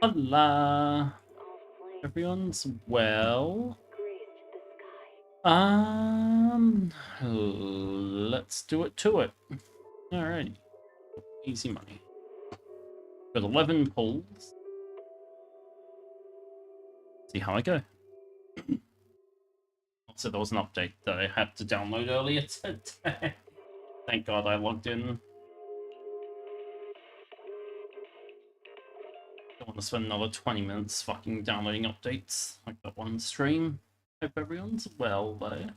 Hola. Everyone's well. Let's do it to it. Alrighty. Easy money. Got 11 pulls. See how I go. Also, there was an update that I had to download earlier today. Thank God I logged in. Don't want to spend another 20 minutes fucking downloading updates like that one stream. Hope everyone's well, though.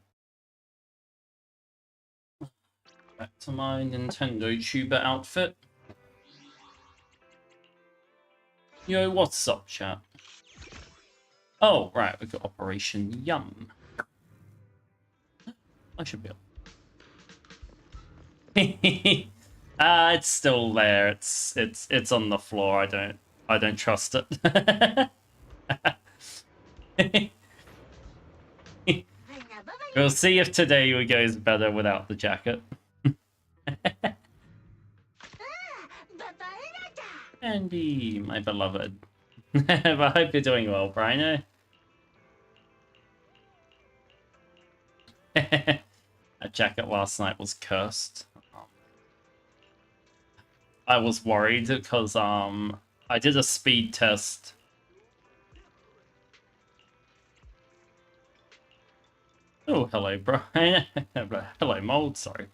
Back to my Nintendo tuber outfit. Yo, what's up, chat? Oh, right, we've got Operation Yum. I should be able. It's still there. It's on the floor. I don't trust it. We'll see if today goes better without the jacket. Andy, my beloved. But I hope you're doing well, Brino. That jacket last night was cursed. I was worried because I did a speed test. Oh, hello, Brian. Hello, Mold. Sorry.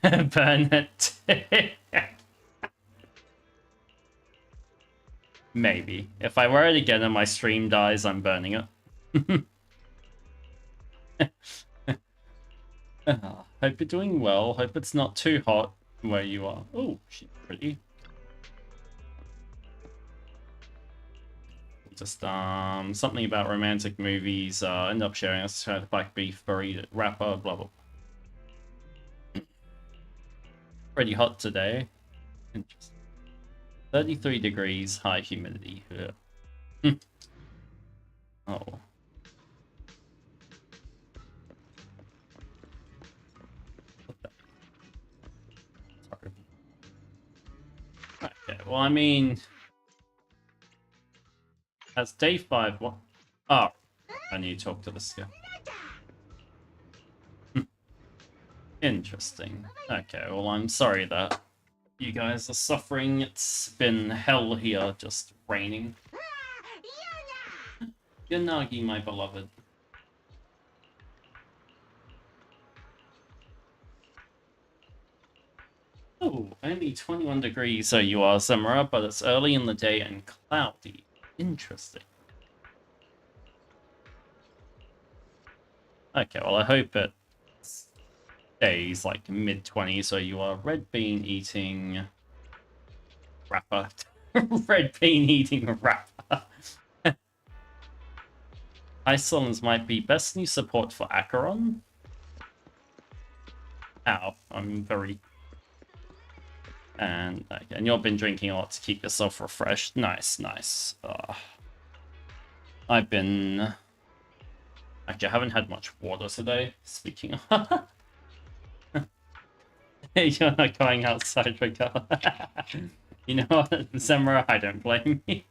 Burn it. Maybe. If I wear it again and my stream dies, I'm burning it. Hope you're doing well. Hope it's not too hot where you are. Oh, she's pretty. Just something about romantic movies. End up sharing us the black beef burrito wrapper. Blah blah. Pretty hot today. Interesting. 33 degrees, high humidity. Oh. Sorry. Okay, well, I mean, as day 5, what? Oh, I need to talk to this guy. Interesting. Okay, well, I'm sorry that you guys are suffering. It's been hell here, just raining. Yanagi, my beloved. Oh, only 21 degrees, so you are, Samura, but it's early in the day and cloudy. Interesting. Okay, well, I hope it stays like mid-20s, so you are red bean eating wrapper. Red bean eating wrapper. Iceland's might be best new support for Acheron. Ow, I'm very... And you've been drinking a lot to keep yourself refreshed. Nice, nice. I've been... Actually, I haven't had much water today, speaking of... You're not going outside, Raquel. You know what, Zemra, I don't blame you.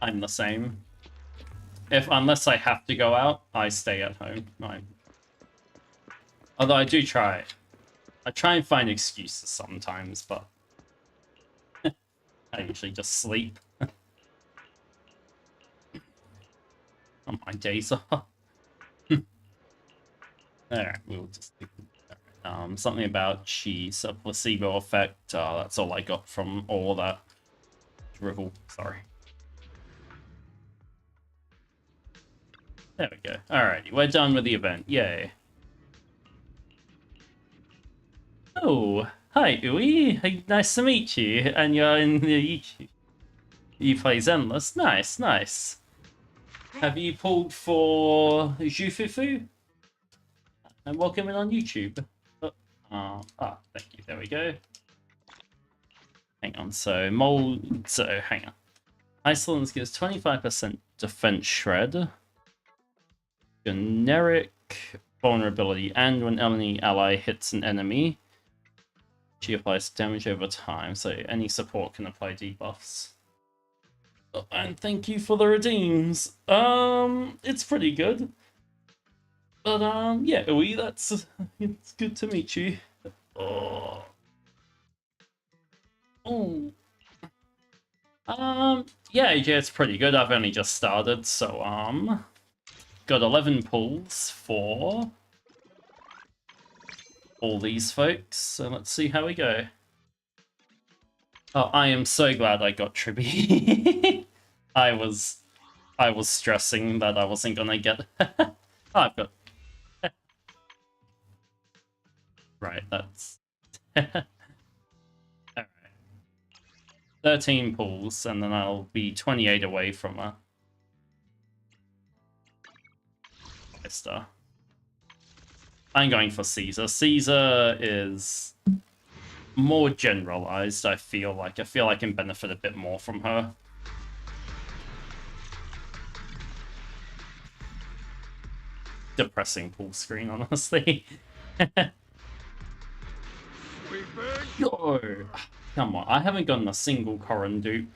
I'm the same. Unless I have to go out, I stay at home. Although I do try. I try and find excuses sometimes, but I usually just sleep. On my days off. Alright, we'll just something about cheese, a placebo effect. That's all I got from all of that drivel. Sorry. There we go. Alrighty, we're done with the event. Yay. Oh, hi, Uwe. Nice to meet you. And you're in the YouTube. You play Zenless. Nice, nice. Have you pulled for Jufufu? And welcome in on YouTube. Thank you. There we go. Hang on. So, mold. So, hang on. Iceland gives 25% defense shred. Generic vulnerability, and when enemy ally hits an enemy, She applies damage over time, so any support can apply debuffs. Oh, and thank you for the redeems. It's pretty good. But yeah, Uwe, it's good to meet you. Oh. Oh. Yeah, it's pretty good. I've only just started, so got 11 pulls for all these folks. So let's see how we go. Oh, I am so glad I got Tribby. I was stressing that I wasn't gonna get. Oh, I've got. Right, that's. Alright. 13 pulls, and then I'll be 28 away from a 5-star. I'm going for Caesar. Caesar is more generalized, I feel like. I feel I can benefit a bit more from her. Depressing pull screen, honestly. Go! Come on, I haven't gotten a single Corrin dupe.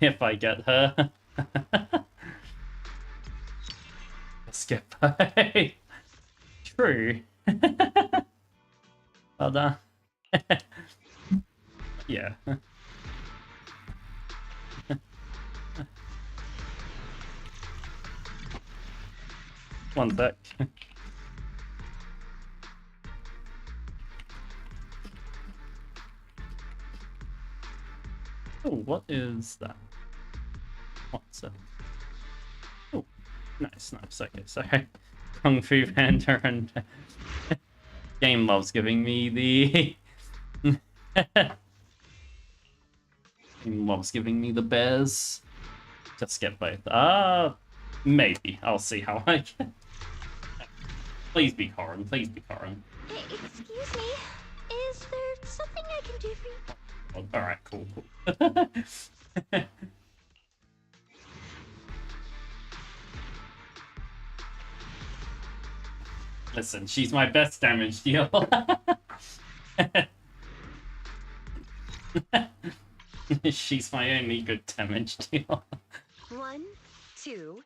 If I get her. Skip by. True. But, yeah. One sec. Oh, what is that? What's that? Oh, nice. Okay, sorry. Kung Fu Panda and Game loves giving me the Game loves giving me the bears. Just get both. Maybe. I'll see how I can. Please be Corrin. Please be Corrin. Excuse me. Is there something I can do for you? Oh, alright, cool. Listen, she's my best damage dealer. She's my only good damage dealer. 1, 2.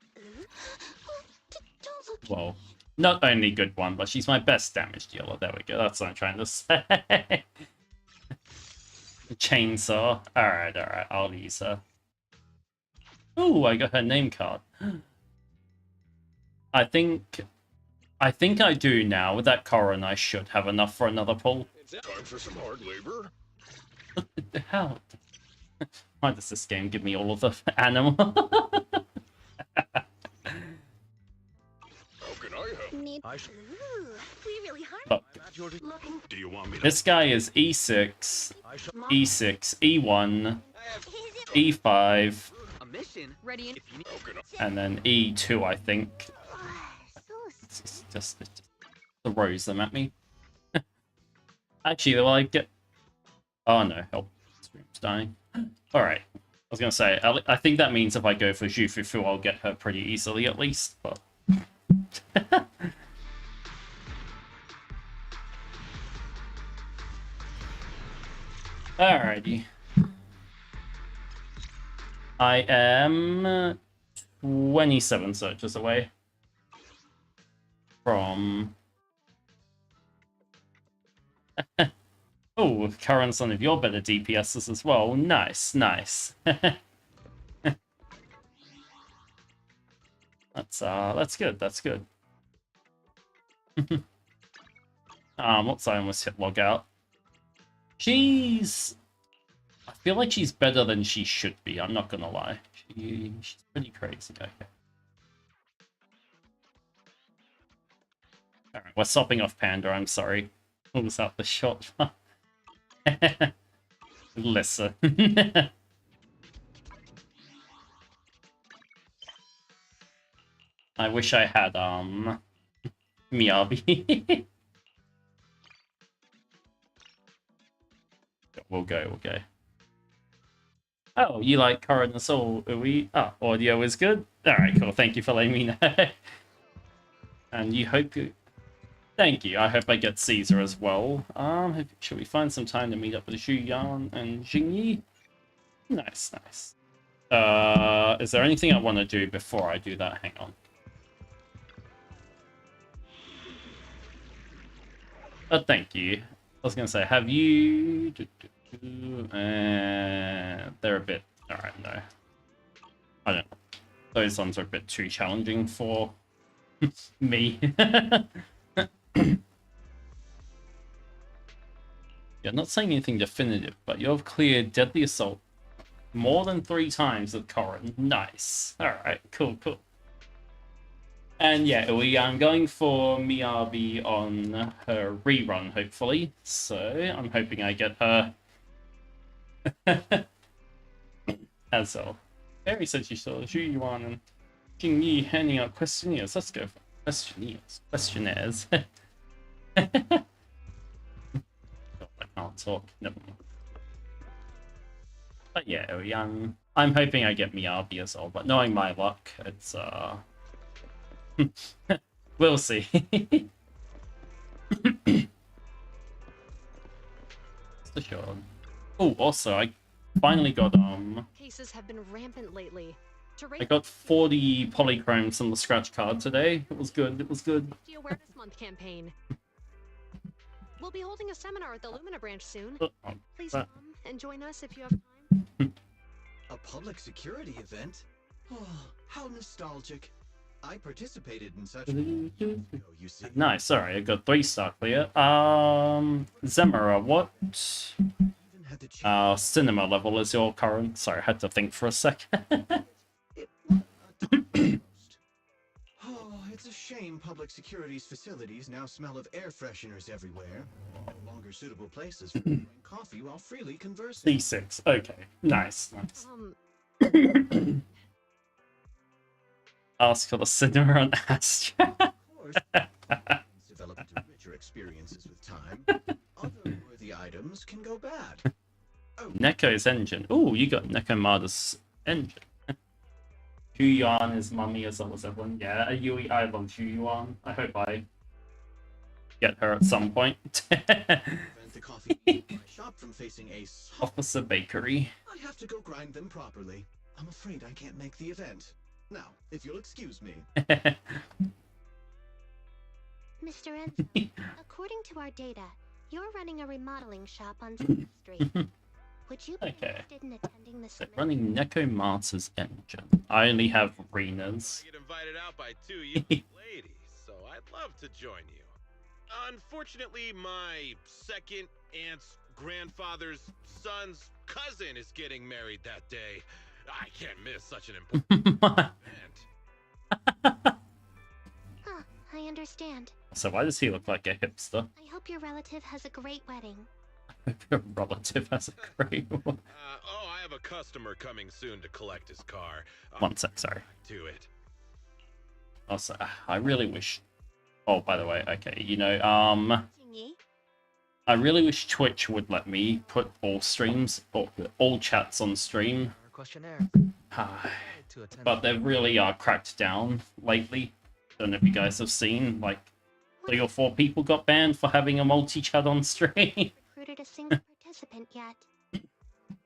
Don't look. Well, not only good one, but she's my best damage dealer. There we go. That's what I'm trying to say. Chainsaw. Alright, I'll use her. Ooh, I got her name card. I think I do now. With that Corrin, I should have enough for another pull. It's time for some hard labor. What the hell? Why does this game give me all of the animal? How can I help? Need. I should. Ooh, we really hard. Look, Looking. Do you want me to? this guy is E6, I should. E6, E1, Is it E5, A mission ready in if you need. How can I? and then E2, I think. so It just throws them at me. Actually, will I get... Oh no, help. Stream's dying. Alright. I was gonna say, I think that means if I go for Zhufufu, I'll get her pretty easily at least, but... Alrighty. I am 27 searches away from... Oh, current son of your better DPSs as well. Nice. That's good. What's I almost hit log out. I feel like she's better than she should be, I'm not gonna lie. She's pretty crazy. Okay. Alright, we're stopping off Panda, I'm sorry. What was out the shot? Listen. I wish I had, Miyabi. We'll go. Oh, you like Corrin and Soul? Audio is good? Alright, cool. Thank you for letting me know. And you hope you... Thank you. I hope I get Caesar as well. Should we find some time to meet up with Zhu Yan and Jingyi? Nice, nice. Is there anything I want to do before I do that? Hang on. Thank you. I was gonna say, have you? They're a bit. All right, no. I don't know. Those ones are a bit too challenging for me. You're not saying anything definitive, but you've cleared Deadly Assault more than 3 times with Corrin. Nice. Alright, cool, cool. And yeah, I'm going for Miyabi on her rerun, hopefully. So I'm hoping I get her as well. Mary said she saw Zhu Yuan and Jingyi handing out questionnaires. Let's go for questionnaires. Questionnaires. I can't talk. Never mind. But yeah, I'm hoping I get Miyabi as well, but knowing my luck, it's we'll see. For sure. Oh, also I finally got Cases have been rampant lately. I got 40 polychromes on the scratch card today. It was good. It was good. The Awareness Month campaign. We'll be holding a seminar at the Lumina branch soon. Please come and join us if you have time. A public security event? Oh, how nostalgic. I participated in such you see. Nice, sorry, I got 3-star clear. Zemara, what cinema level is your current? Sorry, I had to think for a second. Oh, it's a shame public security's facilities now smell of air fresheners everywhere. No longer suitable places for drinking coffee while freely conversing. D6, okay. Nice, nice. Ask for the cinema on Astra. Of course, develop into richer experiences with time. Other worthy items can go bad. Oh, Neko's engine. Oh, you got Nekomada's engine. Zhu Yuan is mummy as well as everyone. Yeah, Yui, I love Zhu Yuan. I hope I get her at some point. prevent the coffee in my shop from facing a Officer Bakery. I have to go grind them properly. I'm afraid I can't make the event. Now, if you'll excuse me. Mr. Enzo, according to our data, you're running a remodeling shop on 6th Street. Would you be interested in attending the seminar? Running Nekomata's engine. I only have Rena's. I get invited out by 2 young ladies, so I'd love to join you. Unfortunately, my second aunt's grandfather's son's cousin is getting married that day. I can't miss such an important event. Huh, I understand. So why does he look like a hipster? I hope your relative has a great wedding. Your relative has a great one. Oh, I have a customer coming soon to collect his car. One sec, sorry. To it. Also, I really wish... Oh, by the way, okay, you know, Jingyi? I really wish Twitch would let me put all streams, or all chats on stream. Questionnaire. But they really are cracked down lately. Don't know if you guys have seen, like, 3 or 4 people got banned for having a multi-chat on stream. Recruited a single participant yet.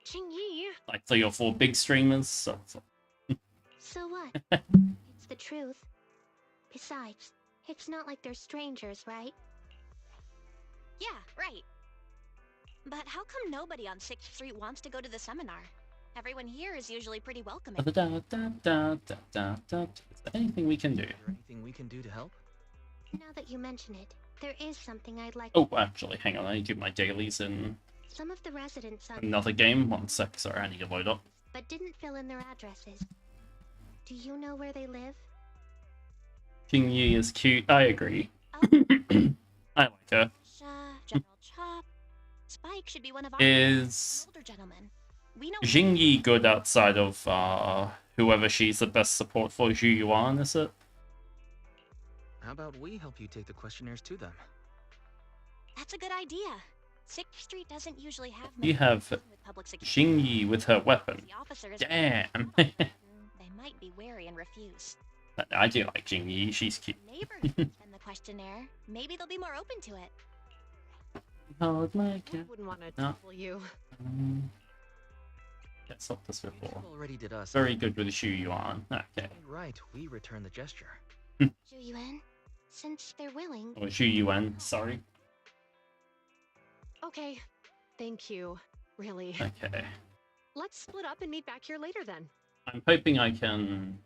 Jingyi. Like 3 or 4 big streamers. So what? It's the truth. Besides, it's not like they're strangers, right? Yeah, right. But how come nobody on 6th Street wants to go to the seminar? Everyone here is usually pretty welcoming. Is there anything we can do? Is there anything we can do to help? Now that you mention it, there is something I'd like. Oh, actually, hang on. I need to do my dailies in Some of the residents on another game. 1 sec. Sorry, I need to load up. but didn't fill in their addresses. Do you know where they live? King Yi is cute. I agree. Oh, I like her. General Chop. Spike should be one of our Is older gentlemen. We know Jingyi good outside of whoever she's the best support for? Zhu Yuan, is it? How about we help you take the questionnaires to them? that's a good idea. 6th Street doesn't usually have You have with public security. Jingyi with her weapon. The officers Damn. they might be wary and refuse. I do like Jingyi. She's cute. Neighbors spend the questionnaire. Maybe they'll be more open to it. Hold my I cat. wouldn't want to No. trouble you. Get stopped this before. Already did us. Very good with the shoe yuan. Okay. Right, we return the gesture. Zhu Yuan, since they're willing, Or shoe yuan, sorry. Okay, thank you. Really. Okay. Let's split up and meet back here later then. I'm hoping I can...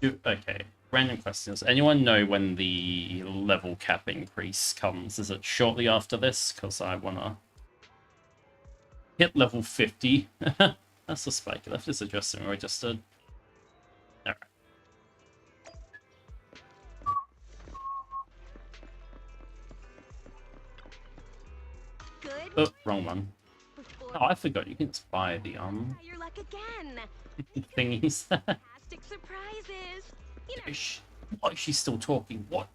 Okay. Random questions. Anyone know when the level cap increase comes? Is it shortly after this? Because I want to hit level 50. That's a spike. Left is adjusting registered. Alright. Good. Oh, wrong one. Before Oh, I forgot you can just buy the try your luck again. thingies. Fantastic surprises. You know, Why is she still talking? What?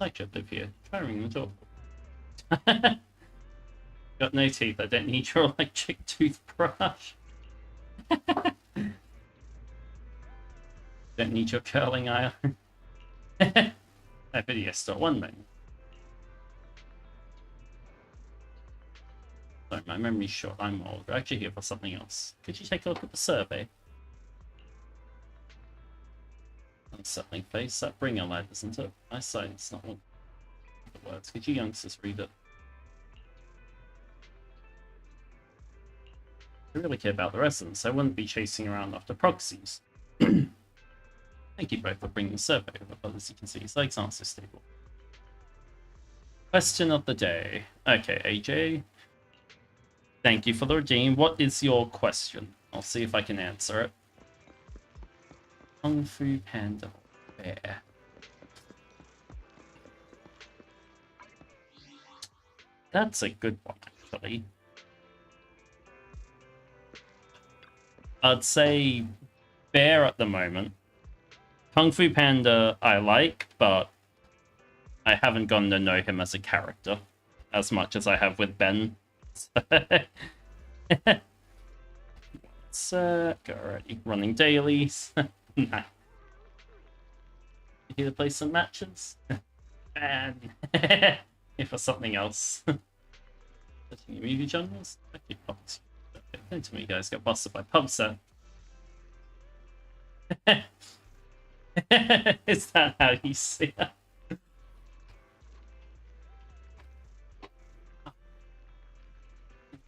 I should live here. Try ringing the door. Got no teeth. I don't need your electric toothbrush. Don't need your curling iron. That video store 1 minute. Sorry, my memory's short. I'm old. We're actually here for something else. Could you take a look at the survey? Unsettling face. That bringer lad, isn't it? I say it's not one of the words. Could you youngsters read it? If I really care about the residents, I wouldn't be chasing around after proxies. Thank you both for bringing the survey over, but as you can see, his legs aren't so stable. Question of the day. Okay, AJ. Thank you for the redeem. What is your question? I'll see if I can answer it. Kung Fu Panda Bear. That's a good one, actually. I'd say Bear at the moment. Kung Fu Panda I like, but I haven't gotten to know him as a character as much as I have with Ben. Let's go already. Running dailies. Nah. You here to play some matches? And if for something else. Movie genres? Okay, pubs. Don't tell me you guys got busted by PubSec. Is that how you see it?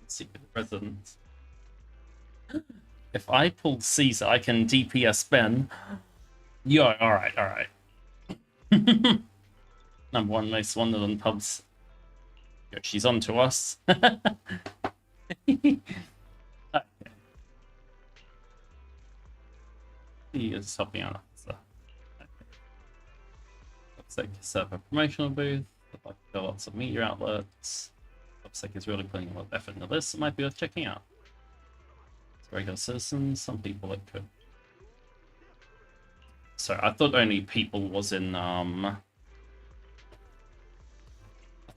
Secret Residence. If I pull Caesar, I can DPS Ben. Yeah, alright, alright. Number one most wanted on pubs. Yo, she's on to us. Okay. He is helping out. So. Okay. Looks like a server promotional booth. Looks like there are lots of media outlets. Looks like he's really putting a lot of effort into this. It might be worth checking out. It's regular citizens, some people it could. So I thought only people was in I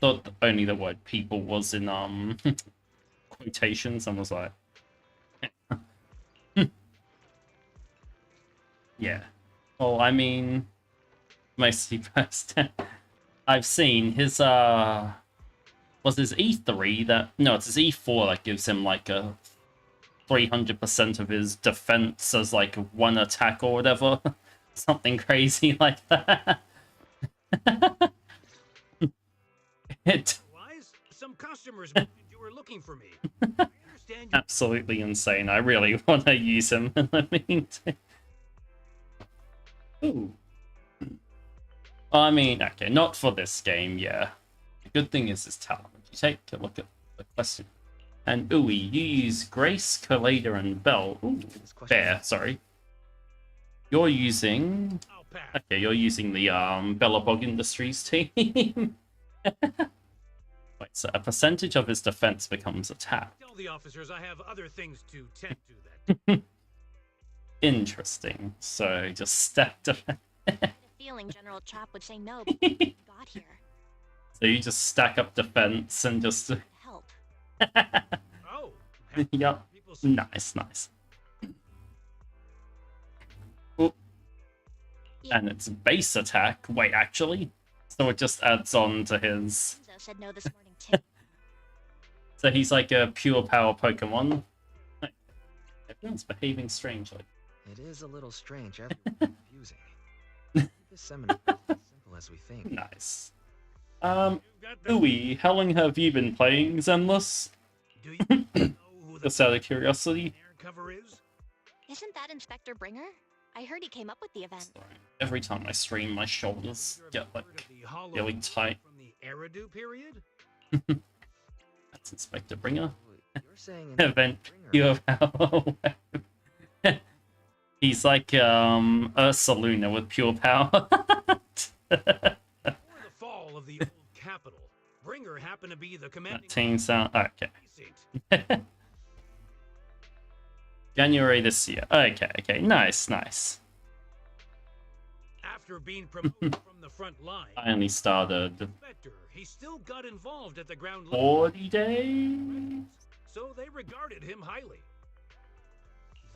thought only the word people was in quotations and was like yeah. Well, I mean mostly first I've seen his was his E3 that no, it's his E4 that gives him like a 300% of his defense as like one attack or whatever. Something crazy like that. Some customers mentioned you were looking for me. I understand you. Absolutely insane. I really want to use him in the meantime. Ooh. I mean, okay, not for this game, yeah. The good thing is his talent. You take a look at the question. And Ooey, you use Grace, Colada, and Belle. Ooh, Bear, sorry. You're using... Okay, you're using the Bellabog Industries team. Wait, so a percentage of his defense becomes attack. Tell the officers I have other things to tend to that. Interesting. So just stack defense. I had a feeling General Chop would say no before we got here. So you just stack up defense and just... Help. Oh. Yep. People see Nice, nice. Oh. Yeah. And it's base attack. Wait, actually? So it just adds on to his... Enzo said no this morning too. So he's like a pure power Pokemon. Everyone's behaving strangely. It is a little strange, everyone's confusing. This seminar is as simple as we think. Nice. You've got the Louis, how long have you been playing Zenless? Do you know who the Just out of curiosity. air cover is? Isn't that Inspector Bringer? I heard he came up with the event. Sorry. Every time I stream, my shoulders Either of get you heard like of the hollow really tight. from the Eridu period? That's Inspector Bringer. You're saying Event Bringer. pure power. He's like Ursaluna with pure power. Before the fall of the old capital, Bringer happened to be the commanding That team sound okay. precinct. January this year. Okay, nice. After being promoted from the front line, I only started Inspector, he still got involved at the ground level. 40 days. So they regarded him highly.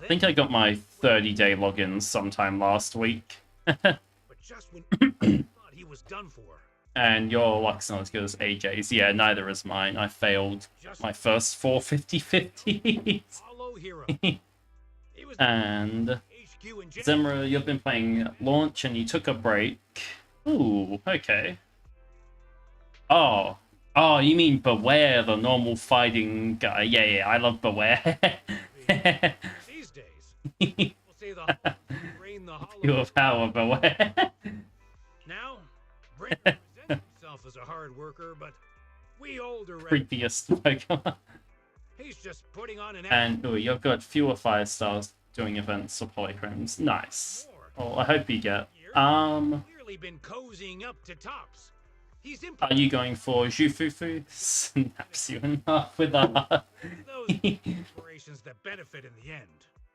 I think I got my 30-day login sometime last week. But just when he thought he was done for, And your luck's not as good as AJ's. Yeah, neither is mine. I failed just my first 450-50s. follow hero. He was And HQ in January. Zemra, you've been playing launch and you took a break. Ooh, okay. Oh, you mean Beware, the normal fighting guy. Yeah, I love Beware. These days, people say the hollow drain the hollow. Pure power Beware. Now, Bringer presents himself as a hard worker, but we older Creepiest Pokemon. he's just putting on an And ooh, you've got fewer 5 stars doing events for Polychromes. Nice. more. Well, I hope you get. Clearly been cozying up to tops. He's Are you going for Jufufu? Snaps you in half with a... those operations that benefit in the end.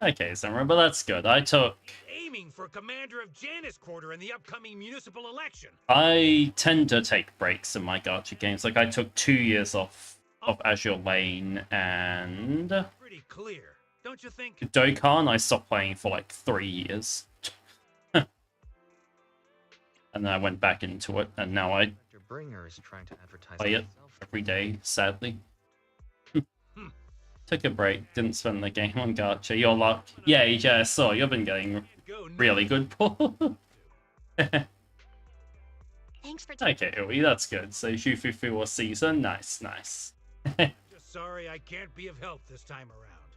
Okay, Zemra, but that's good. I Aiming for commander of Janus Quarter in the upcoming municipal election. tend to take breaks in my gacha games. Like, I took 2 years off of Azure Lane, and Pretty clear, don't you think? Dokkan I stopped playing for like 3 years. And then I went back into it, and now I Dr. Bringer is trying to advertise play it himself. every day, sadly. Took a break, didn't spend the game on gacha. Your luck. Yeah, EJ, I saw. You've been getting Go really good, Paul. Thanks for taking Okay, Ui, that's good. So Jufufu or Season, nice. Just sorry I can't be of help this time around.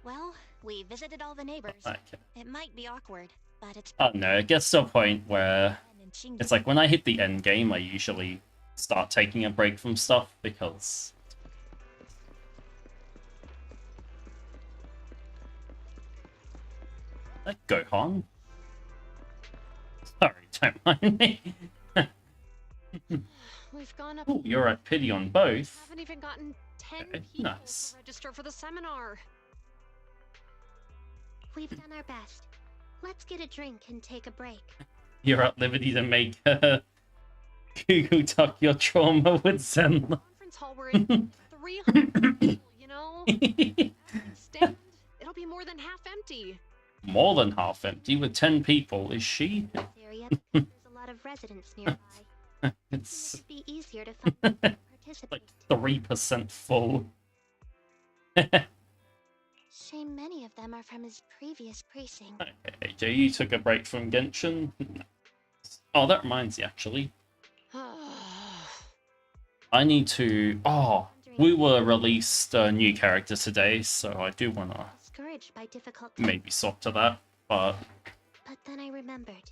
Well, we visited all the neighbors. Okay. It might be awkward, but it's Oh no, it gets to a point where and Xing- it's like when I hit the end game, I usually start taking a break from stuff because. That Gohan? Sorry, don't mind me. We've gone up. Oh, you're at pity on both. Haven't even gotten 10 Okay, people nice. to register for the seminar. We've done our best. Let's get a drink and take a break. You're at liberty to make Google Duck your trauma with Zenla. Conference hall we're in 300 people, you know? Stand. It'll be more than half empty. More than half empty with 10 people, is she? This area because there's a lot of residents nearby. It's It'd be easier to find people to like participate. 3% full. Shame many of them are from his previous precinct. Okay, AJ, you took a break from Genshin. Oh, that reminds me, actually. I need to... Oh, we were released a new character today, so I do want to Discouraged by difficult maybe swap to that, but But then I remembered.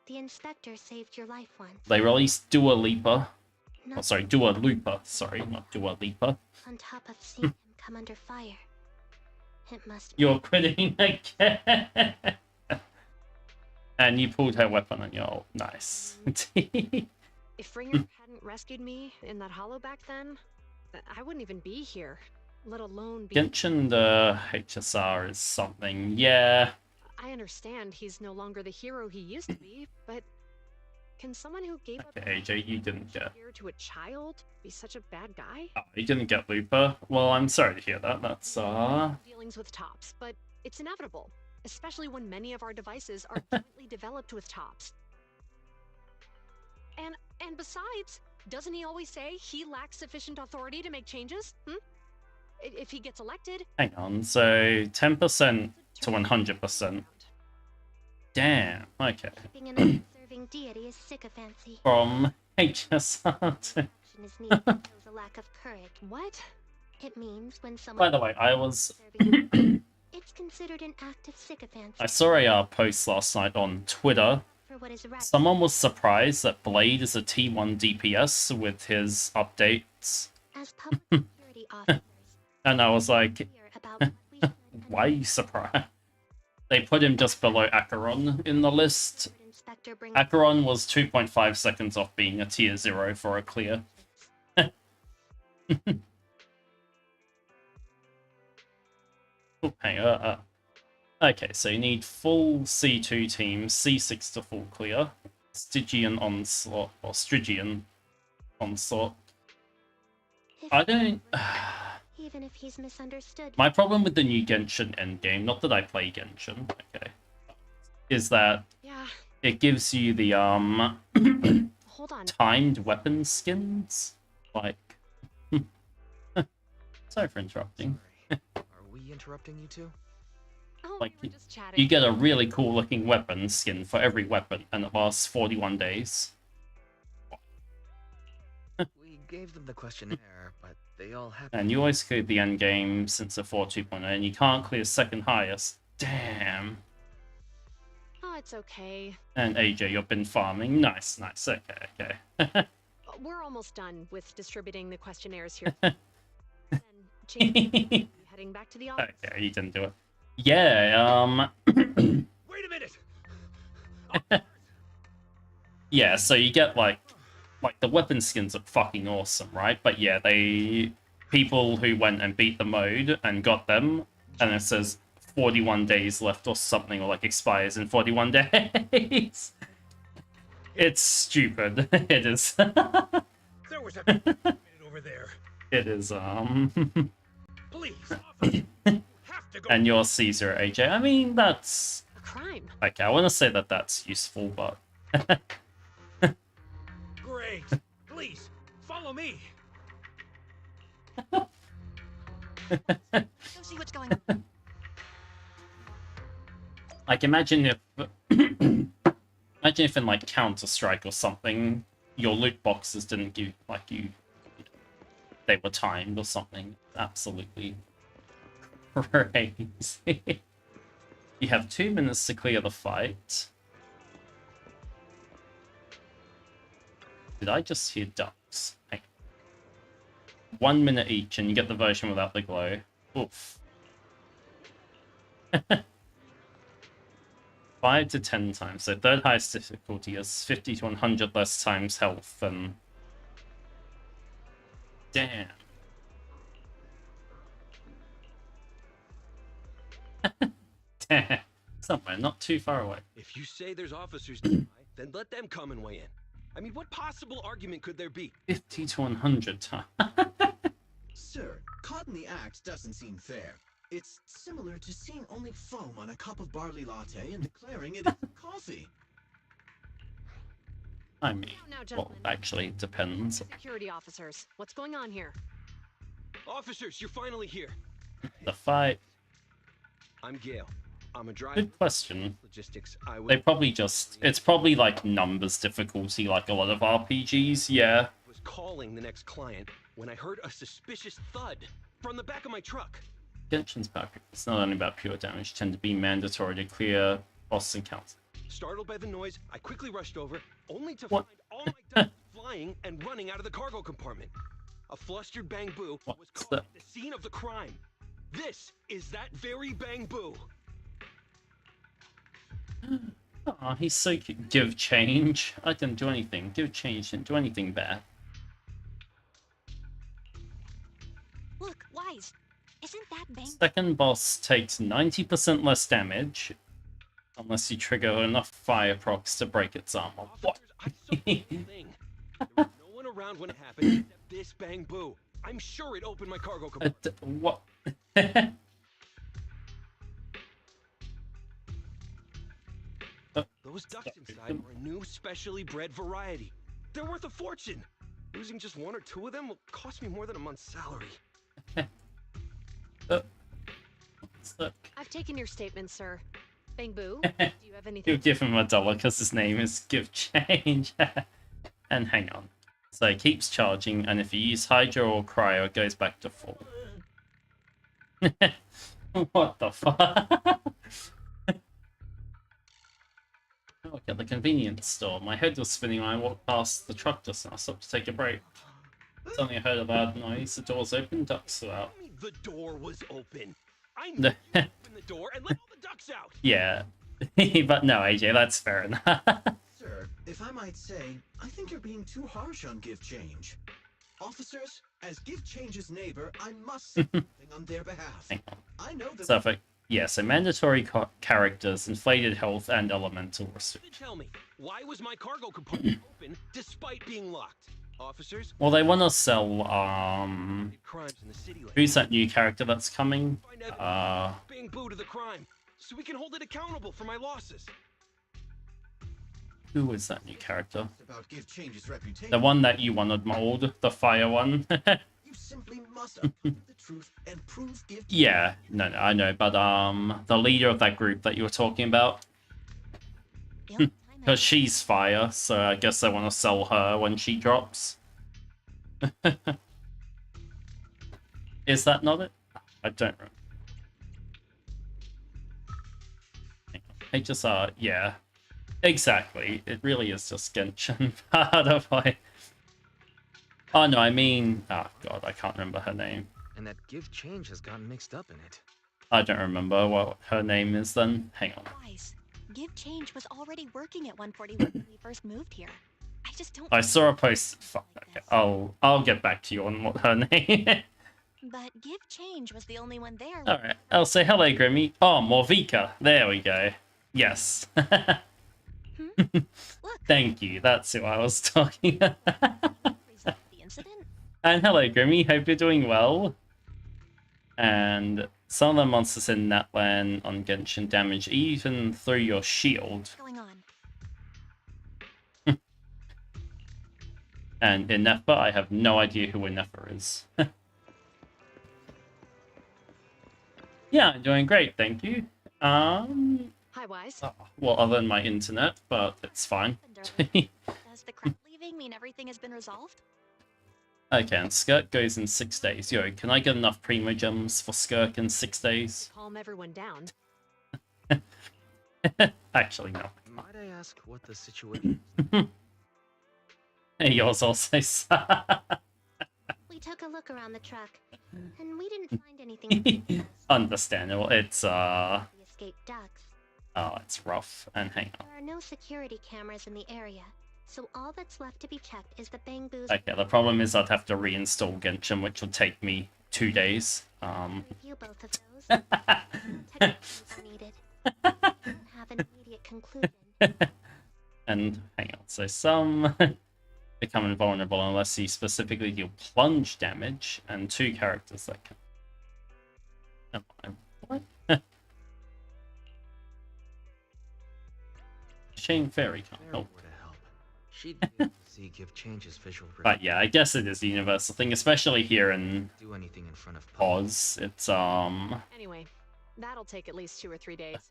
The inspector saved your life once. they released Dua Lipa. Oh, Not sorry, Dua Lipa. Sorry, not Dua Lipa. on top of seeing him come under fire. It must be. You're quitting again. And you pulled her weapon on your... Nice. If Ringer hadn't rescued me in that hollow back then, I wouldn't even be here, let alone be... Genshin, the HSR is something, yeah. I understand he's no longer the hero he used to be, but Can someone who gave up Okay, AJ, you didn't get. to a child be such a bad guy? Oh, you didn't get Looper. Well, I'm sorry to hear that. That's Dealings with tops, but it's inevitable, especially when many of our devices are jointly developed with tops. And besides, doesn't he always say he lacks sufficient authority to make changes? If he gets elected. Hang on. So 10% to 100%. Damn. Okay. Keeping an undeserving deity is sycophancy. From HSR to... Is needed shows a lack of courage. What? It means when someone... By the way, I was... It's considered an act of sycophancy. I saw a post last night on Twitter. For what is right. Someone was surprised that Blade is a T1 DPS with his updates. As public security officers, And I was like, hear about what we should and why are you surprised? They put him just below Acheron in the list. Inspector brings Acheron was 2.5 seconds off being a tier 0 for a clear. Oh, hang on. Okay, so you need full C2 team, C6 to full clear, Stygian onslaught, or Stygian onslaught. I don't... even if he's misunderstood. My problem with the new Genshin endgame, not that I play Genshin, okay, is that it gives you the Hold on. timed weapon skins. Like, sorry for interrupting. Are we interrupting you two? Oh, Like, we were just chatting. you get a really cool looking weapon skin for every weapon, and it lasts 41 days. We gave them the questionnaire, but they all have. And you always cleared the end game since the 4.2.0, and you can't clear second highest. Damn. Oh, it's okay. And AJ, you've been farming. Nice, nice. Okay, okay. We're almost done with distributing the questionnaires here. And James, heading back to the office. Okay, you didn't do it. Yeah, Wait a minute. yeah, so you get like the weapon skins are fucking awesome, right? But yeah, people who went and beat the mode and got them, and it says 41 days left or something, or like expires in 41 days. It's stupid. It is. There was a minute over there. It is, Please, officer, you have to go. and you're Caesar, AJ. I mean, that's... A crime. Okay, I want to say that that's useful, but... Great. Please, follow me. Go see what's going on. Like, imagine if... imagine if in, like, Counter-Strike or something, your loot boxes didn't give, like, they were timed or something. Absolutely crazy. You have 2 minutes to clear the fight. Did I just hear ducks? Hang on. 1 minute each, and you get the version without the glow. Oof. 5 to 10 times. So third highest difficulty is 50 to 100 less times health, and... Damn. Damn. Somewhere not too far away. If you say there's officers nearby, then let them come and weigh in. I mean, what possible argument could there be? 50 to 100 times. Sir, caught in the act doesn't seem fair. It's similar to seeing only foam on a cup of barley latte and declaring it is coffee. I mean, Now, well, gentlemen. actually, it depends. Security officers, what's going on here? Officers, you're finally here. The fight. I'm Gale. I'm a driver. Good question. Logistics. They probably just... It's probably like numbers difficulty, like a lot of RPGs, yeah. I was calling the next client when I heard a suspicious thud from the back of my truck. Genshin's power creep. It's not only about pure damage, tend to be mandatory to clear boss encounters. Startled by the noise, I quickly rushed over, only to What? find all my ducks flying and running out of the cargo compartment. A flustered Bang Boo was What's caught that? at the scene of the crime. This is that very Bang Boo. Aw, he's so cute. Give change. I didn't do anything. Give change. Didn't do anything bad. Look, Wise. Isn't that Bang? Second boss takes 90% less damage unless you trigger enough fire procs to break its armor. What? Officers, I a beautiful thing. There was no one around when it happened except this Bang Boo. I'm sure it opened my cargo compartment. What? Those ducks inside are a new, specially bred variety. They're worth a fortune. Losing just one or two of them will cost me more than a month's salary. I've taken your statement, sir. Bang Boo, do you have anything? You'll give him $1 because his name is Give Change. And hang on. So it keeps charging, and if you use Hydro or Cryo, it goes back to full. What the fuck? Oh, at the convenience store. My head was spinning when I walked past the truck just now. I stopped to take a break. Suddenly I heard a loud noise. The door's open, ducks are out. The door was open. I know you open the door and let all the ducks out. Yeah. But no, AJ, that's fair enough. Sir, if I might say, I think you're being too harsh on Give Change. Officers, as Give Change's neighbor, I must say something on their behalf. I know that... So, yes, a mandatory characters, inflated health, and elemental restriction. Tell me, why was my cargo compartment open despite being locked? Officers? Well, they want to sell, crimes in the city. Who's that new character that's coming? Bang Boo to the crime, so we can hold it accountable for my losses. Who is that new character? About Give Change's reputation. The one that you wanted mold, the fire one. You simply must uncover the truth and prove Give Change. Yeah, no, I know, but the leader of that group that you were talking about. Because she's fire, so I guess they want to sell her when she drops. Is that not it? I don't remember. HSR, yeah. Exactly. It really is just Genshin part of my... Oh no, I mean... Oh god, I can't remember her name. And that Give Change has gotten mixed up in it. I don't remember what her name is then. Hang on. Guys, Give Change was already working at 141 when we first moved here. I just don't... I saw a post... Fuck, okay. I'll get back to you on what her name is. But Give Change was the only one there. Alright, I'll say hello, Grimmy. Oh, Morvika. There we go. Yes. Thank you. That's who I was talking about. And hello, Grimmy. Hope you're doing well. And some of the monsters in Natlan on Genshin damage even through your shield. What's going on? And Inefa, I have no idea who Inefa is. Yeah, I'm doing great, thank you. Hi, Wise. Well, other than my internet, but it's fine. Does the crap leaving mean everything has been resolved? Okay, and Skirk goes in 6 days. Yo, can I get enough Primo Gems for Skirk in 6 days? Calm everyone down. Actually, no. Might I ask what the situation is? Hey, yours also. We took a look around the truck, and we didn't find anything. Understandable. It's The escaped ducks. Oh, it's rough. And hang on. There are no security cameras in the area, so all that's left to be checked is the Bang Boo's... Okay, the problem is I'd have to reinstall Genshin, which will take me 2 days. Review both of those. Techniques needed. Have an immediate conclusion. And hang on, so some become invulnerable unless you specifically deal plunge damage, and 2 characters that can... What? Shane Fairy can't help. She'd be able to see Give Change's visual. But yeah, I guess it is a universal thing, especially here in do anything in front of Oz. It's Anyway, that'll take at least 2 or 3 days.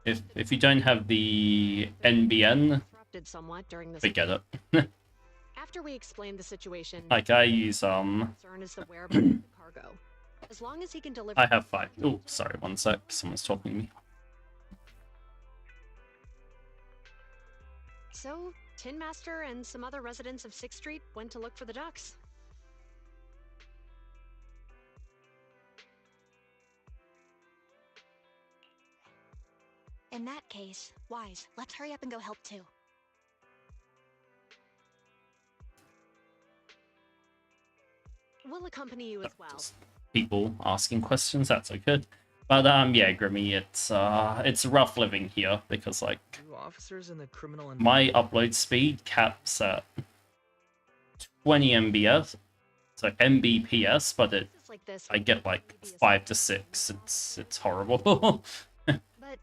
If you don't have the NBN, somewhat during this forget it. After we explained the situation, like I use concern is the whereabouts of the cargo. As long as he can deliver. I have 5. Oh, sorry, one sec. Someone's talking to me. So, Tin Master and some other residents of 6th Street went to look for the ducks. In that case, Wise, let's hurry up and go help too. We'll accompany you as well. People asking questions, that's so good. But yeah, Grimmy, it's rough living here because like officers in the criminal and My upload speed caps at 20 MBS, so Mbps, but I get like 5 to 6. It's horrible. But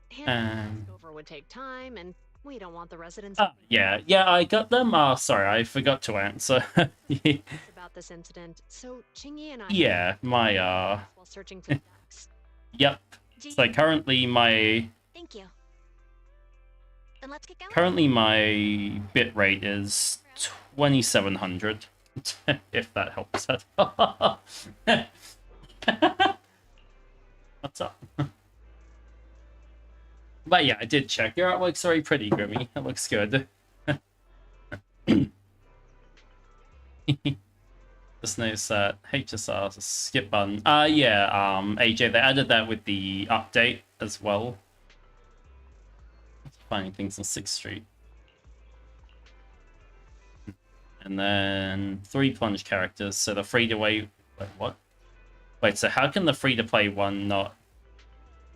handing this over would take time, and we don't want the residents. Yeah, I got them. Sorry, I forgot to answer. About this incident. So Chingy and I. Yeah, my while searching for ducks. Yep. So currently my. Thank you. Then let's get going. Currently my bit rate is 2700. If that helps. What's up? But yeah, I did check. Your artwork's very pretty, Grimmy. It looks good. Just noticed that HSR is a skip button. Yeah, AJ, they added that with the update as well. Finding things on 6th Street. And then 3 plunge characters, so the free-to-play... Wait, what? Wait, so how can the free-to-play one not...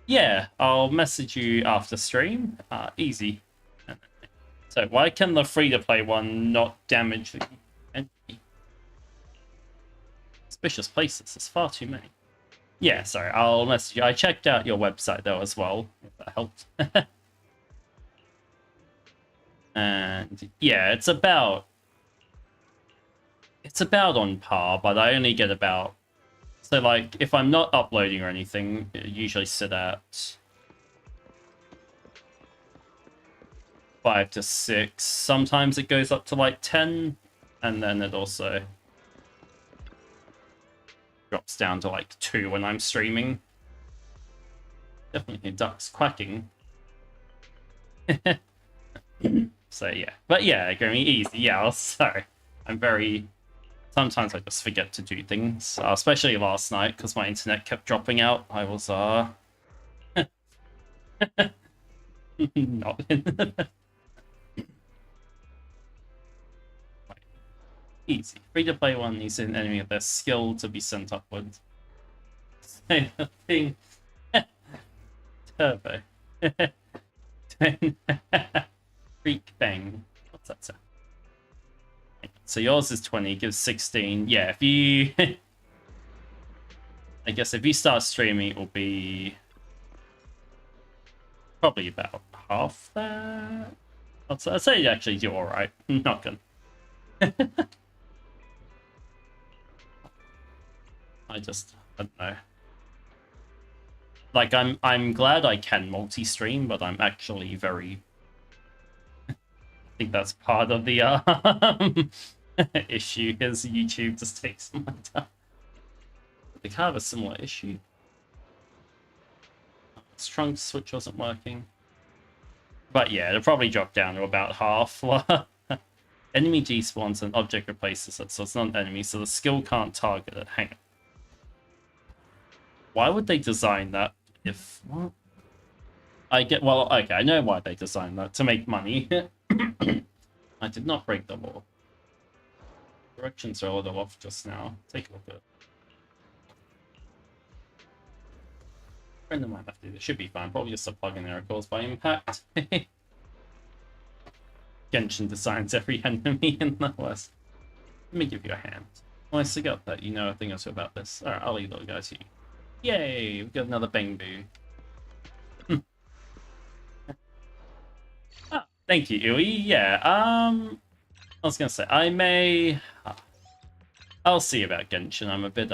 Yeah, I'll message you after stream. Easy. So why can the free-to-play one not damage the entity? Suspicious places, there's far too many. Yeah, sorry, I'll message you. I checked out your website though as well, if that helps. And yeah, it's about on par, but I only get about... So, like, if I'm not uploading or anything, it usually sit at 5 to 6. Sometimes it goes up to, like, 10, and then it also drops down to, like, 2 when I'm streaming. Definitely ducks quacking. So, yeah. But, yeah, going easy. Yeah, sorry. I'm very... Sometimes I just forget to do things, especially last night, because my internet kept dropping out. I was, not Easy. Free-to-play one needs an enemy of their skill to be sent upwards. Say the thing. Turbo. Freak bang. What's that sound? So yours is 20, gives 16. Yeah, if you... I guess if you start streaming, it will be... probably about half that. I'd say you actually do alright. Not gonna... I don't know. Like, I'm glad I can multi-stream, but I'm actually very... I think that's part of the issue, is YouTube just takes my time. They kind of have a similar issue. Trunk switch wasn't working. But yeah, it'll probably drop down to about half. Enemy despawns and object replaces it, so it's not an enemy, so the skill can't target it. Hang on. Why would they design that if... What? Well, okay, I know why they designed that. To make money. I did not break the law. Directions are a little off just now. Take a look at it. Friend of mine have to do this. Should be fine. Probably just a plugin error caused by impact. Genshin designs every enemy in the West. Let me give you a hand. Oh, I forgot that you know a thing or two about this. Alright, I'll leave those guys to you. Yay! We've got another Bangbu. Ah, thank you, Uwe. Yeah, I was gonna say, I may... I'll see about Genshin. I'm a bit,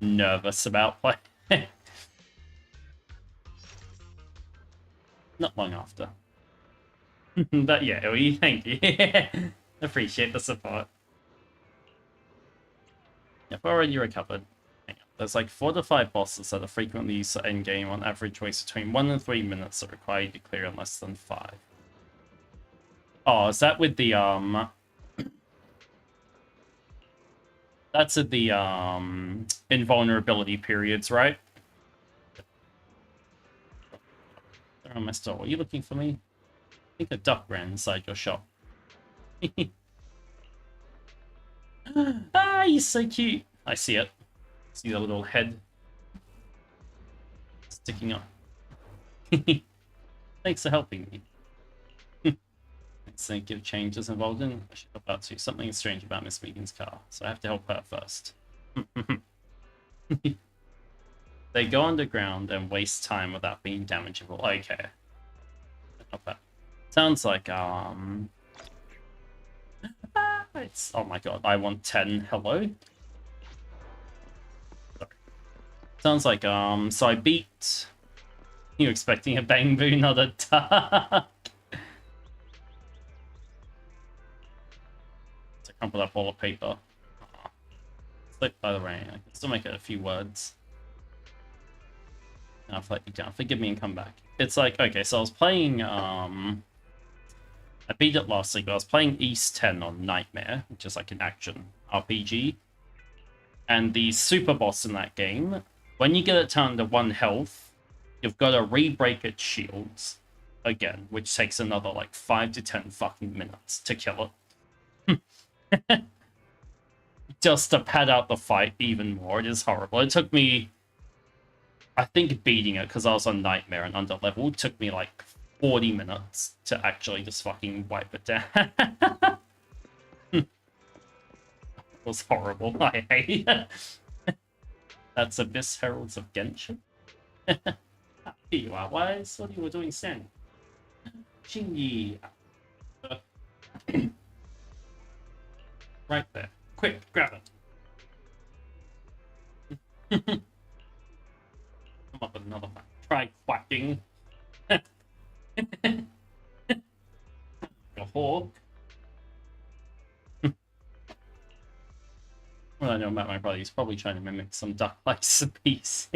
nervous about playing. Not long after. But yeah, Uwe, thank you. Appreciate the support. I've already recovered. Hang on. There's like 4 to 5 bosses that are frequently used to endgame. On average, waste between 1 and 3 minutes that require you to clear in less than 5. Oh, is that with the That's at the invulnerability periods, right? Where am I still? Are you looking for me? I think a duck ran inside your shop. Ah, he's so cute. I see it. See the little head sticking up. Thanks for helping me. Incentive changes involved in. I should help out too. Something strange about Miss Megan's car, so I have to help her first. They go underground and waste time without being damageable. Okay. Not bad. Sounds like it's, oh my god, I want 10. Hello? Sorry. Sounds like so I beat. You expecting a bang boo, not a duck? So crumple that ball of paper. Slip by the rain. I can still make it a few words. I'll let you down. Forgive me and come back. It's like, okay, so I was playing, I beat it last week, but I was playing East 10 on Nightmare, which is like an action RPG. And the super boss in that game, when you get it down to 1 health, you've got to re-break its shields again, which takes another like 5 to 10 fucking minutes to kill it. Just to pad out the fight even more. It is horrible. It took me, I think beating it, because I was on Nightmare and under level, took me like 40 minutes to actually just fucking wipe it down. It was horrible. I hate it. That's Abyss Heralds of Genshin. Here you are. Why? What you were doing standing? Shinji. Right there. Quick, grab it. Come up with another one. Try quacking. A hawk. Well, I know about my brother. He's probably trying to mimic some duck-like species.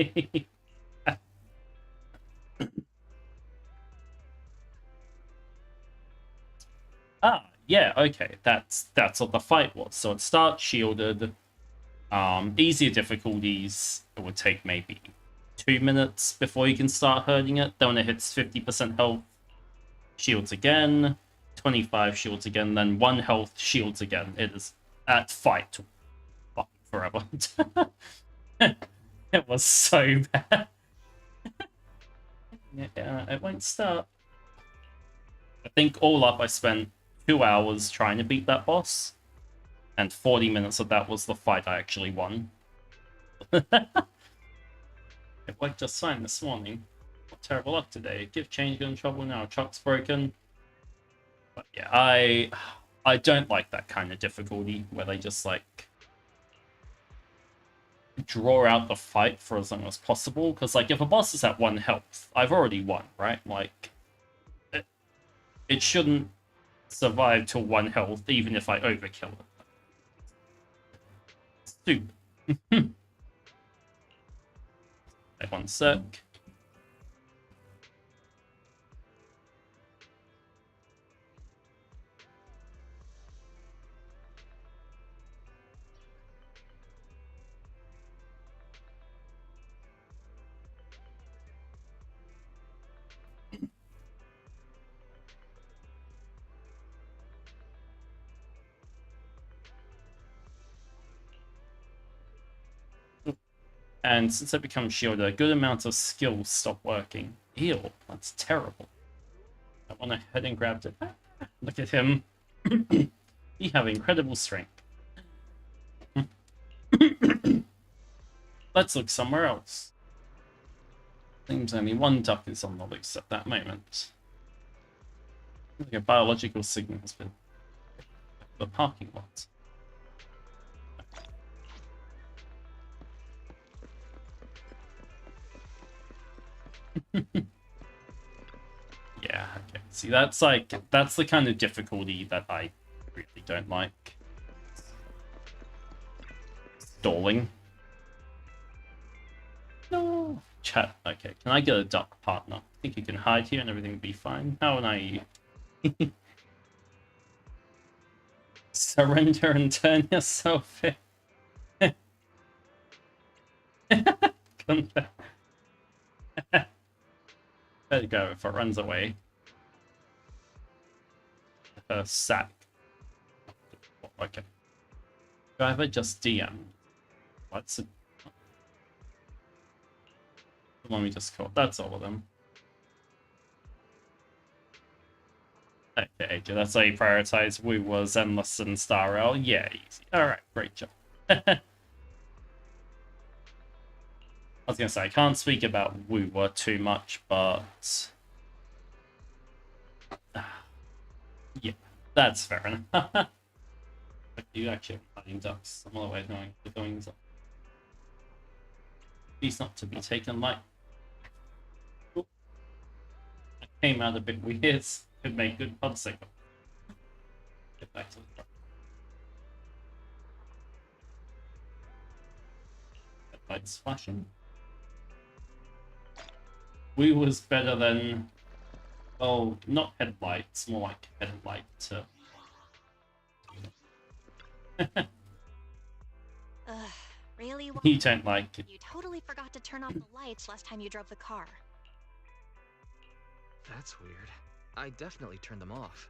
Ah, yeah, okay. That's what the fight was. So it starts shielded. Easier difficulties, it would take maybe 2 minutes before you can start hurting it. Then when it hits 50% health, shields again. 25 shields again. Then 1 health, shields again. It is at fight fucking forever. It was so bad. Yeah, it won't start. I think all up I spent 2 hours trying to beat that boss. And 40 minutes of that was the fight I actually won. It worked just fine this morning. What terrible luck today. Gift change got in trouble now. Truck's broken. But yeah, I don't like that kind of difficulty where they just like draw out the fight for as long as possible. Because like if a boss is at 1 health, I've already won, right? Like it shouldn't survive to 1 health even if I overkill it. Stupid. Wait 1 sec. And since it becomes shielded, a good amount of skills stop working. Ew, that's terrible. I went ahead and grabbed it. Look at him. He have incredible strength. Let's look somewhere else. Seems only 1 duck is on the loose at that moment. Like a biological signal has been the parking lot. Yeah, okay. See, that's the kind of difficulty that I really don't like. Stalling. No. Chat. Okay, can I get a duck partner? I think you can hide here and everything will be fine. How naive. Surrender and turn yourself in. There you go, if it runs away. Her sack. Okay. Driver just DM. What's it? Let me just call. That's all of them. Okay, that's how you prioritize Wu was Endless and Star Rail. Yeah, easy. Alright, great job. I was gonna say, I can't speak about Wu too much, but yeah, that's fair enough. You actually have flying ducks. Some other way of knowing the goings on. He's not to be taken light. Ooh. That came out a bit weird. Could make good pub signal. Get back to the truck. Lights flashing. We was better than, well, not headlights, more like headlight. Really? You don't like it. You totally forgot to turn off the lights last time you drove the car. That's weird. I definitely turned them off.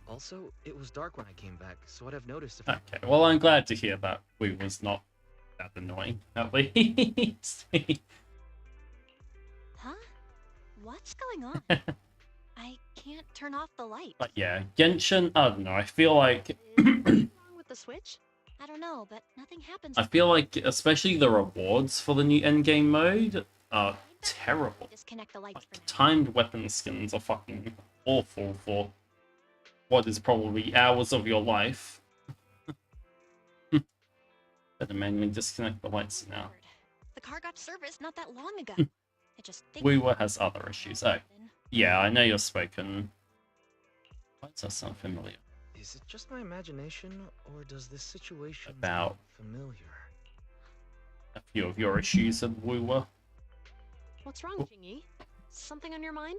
Also, it was dark when I came back, so I'd have noticed if... Okay, well, I'm glad to hear that we was not that annoying, at least. Huh? What's going on? I can't turn off the light. But yeah, Genshin, I don't know, I feel like... Is something wrong with the switch? I don't know, but nothing happens. I feel like, especially the rewards for the new endgame mode are terrible. Disconnect the lights Like, for now. timed weapon skins are fucking awful for what is probably hours of your life. Better manually disconnect the lights now. The car got serviced not that long ago. I just think Wuwa has other issues. Oh, yeah, I know you're spoken. Why does that sound familiar? Is it just my imagination, or does this situation About sound familiar? a few of your issues with Wuwa. What's wrong, Jingyi? Something on your mind?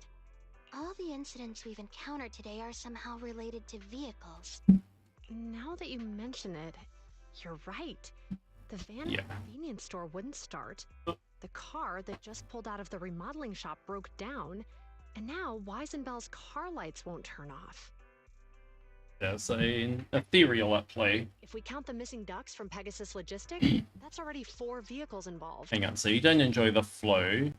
All the incidents we've encountered today are somehow related to vehicles. Now that you mention it, you're right. The van at the convenience store wouldn't start. The car that just pulled out of the remodeling shop broke down. And now Weisenbell's car lights won't turn off. There's an ethereal at play. If we count the missing ducks from Pegasus Logistics, that's already 4 vehicles involved. Hang on, so you don't enjoy the flow?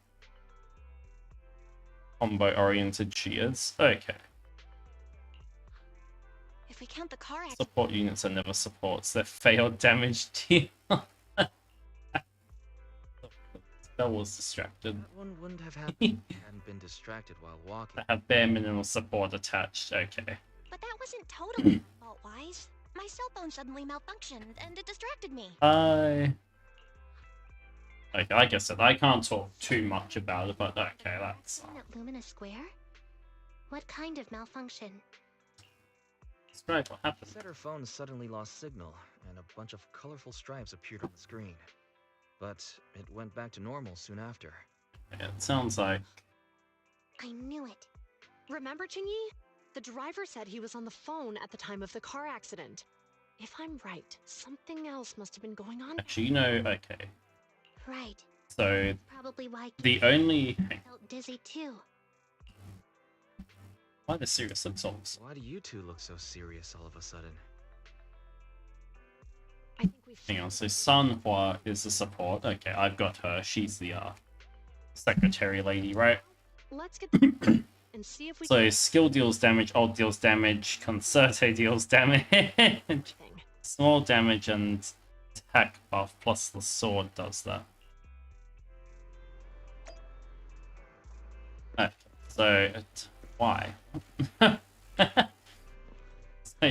Combo-oriented cheers? Okay. if we count the car accident. Support units are never supports. They're failed damaged deal. That was distracted. That one wouldn't have happened if he hadn't been distracted while walking. I have bare minimum support attached. Okay. But that wasn't totally fault-wise. My cell phone suddenly malfunctioned, and it distracted me. Okay, like I said, I can't talk too much about it, but okay, that's... At Lumina Square? What kind of malfunction? Describe what happened. Said her phone suddenly lost signal, and a bunch of colorful stripes appeared on the screen. But it went back to normal soon after. Yeah, it sounds like... I knew it. Remember, Jingyi? The driver said he was on the phone at the time of the car accident. If I'm right, something else must have been going on. Actually, you know, okay. Right. So, Probably why the only... felt dizzy too. Why the serious themselves? Why do you two look so serious all of a sudden? I think we Hang on, so Sanhua is the support. Okay, I've got her. She's the secretary lady, right? Let's get and see if we So can skill deals damage, ult deals damage, concerte deals damage, small damage and attack buff plus the sword does that. Okay, so why? So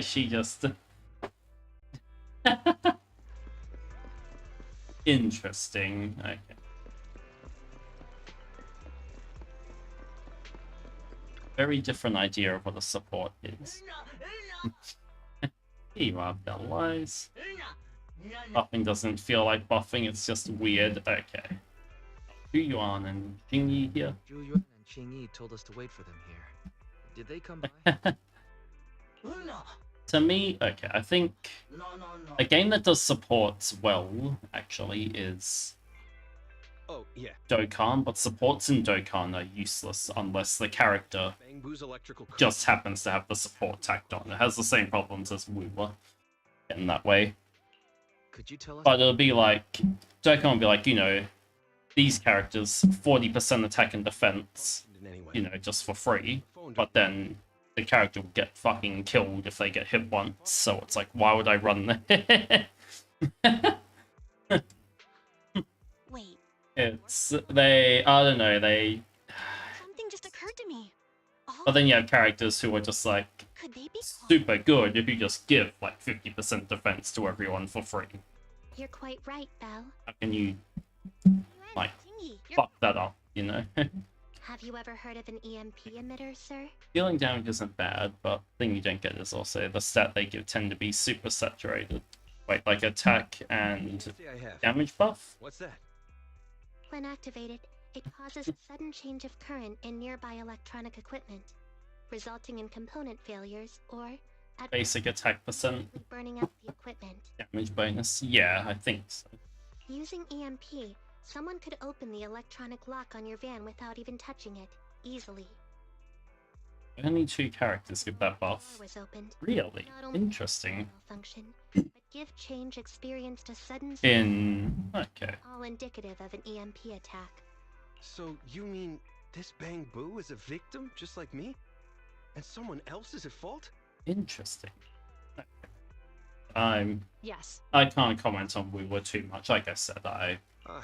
she just interesting. Okay. Very different idea of what a support is. You are lies. Buffing doesn't feel like buffing, it's just weird. Okay. Zhuyuan and Jingyi here. Zhuyuan and Qingyi told us to wait for them here. Did they come by? To me, okay, I think a game that does supports well, actually, is Oh, yeah. Dokkan, but supports in Dokkan are useless unless the character Bang Boo's electrical current. just happens to have the support tacked on. It has the same problems as Wuwa in that way. Could you tell us? But it'll be like, Dokkan will be like, you know, these characters, 40% attack and defense, Anyway. you know, just for free. But then the character will get fucking killed if they get hit once. So it's like, why would I run there? Wait, It's they. I don't know. something just occurred to me. But then you have characters who are just like Could they be super good if you just give like 50% defense to everyone for free. You're quite right, Belle. How can you like Tingy, you're fuck that up? You know. Have you ever heard of an EMP emitter, sir? Healing damage isn't bad, but the thing you don't get is also the stat they give tend to be super saturated. Wait, like attack and Say I have. damage buff? What's that? When activated, it causes a sudden change of current in nearby electronic equipment, resulting in component failures or, at Basic attack percent, burning up the equipment. damage bonus. Yeah, I think so. Using EMP, someone could open the electronic lock on your van without even touching it, easily. Only 2 characters give that buff. Door was opened. Really? Not only Interesting. malfunction, but gift change experienced a sudden Okay. all indicative of an EMP attack. So you mean this Bang Boo is a victim just like me? And someone else is at fault? Interesting. Yes. I can't comment on We Were too much. Like I said, I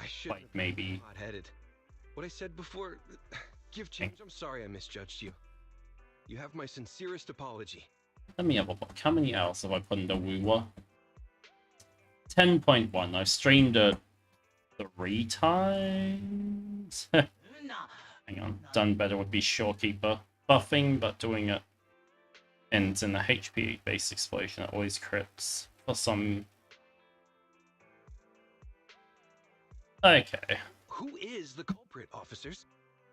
should like maybe hot-headed. What I said before, give change. I'm sorry I misjudged you. You have my sincerest apology. let me have a look. How many hours have I put into We Were? 10.1. I've streamed it 3 times. Hang on. Done better would be Shorekeeper buffing, but doing it ends in a HP based explosion. It always crits for some. Okay. Who is the culprit, officers?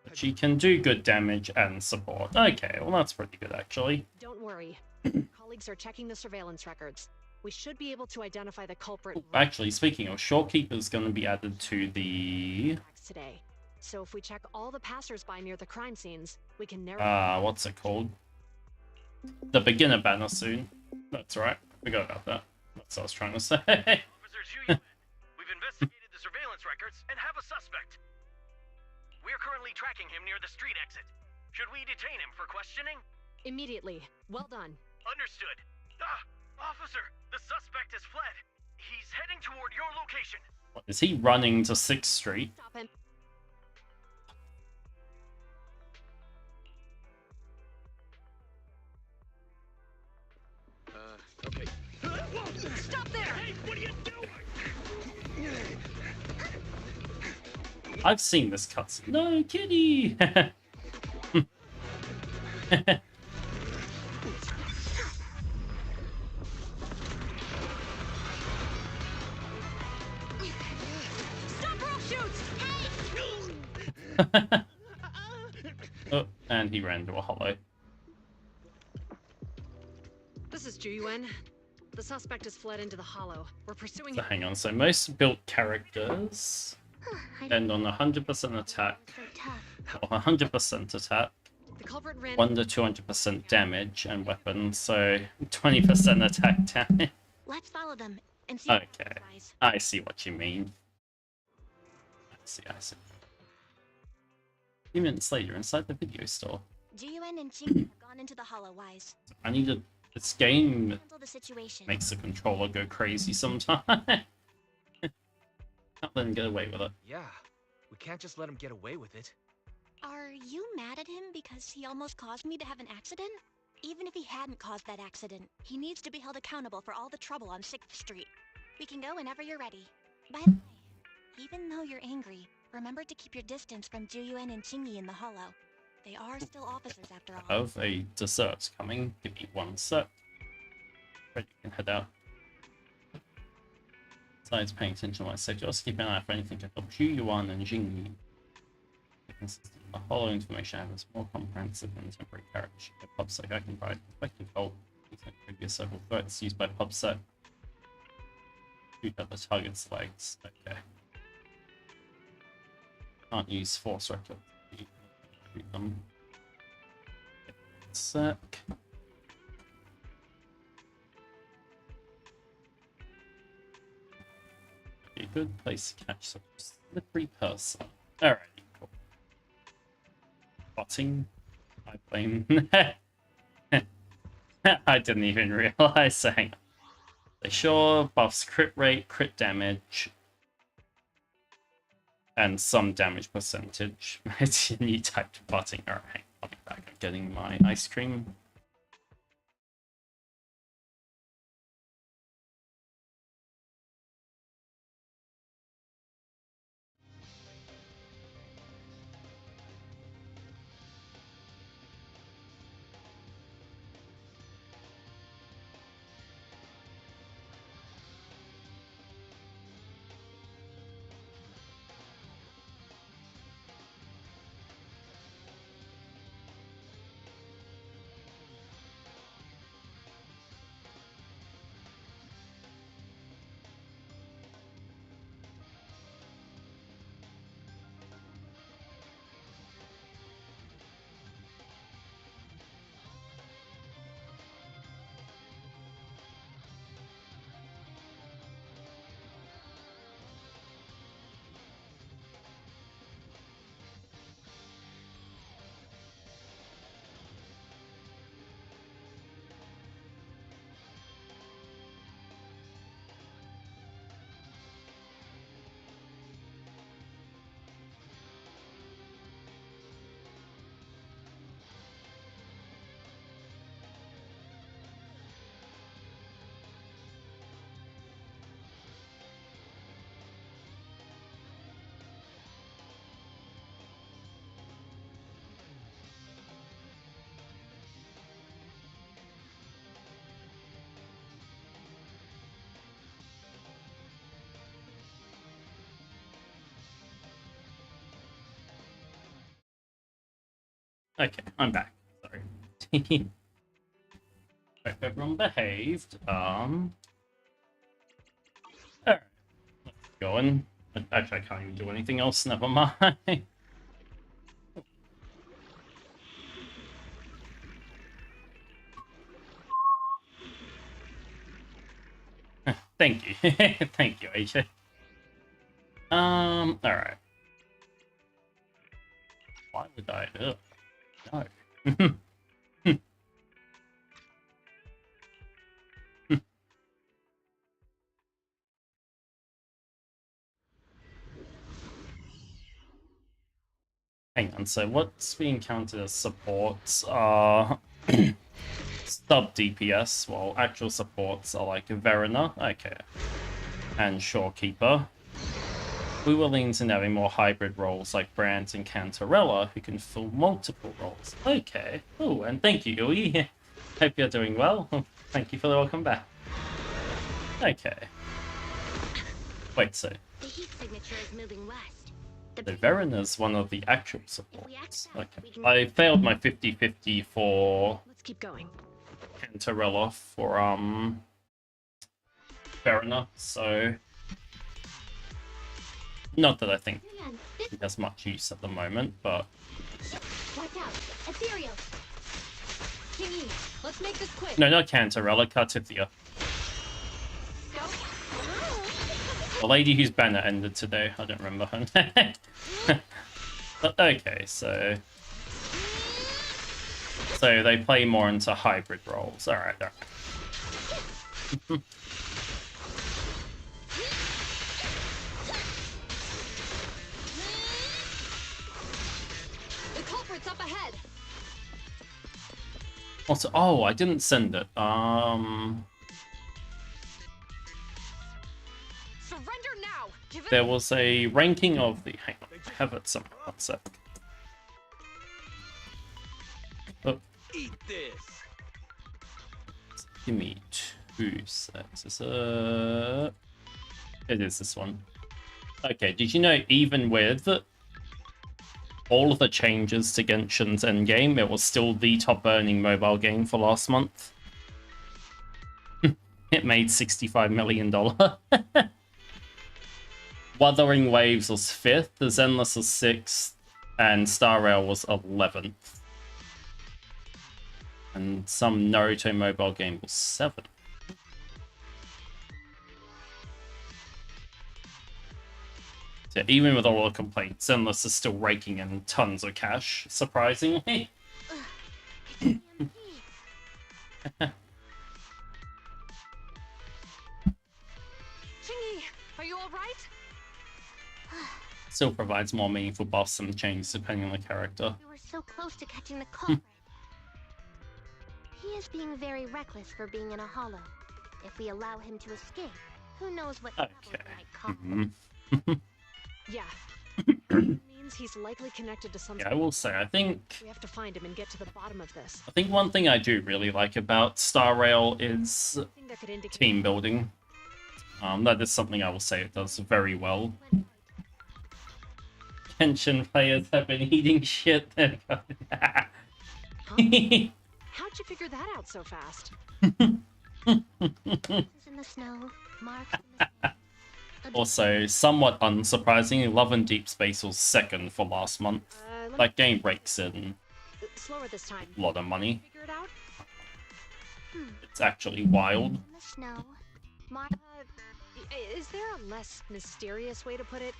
But she can do good damage and support. Okay, well that's pretty good actually. Don't worry. Colleagues are checking the surveillance records. We should be able to identify the culprit Actually, speaking of, Shorekeeper's going to be added to the today. So if we check all the passersby near the crime scenes, we can narrow. what's it called? The beginner banner soon. That's right. I forgot about that. That's what I was trying to say. Officers Yu, we've investigated the surveillance records and have a suspect. We're currently tracking him near the street exit. Should we detain him for questioning? Immediately. Well done. Understood. Officer, the suspect has fled. He's heading toward your location. What, is he running to 6th Street? Stop him. Okay. Stop there! Hey, what are you doing? I've seen this cutscene. No, kitty! Stop or I'll shoot! Oh, and he ran to a hollow. This is Juyuan. The suspect has fled into the hollow. We're pursuing So him. hang on, so most built characters end on 100% attack, So tough. or 100% attack, The culprit ran 1 to 200% damage and weapons, so 20% attack damage. Let's follow them and see. Okay, I see what you mean. I see. A few minutes later, inside the video store. Jiyuan and Qing have gone into the Hollow Wise. I need a... This game Handle the situation. makes the controller go crazy sometimes. Can't let him get away with it. Yeah, we can't just let him get away with it. Are you mad at him because he almost caused me to have an accident? Even if he hadn't caused that accident, he needs to be held accountable for all the trouble on 6th Street. We can go whenever you're ready. By the way, even though you're angry, remember to keep your distance from Juyuan and Qingyi in the Hollow. They are still officers after all. I have a dessert coming. Give me 1 sec. Ready, you can head out. Besides paying attention to my schedule, just keep an eye out for anything to help Yuan and Jingyi. The hollow information I have is more comprehensive than temporary character sheet at PubSec. I can provide effective help using previous several threats used by PubSec. Shoot at the target's legs. Okay. Can't use force record. Shoot them. Sec. A good place to catch such a slippery person. Alrighty, cool. Botting. I blame. I didn't even realize. Hang on. So sure, buffs crit rate, crit damage, and some damage percentage. It's a new type of button. Alright, hang on, I'll be back. I'm getting my ice cream. Okay, I'm back. Sorry. Hope everyone behaved. Alright. Let's go on. Actually, I can't even do anything else. Never mind. Thank you. Thank you, AJ. Alright. Why would I? Ugh. No. Hang on, so what's being counted as supports are sub DPS, while actual supports are like Verina, okay, and Shorekeeper. We will lean into having more hybrid roles like Brandt and Cantarella, who can fill multiple roles. Okay. Oh, and thank you, Yui. Hope you're doing well. Thank you for the welcome back. Okay. Wait, so The heat signature is moving west. the Verina's one of the actual supports. Okay. I failed my 50-50 for Let's keep going. Cantarella for Verina, so not that I think it has much use at the moment, but Watch out! Ethereal! Kingy, let's make this quick. no, not Cantarella, Cartithia. The lady whose banner ended today, I don't remember her name. But okay, so they play more into hybrid roles. Alright, alright. The culprit's up ahead. Also, oh, I didn't send it. Surrender now. Give it. There was a ranking of the. Hang on, I have it somewhere. One sec. Oh, Eat this. give me 2 secs. It is this one. Okay, did you know even with all of the changes to Genshin's endgame, it was still the top earning mobile game for last month? It made $65 million. Wuthering Waves was 5th, The Zenless was 6th, and Star Rail was 11th. And some Naruto mobile game was 7th. So even with all the complaints, Zenless is still raking in tons of cash, surprisingly. Chingy, are you all right? Still provides more meaningful buffs and changes depending on the character. We were so close to catching the culprit. He is being very reckless for being in a hollow. If we allow him to escape, who knows what trouble he might cause. Yeah. Means he's likely connected to some. Yeah, I will say, I think we have to find him and get to the bottom of this. I think one thing I do really like about Star Rail is team building. That is something I will say it does very well. Genshin players have been eating shit. How'd you figure that out so fast? In the snow, marks in the Also, somewhat unsurprisingly, Love and Deep Space was second for last month. That game rakes in slower this time. a lot of money. Figure it out? It's actually wild. in the snow. Is there a less mysterious way to put it?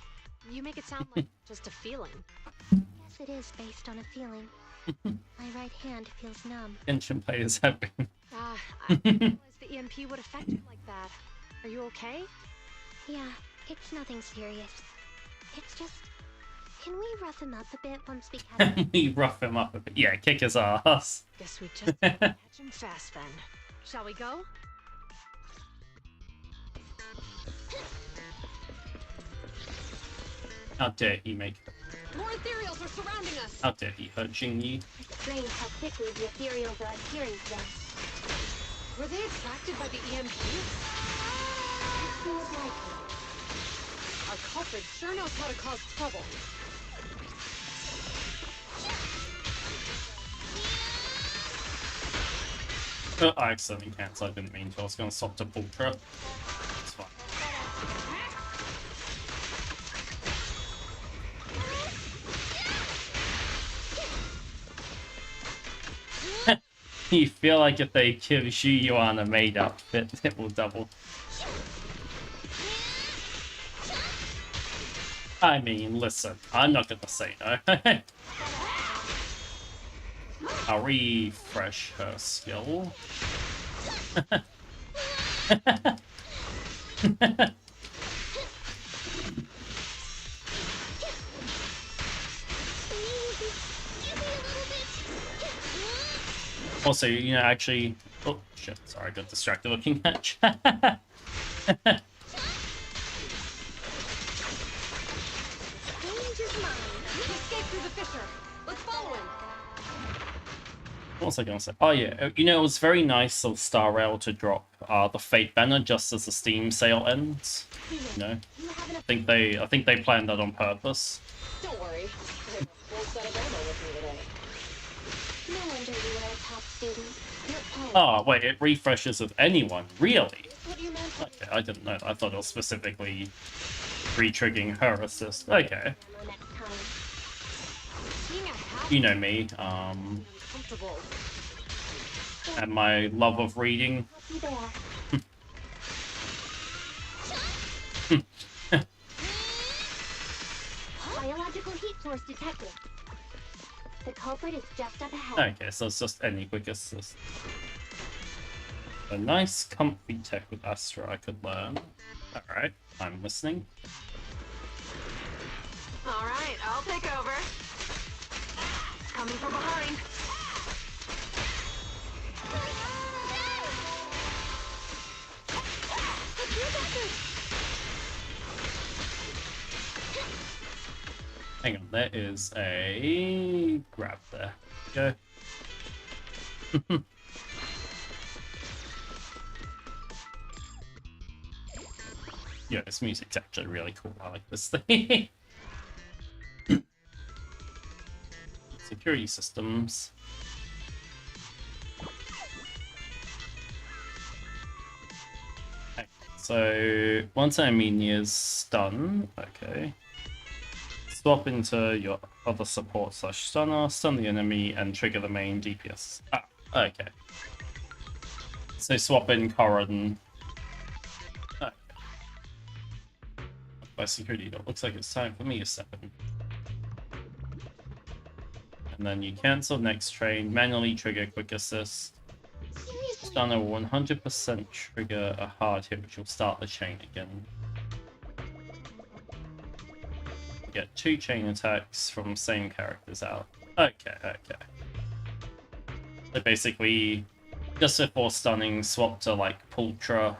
You make it sound like just a feeling. Yes, it is based on a feeling. My right hand feels numb. Genshin players have been. I didn't realize the EMP would affect you like that. Are you okay? Yeah, it's nothing serious. It's just... Can we rough him up a bit once we catch him? We rough him up a bit. Yeah, kick his ass. Guess we just catch him fast then. Shall we go? How dare he make it? More ethereals are surrounding us! How dare he hurt Xingyi? It's strange how quickly the ethereals are adhering to them. Were they attracted by the EMP? Seems likely. Our culprit sure knows how to cause trouble. I accidentally cancelled. I didn't mean to. I was going to stop to Ultra. It's fine. You feel like if they kill you on a maid outfit, it will double. I mean, listen, I'm not gonna say no. I'll refresh her skill. Also, you know, actually... Oh, shit, sorry, I got distracted looking at chat. What was I going to say? Oh yeah, you know, it was very nice of Star Rail to drop the Fate banner just as the Steam sale ends. You know, I think they planned that on purpose. Don't worry, I have a full set of ammo with me today. No wonder you are a top student. Oh wait, it refreshes with anyone, really? What you meant? Okay, I didn't know that. I thought it was specifically re-triggering her assist. Okay. You know me, and my love of reading. Biological heat source detected. The culprit is just up ahead. Okay, so it's just any quick assist. A nice comfy tech with Astra I could learn. Alright, I'm listening. Alright, I'll take over. Coming from behind. Hang on, there is a grab there. Go. Yeah, this music's actually really cool. I like this thing. Security systems. Okay, so once Armenia is done, okay. Swap into your other support / stunner, stun the enemy, and trigger the main DPS. Ah, okay. So swap in Corrin. Okay. By security, it looks like it's time for me to step in. And then you cancel next train, manually trigger quick assist. Stunner will 100% trigger a hard hit, which will start the chain again. Get 2 chain attacks from same characters out. Okay, okay. So basically, just before stunning, swap to like Pultra.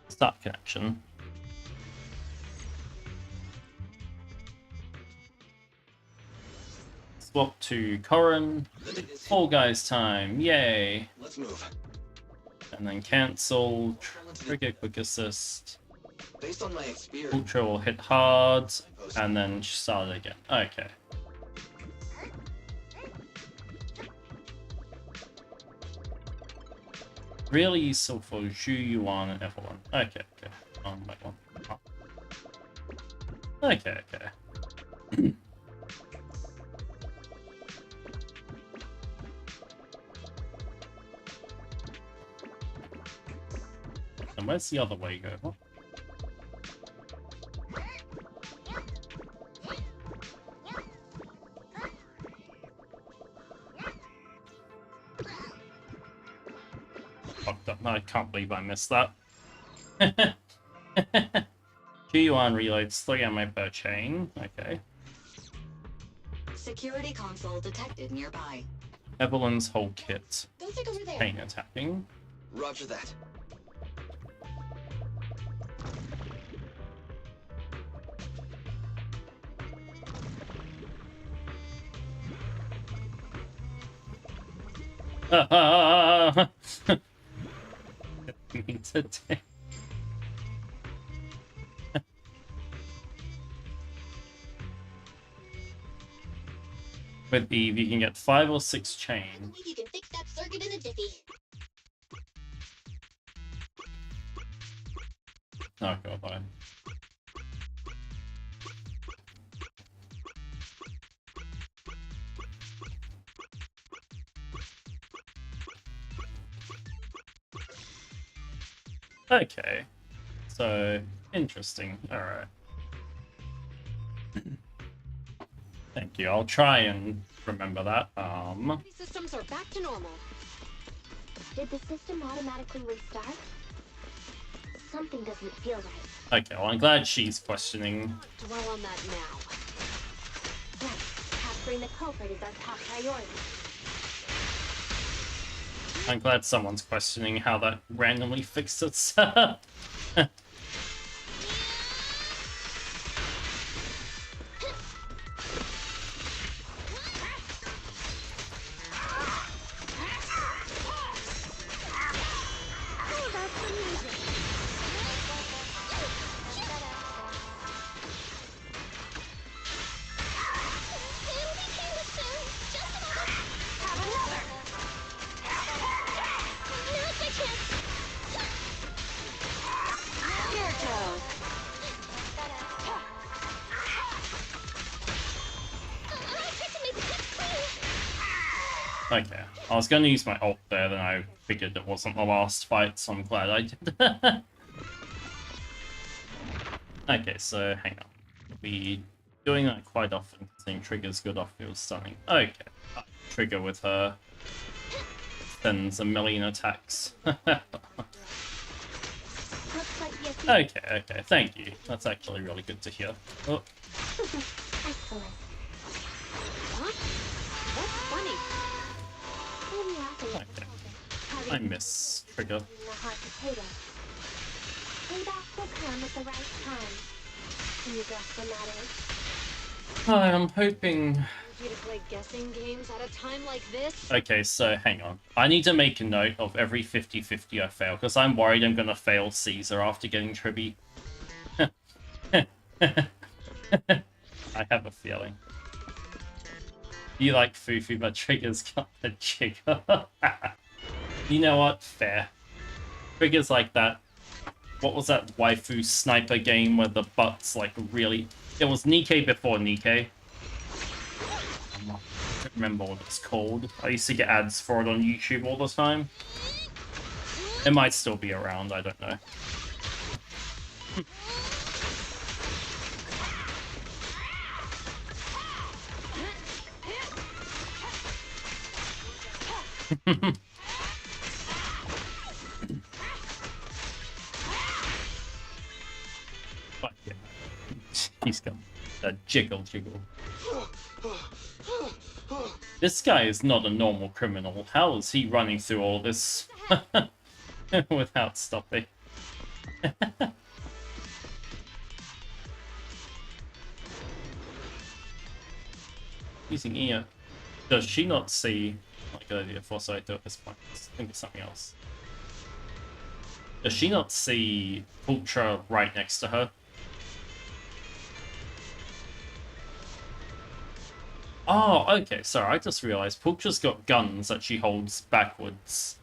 Start connection. Swap to Corrin. Fall Guys time, yay! Let's move. And then cancel, trigger quick assist. Based on my experience, Ultra will hit hard, and then start it again. Okay. Really useful for Zhu Yuan and everyone. Okay, okay. Wait one. Oh. Okay, okay. And where's the other way go? Fucked up. I can't believe I missed that. G1 reloads 3 ammo per chain. Okay. Security console detected nearby. Evelyn's whole kit. Go take over there. Chain attacking. Roger that. Me today. With Eve, you can get 5 or 6 chain. I believe you can fix that circuit in a jiffy. Oh god, fine. Okay, so interesting. All right. Thank you. I'll try and remember that. Systems are back to normal. Did the system automatically restart? Something doesn't feel right. Okay, well, I'm glad she's questioning. Dwell on that now. Right, capturing the culprit is our top priority. I'm glad someone's questioning how that randomly fixed itself. Okay, I was going to use my ult there, then I figured it wasn't the last fight, so I'm glad I did. Okay, so hang on. We doing that quite often, seeing triggers good off-field stunning. Okay, trigger with her sends a million attacks. Okay, thank you. That's actually really good to hear. Oh. Excellent. Huh? That's funny. Okay. I miss trigger. The hot potato. Payback will come at the right time. Can you guess when that is? Hi, I'm hoping. You to play guessing games at a time like this? Okay, so hang on. I need to make a note of every 50-50 I fail, because I'm worried I'm gonna fail Caesar after getting Tribby. I have a feeling. You like Fufu, but Trigger's got the jigger. You know what? Fair. Trigger's like that. What was that waifu sniper game where the butts like really... It was Nikkei before Nikkei. I don't remember what it's called. I used to get ads for it on YouTube all the time. It might still be around, I don't know. But yeah, he's got a jiggle. This guy is not a normal criminal. How is he running through all this without stopping? Using ear. Does she not see? Like, idea foresight at this point. I think it's something else. Does she not see Ultra right next to her? Oh, okay, sorry, I just realized Pulcha's got guns that she holds backwards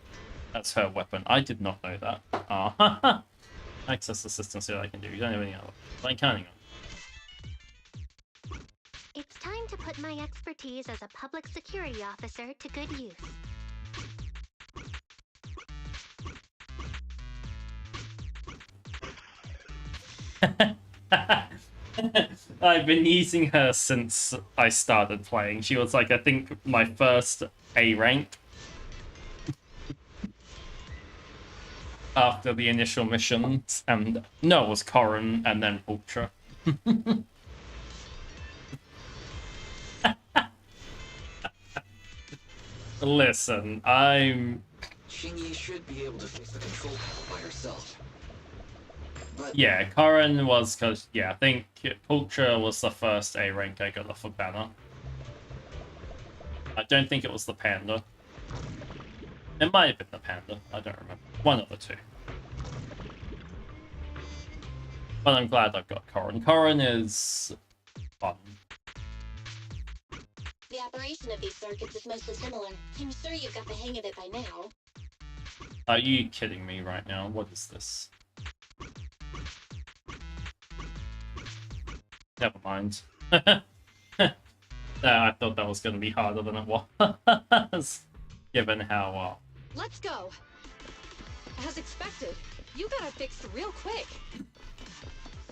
as her weapon. I did not know that. Ah, access assistance that I can do. You don't have any other. I'm counting on. It's time to put my expertise as a public security officer to good use. I've been using her since I started playing. She was like, I think, my first A rank. After the initial missions, and no, it was Corrin and then Ultra. Listen, Xingyi should be able to fix the control panel by herself. But yeah, Corrin was, because, yeah, I think Ultra was the first A rank I got off of Banner. I don't think it was the Panda. It might have been the Panda, I don't remember. One of the two. But I'm glad I've got Corrin. Corrin is fun. the operation of these circuits is mostly similar. I'm sure you've got the hang of it by now. Are you kidding me right now? What is this? Never mind. I thought that was going to be harder than it was, given how... Let's go. As expected, you got it fixed real quick.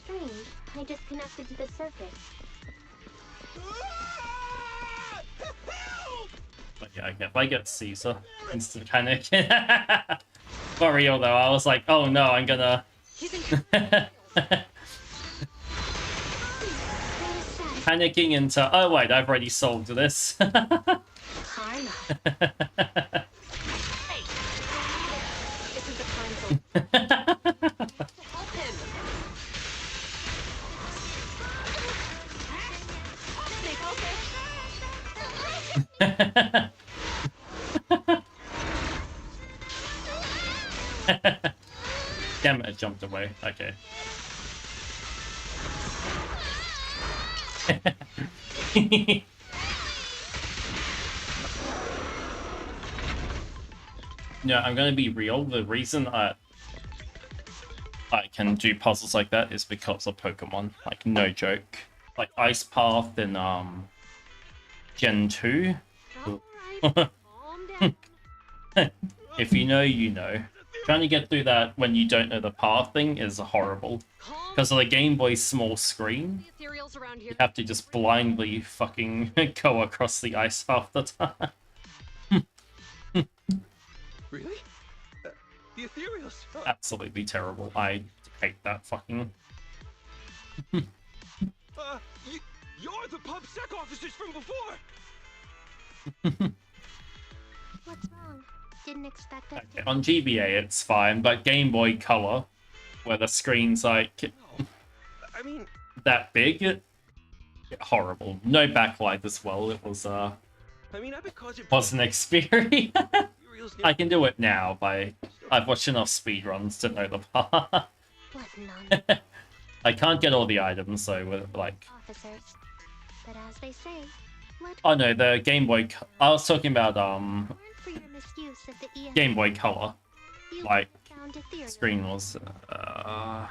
Strange. I disconnected to the circuit. But yeah, if I get Caesar, instant panic. For real though, I was like, oh no, I'm gonna... Panicking into, oh wait, I've already solved this. Karma. Hey. Isn't the time for... Help him. Damn it, I jumped away. Okay. No, I'm gonna be real. The reason I can do puzzles like that is because of Pokemon. Like, no joke. Like Ice Path in Gen 2. Alright, calm down. If you know, you know. Trying to get through that when you don't know the path thing is horrible. Because of the Game Boy's small screen, The ethereals around here. you have to just blindly fucking go across the ice half the time. Really? The ethereals? Absolutely terrible. I hate that fucking... You're the PubSec officers from before! What's wrong? Didn't expect us Okay, on GBA it's fine, but Game Boy Color, where the screen's like I mean, that big, horrible. No backlight as well. It was I mean, I've been causing was an experience. ethereals I can do it now I've watched enough speedruns to know the part. What nonsense, I can't get all the items, so we're like... officers. But as they say, what Oh no, the Game Boy... I was talking about weren't for your misuse of the EF, Game Boy Color. you Like, found ethereal. screen was... Damn.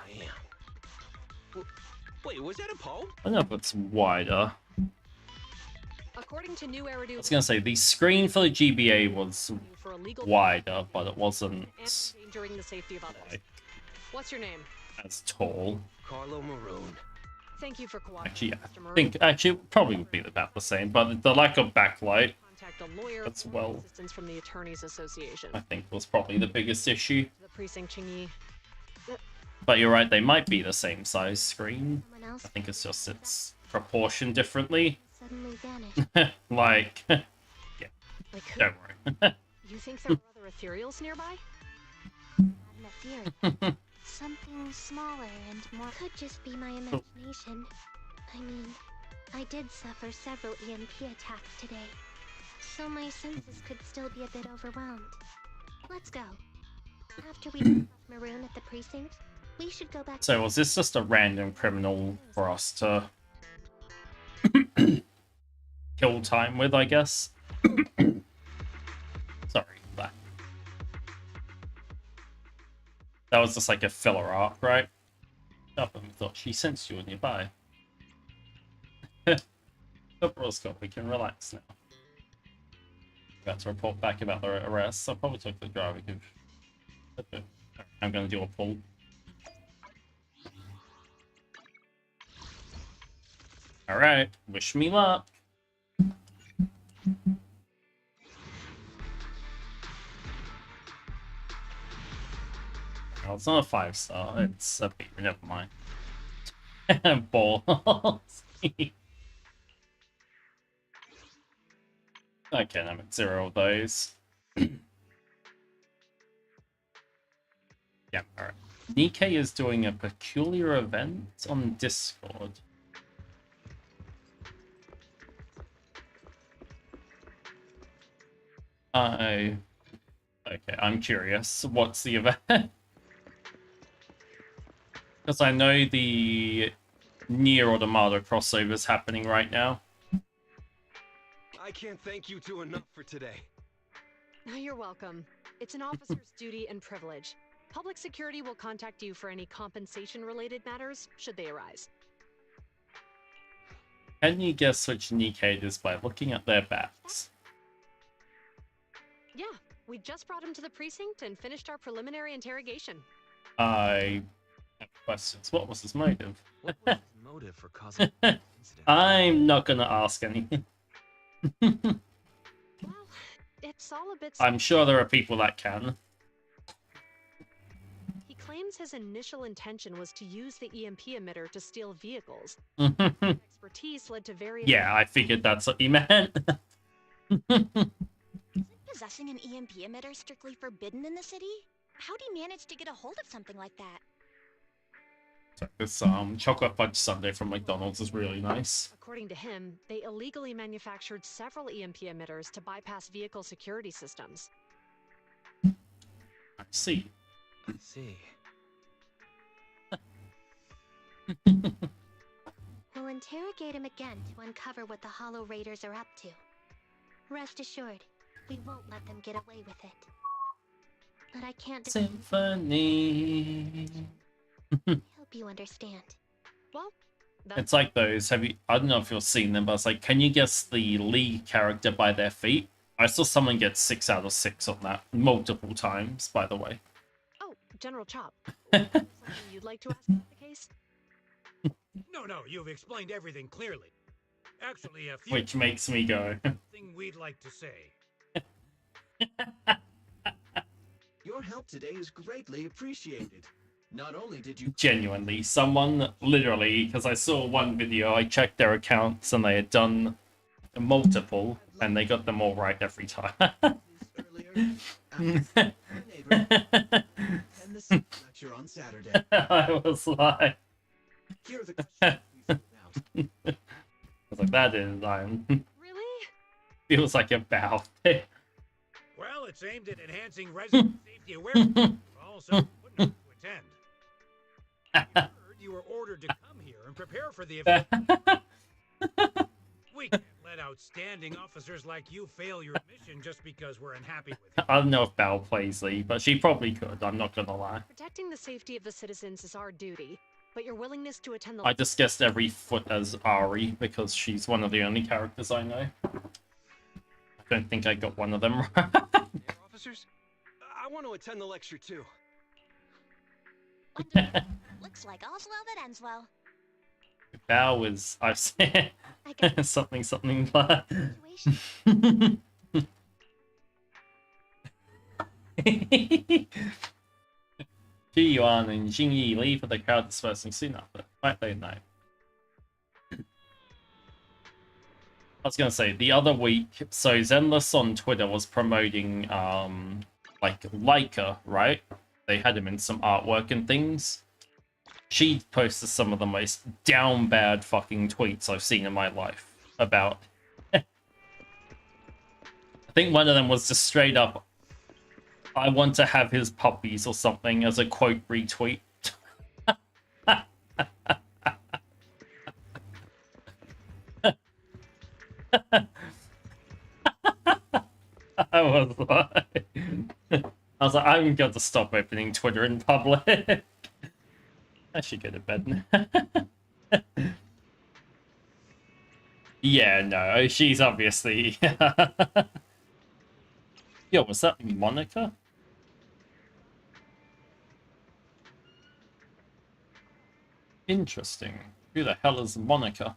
Wait, was that a poem? I don't know if it's wider. According to new I Eridu, was gonna say, the screen for the GBA was for illegal wider, but it wasn't and endangering the safety of others. like, What's your name? as tall. Carlo Maroon. Thank you for cooperating. Actually, yeah, Mr. I Maroon. think actually it probably would be about the same, but the lack of backlight contact a lawyer That's or well. assistance from the Attorneys Association. I think was probably the biggest issue. The precinct, Qingyi. But you're right, they might be the same size screen. Someone else I think it's just it's proportioned differently. suddenly vanished. Like, yeah, Like who? don't worry. You think there are other ethereals nearby? Not an ethereal. Something smaller and more. Could just be my imagination. I mean, I did suffer several EMP attacks today, so my senses could still be a bit overwhelmed. Let's go. After we drop off Maroon at the precinct, we should go back. So was this just a random criminal for us to kill time with, I guess? Sorry, that was just like a filler arc, right? Up and thought she sensed you were nearby. Scott, we can relax now. Got to report back about the arrest. I probably took the driver. I'm gonna do a pull. Alright, wish me luck. Well, it's not a 5-star, it's a B, never mind. Balls. Okay, I'm at 0 of those. Yeah, alright. Nikkei is doing a peculiar event on Discord. Okay, I'm curious. What's the event? Because I know the Nier Automata crossover is happening right now. I can't thank you two enough for today. No, you're welcome. It's an officer's duty and privilege. Public security will contact you for any compensation-related matters, should they arise. Can you guess which Nikkei it is by looking at their backs? Yeah, we just brought him to the precinct and finished our preliminary interrogation. I have questions. What was his motive? What was his motive for causing the incident? I'm not gonna ask anything. Well, it's all a bit... I'm sure there are people that can. He claims his initial intention was to use the EMP emitter to steal vehicles. Yeah, Expertise led to various... I figured that's what he meant. Isn't possessing an EMP emitter strictly forbidden in the city? How'd he manage to get a hold of something like that? So this chocolate fudge sundae from McDonald's is really nice. According to him, they illegally manufactured several EMP emitters to bypass vehicle security systems. I see. I see. We'll interrogate him again to uncover what the Hollow Raiders are up to. Rest assured, we won't let them get away with it. But I can't... Symphony. Hope you understand. Well, It's like those. I don't know if you've seen them, but it's like, can you guess the lead character by their feet? I saw someone get 6 out of 6 on that multiple times, by the way. Oh, General Chop. Something you'd like to ask about the case? No, you've explained everything clearly. Actually, a few Which makes me go. thing we'd like to say. Your help today is greatly appreciated. Not only did you Genuinely, someone literally, because I saw one video, I checked their accounts and they had done multiple, and they got them all right every time. earlier, neighbor, attend the secret lecture on Saturday. I was like, Here are the questions we filled out. I was like, that is Really? feels like a bow. Well, it's aimed at enhancing resident safety awareness. Also, wouldn't have to attend. We heard you were ordered to come here and prepare for the event. We can't let outstanding officers like you fail your mission just because we're unhappy with you. I don't know if Belle plays Lee, but she probably could, I'm not gonna lie. Protecting the safety of the citizens is our duty, but your willingness to attend the... I just guessed every foot as Ari because she's one of the only characters I know. I don't think I got one of them right. Air officers? I want to attend the lecture too. Wonderful. Looks like all's well that ends well. Bao is, I've said I got something like a situation. Yuan and Jingyi leave for the crowd dispersing soon after. Quite late night. I was gonna say, the other week, so Zenless on Twitter was promoting, like, Leica, right? They had him in some artwork and things. She posted some of the most down bad fucking tweets I've seen in my life about. I think one of them was just straight up, I want to have his puppies or something as a quote retweet. I was like, I'm going to stop opening Twitter in public. I should go to bed now. Yeah, no, she's obviously... Yo, was that Monica? Interesting. Who the hell is Monica?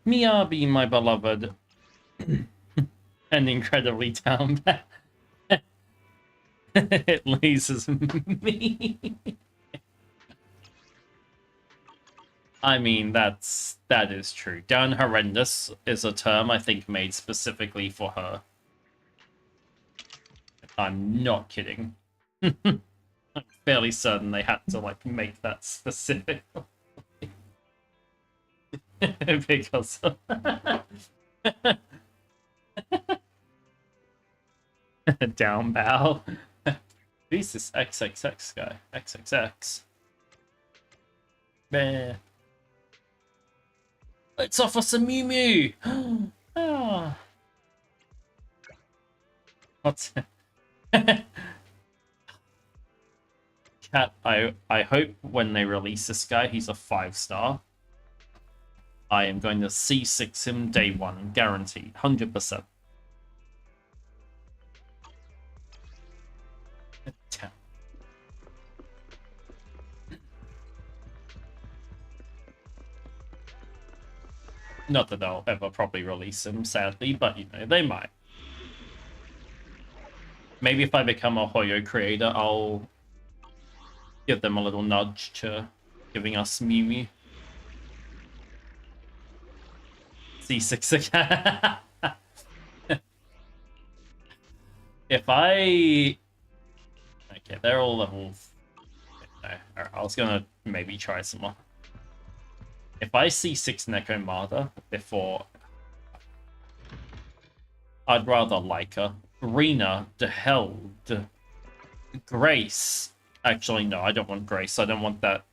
Miyabi, my beloved. And incredibly down bad. It loses me. I mean, that is true. Down horrendous is a term I think made specifically for her. I'm not kidding. I'm fairly certain they had to like make that specific. Because of... Down bow. Who's this XXX guy? XXX. Meh. Let's offer some Mew Mew. Oh. What's Cat, I hope when they release this guy, he's a 5-star. I am going to C6 him day one, guaranteed, 100%. Not that they'll ever probably release him, sadly, but you know, they might. Maybe if I become a Hoyo creator, I'll give them a little nudge to giving us Mew Mew. C6 again. If I... Okay, they're all level... No, right, I was gonna maybe try some more. If I see 6 Nekomata before... I'd rather Leica. Rena, De Held, Grace. Actually, no, I don't want Grace. I don't want that.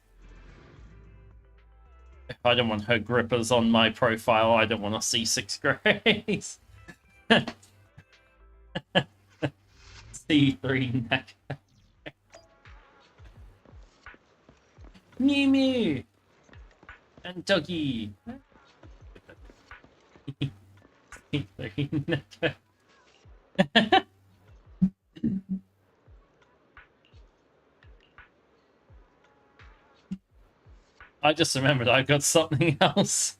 If I don't want her grippers on my profile, I don't want to see 6 Grace. C3 neck. Mew Mew! And Dougie! C3 neck. I just remembered I've got something else.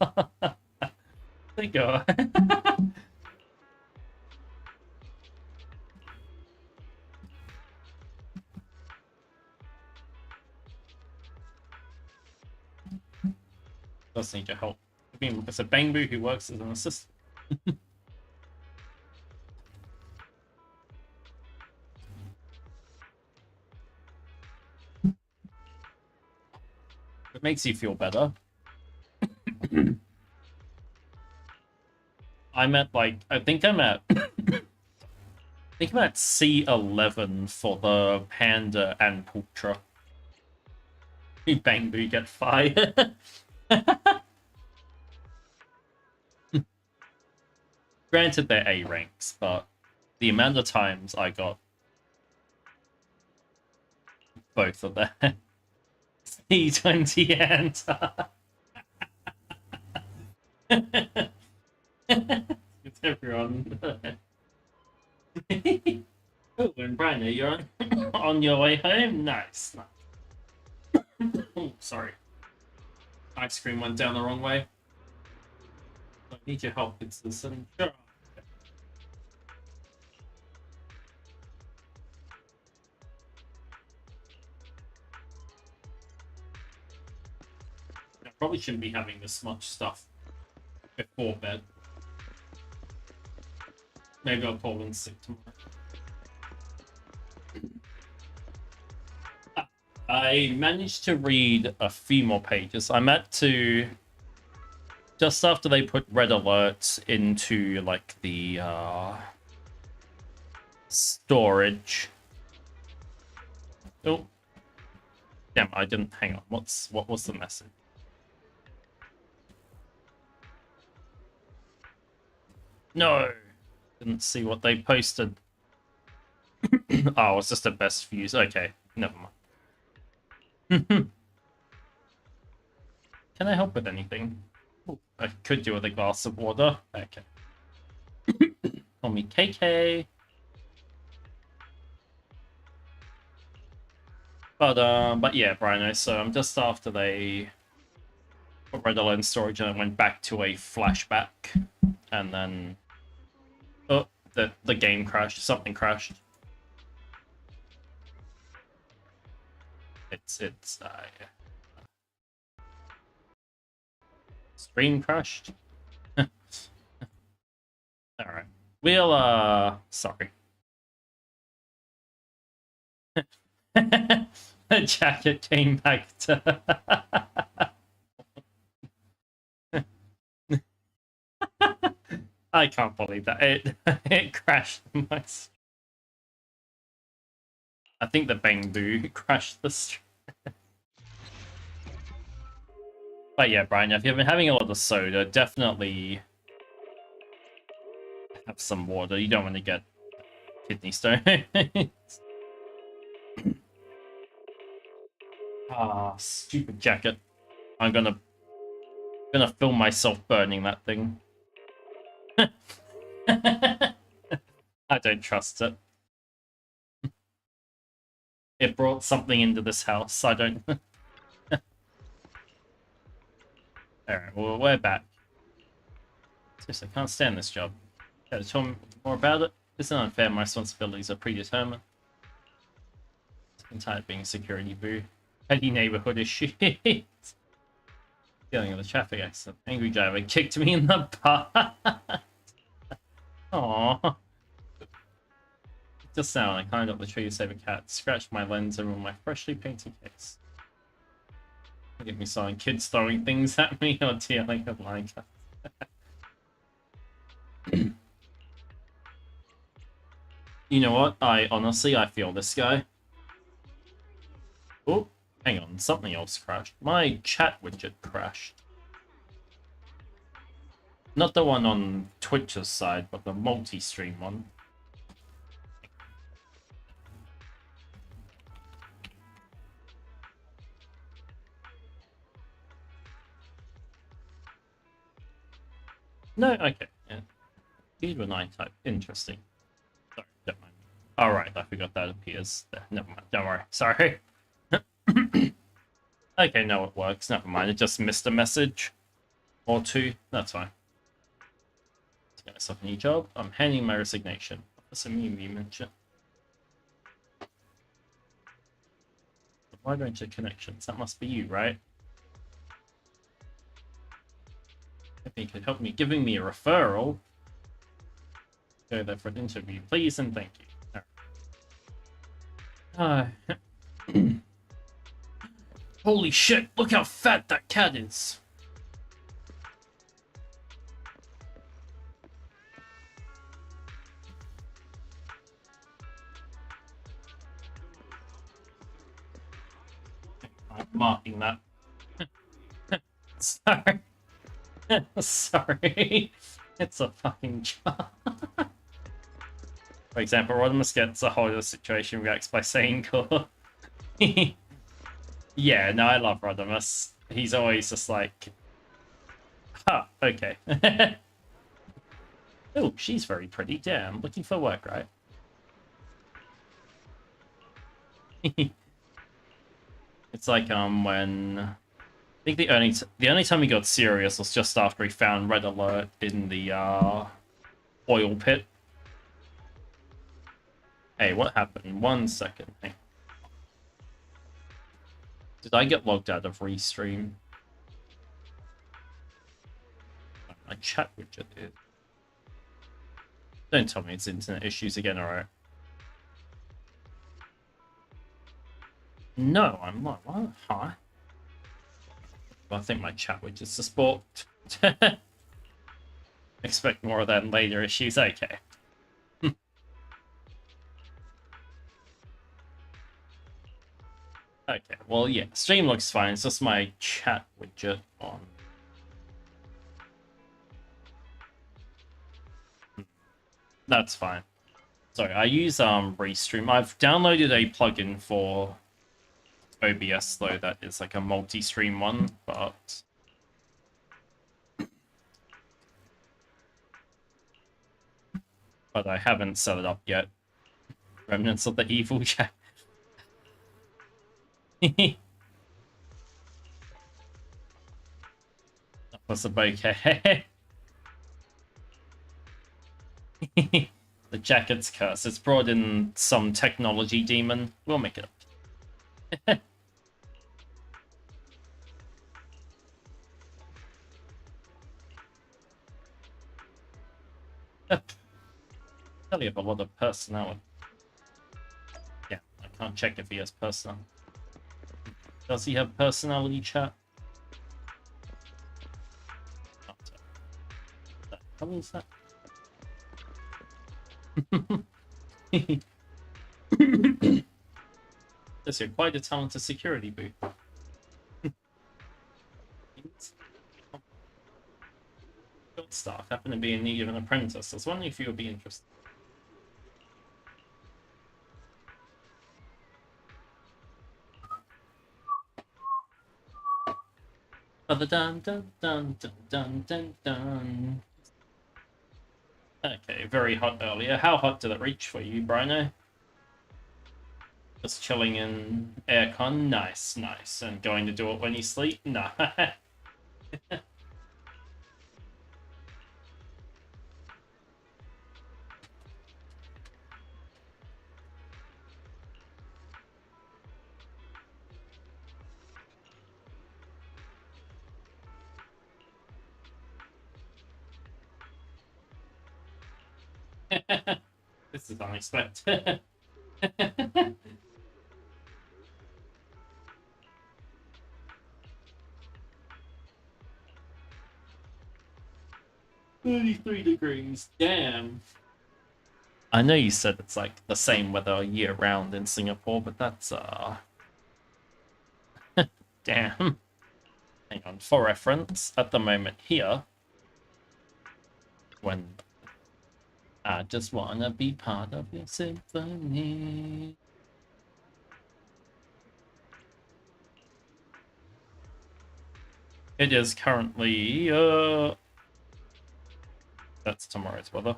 Think of it. Does need your help. I mean, it's a Bangbu who works as an assistant. It makes you feel better. I'm at like, I think I'm at C11 for the Panda and Pultra. Bangbu get fired. Granted, they're A ranks, but the amount of times I got both of them. C20 and it's everyone. Oh, and Brian, you're on, on your way home? Nice. Oh, sorry. Ice cream went down the wrong way. I need your help, it's the sun. Sure. I probably shouldn't be having this much stuff before bed. Maybe I'll call in sick tomorrow. I managed to read a few more pages. I'm at to just after they put red alerts into like the storage. Oh, damn! I didn't. Hang on. What was the message? No, didn't see what they posted. Oh, it's just the best views. Okay, never mind. Can I help with anything? Ooh, I could do with a glass of water. Okay. Call me KK. But yeah, Brino, so I'm just after they put red alert in storage and I went back to a flashback and then the game crashed, something crashed. It's stream crashed. Alright. We'll sorry. The jacket came back to I can't believe that. It crashed my I think the Bangbu crashed the stream. But yeah, Brian, if you've been having a lot of soda, definitely have some water. You don't want to get kidney stone. Ah, stupid jacket. I'm gonna film myself burning that thing. I don't trust it. It brought something into this house. I don't. Alright, well, we're back. Seriously, I can't stand this job. Gotta tell me more about it. It's not unfair. My responsibilities are predetermined. I'm tired of being a security boo. Petty neighborhood issue. Dealing with a traffic accident. Angry driver kicked me in the butt. Aww. Just now, I climbed up the tree to save a cat, scratched my lens and ruined my freshly painted case. Get me started. Kids throwing things at me or dealing with like. You know what? I feel this guy. Oh, hang on. Something else crashed. My chat widget crashed. Not the one on Twitch's side, but the multi-stream one. No, okay. Yeah. These were 9 type. Interesting. Sorry, don't mind. Alright, I forgot that appears there. Never mind. Don't worry. Sorry. Okay, no, it works. Never mind. It just missed a message. Or 2. That's fine. Let's get myself a new job. I'm handing my resignation. That's a meme mention. Wide range of connections. That must be you, right? If you could help me giving me a referral. Go there for an interview, please and thank you. Right. Holy shit, look how fat that cat is. I'm marking that. Sorry. Sorry. It's a fucking job. For example, Rodimus gets a hold of the situation, reacts by saying cool. Yeah, no, I love Rodimus. He's always just like, huh, okay. Oh, she's very pretty. Damn, looking for work, right? It's like when think the only time he got serious was just after he found Red Alert in the oil pit. Hey, what happened? 1 second. Hey. Did I get logged out of Restream? My chat widget is. Don't tell me it's internet issues again, alright? No, I'm not. What? Huh? I think my chat widget's the sport. Expect more of that in later issues. Okay. Okay, well, yeah, stream looks fine. It's just my chat widget on. That's fine. Sorry, I use Restream. I've downloaded a plugin for OBS though that is like a multi-stream one, but I haven't set it up yet. Remnants of the evil chat. That was a bouquet. The jacket's curse. It's brought in some technology demon. We'll make it up. Tell you have a lot of personality. Yeah, I can't check if he has personality. Does he have personality, chat? How is that? This is quite a talented security booth. Field staff happen to be in need of an apprentice. I was wondering if you would be interested. Dun dun dun dun dun dun dun. Okay, very hot earlier. How hot did it reach for you, Brino? Just chilling in aircon? Nice, nice. And going to do it when you sleep? Nah. This is unexpected. 33 degrees, damn. I know you said it's like the same weather year round in Singapore, but that's damn. Hang on, for reference, at the moment here, when I just wanna be part of your symphony. It is currently that's tomorrow's weather.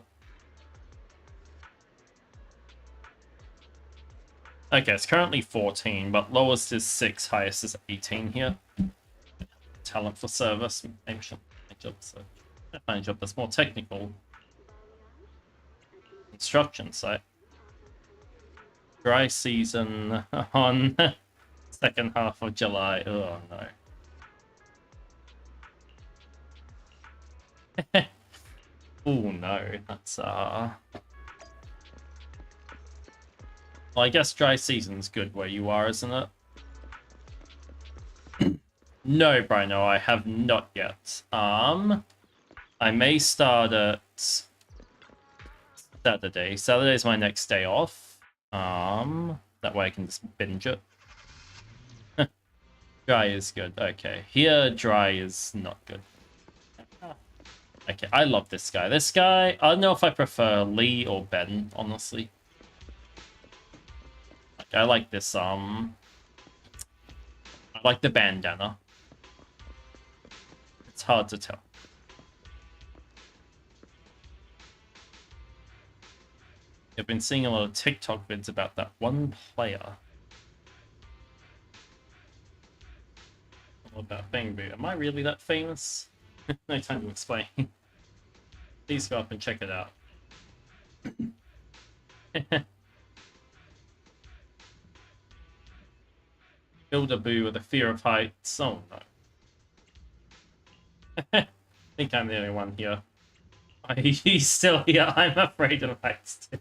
Okay, it's currently 14, but lowest is 6, highest is 18 here. Talent for service, maybe should find a job that's more technical. Construction site. Dry season on second half of July. Oh no. Oh no, that's well, I guess dry season's good where you are, isn't it? No, Brino, I have not yet. I may start at Saturday. Saturday's my next day off. That way I can just binge it. Dry is good. Okay, here dry is not good. Okay, I love this guy. This guy, I don't know if I prefer Lee or Ben, honestly. Like, I like this, I like the bandana. It's hard to tell. I've been seeing a lot of TikTok vids about that one player. All about about Bangbu. Am I really that famous? No time to explain. Please go up and check it out. Build a boo with a fear of heights. Oh no. I think I'm the only one here. He's still here. I'm afraid of heights too.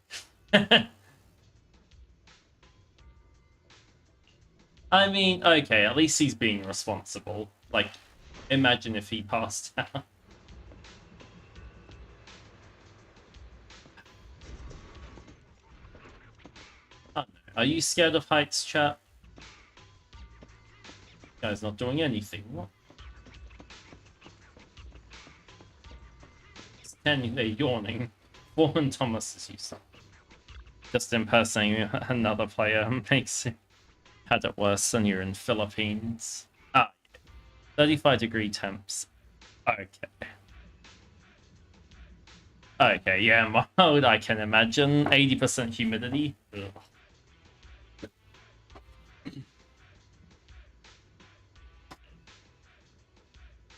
I mean, okay, at least he's being responsible. Like, imagine if he passed out. Oh, no. Are you scared of heights, chat? Guy's not doing anything. What? Standing there yawning. Foreman Thomas is you son. Just impersonating another player makes it had it worse than you're in Philippines. Ah, 35-degree temps. Okay. Okay, yeah, mild, I can imagine. 80% humidity. Ugh.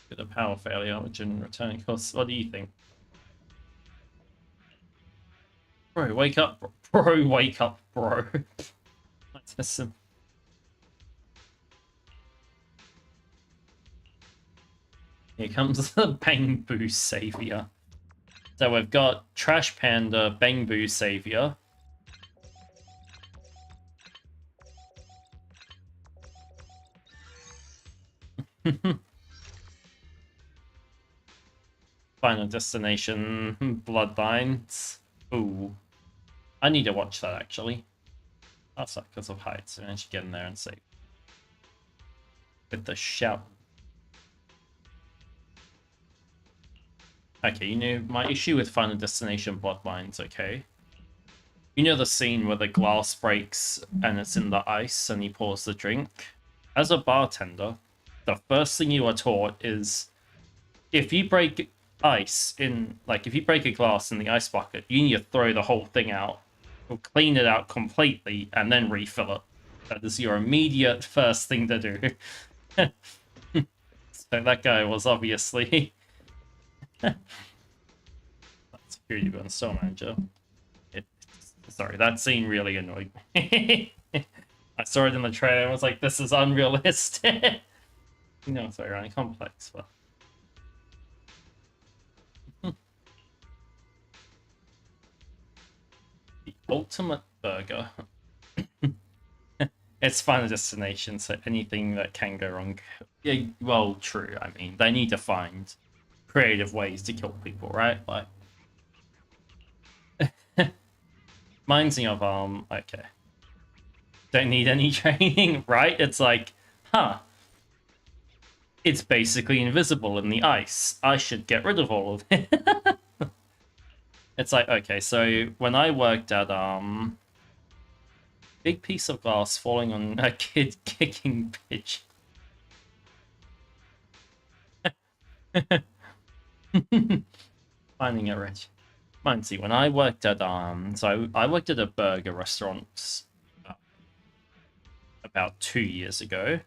Bit of power failure, which in return costs. What do you think? Bro, wake up, bro. Bro, wake up, bro. Let's listen. Here comes the Bangbu Savior. So we've got Trash Panda, Bangbu Savior. Final Destination, Bloodlines. Ooh. I need to watch that, actually. That's not because of heights. I should get in there and see. With the shout. Okay, you know, my issue with Final Destination Bloodlines, okay? You know the scene where the glass breaks and it's in the ice and he pours the drink? As a bartender, the first thing you are taught is if you break ice in, like, if you break a glass in the ice bucket, you need to throw the whole thing out, or clean it out completely, and then refill it. That is your immediate first thing to do. So that guy was obviously... Security burn store manager. Sorry, that scene really annoyed me. I saw it in the trailer and I was like, this is unrealistic. You know, it's very ironic complex, but... The ultimate burger. It's Final Destination, so anything that can go wrong... Yeah, well, true. I mean, they need to find creative ways to kill people, right? Like... Reminds me of, okay. Don't need any training, right? It's like, huh. It's basically invisible in the ice. I should get rid of all of it. It's like, okay, so when I worked at, big piece of glass falling on a kid kicking pigeon. Finding it rich. Mind see, when I worked at so I worked at a burger restaurant about 2 years ago,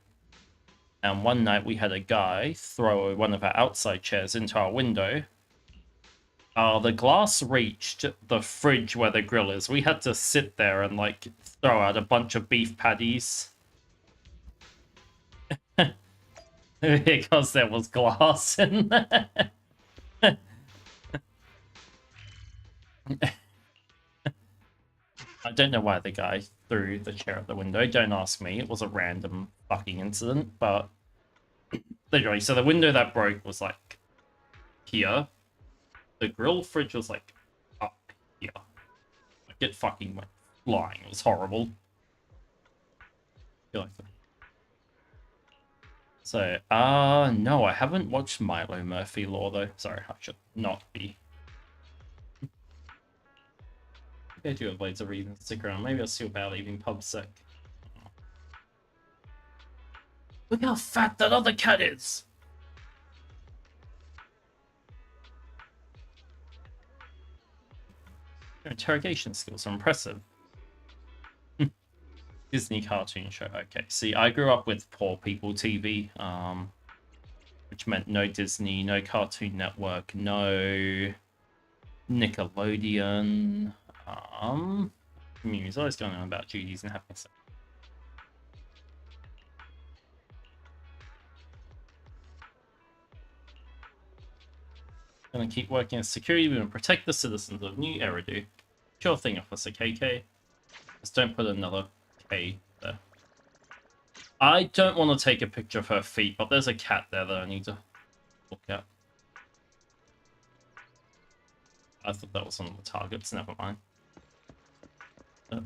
and one night we had a guy throw one of our outside chairs into our window. The glass reached the fridge where the grill is. We had to sit there and like throw out a bunch of beef patties because there was glass in there. I don't know why the guy threw the chair at the window. Don't ask me. It was a random fucking incident, but literally, so the window that broke was like here. The grill fridge was like up here. Like it fucking went flying. It was horrible. I feel like so, no, I haven't watched Milo Murphy Law though. Sorry, I should not be. I do have loads of reasons to stick around. Maybe I'll see about leaving PubSec. Look how fat that other cat is! Your interrogation skills are impressive. Disney cartoon show. Okay, see, I grew up with Poor People TV. which meant no Disney, no Cartoon Network, no Nickelodeon. He's always going on about duties and happiness. Gonna keep working as security. We're gonna protect the citizens of New Eridu. Sure thing, Officer KK. Just don't put another K there. I don't want to take a picture of her feet, but there's a cat there that I need to look at. I thought that was one of the targets, never mind.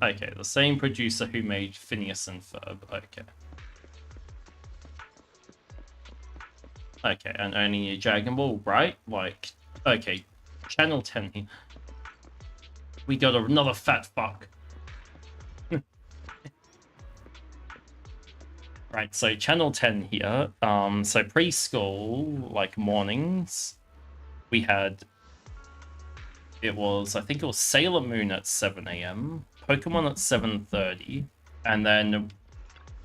Okay, the same producer who made Phineas and Ferb. Okay. Okay, and only a Dragon Ball, right? Like, okay, Channel 10 here. We got another fat fuck. Right, so Channel 10 here. So preschool, like mornings, we had... I think it was Sailor Moon at 7 AM, Pokemon at 7:30, and then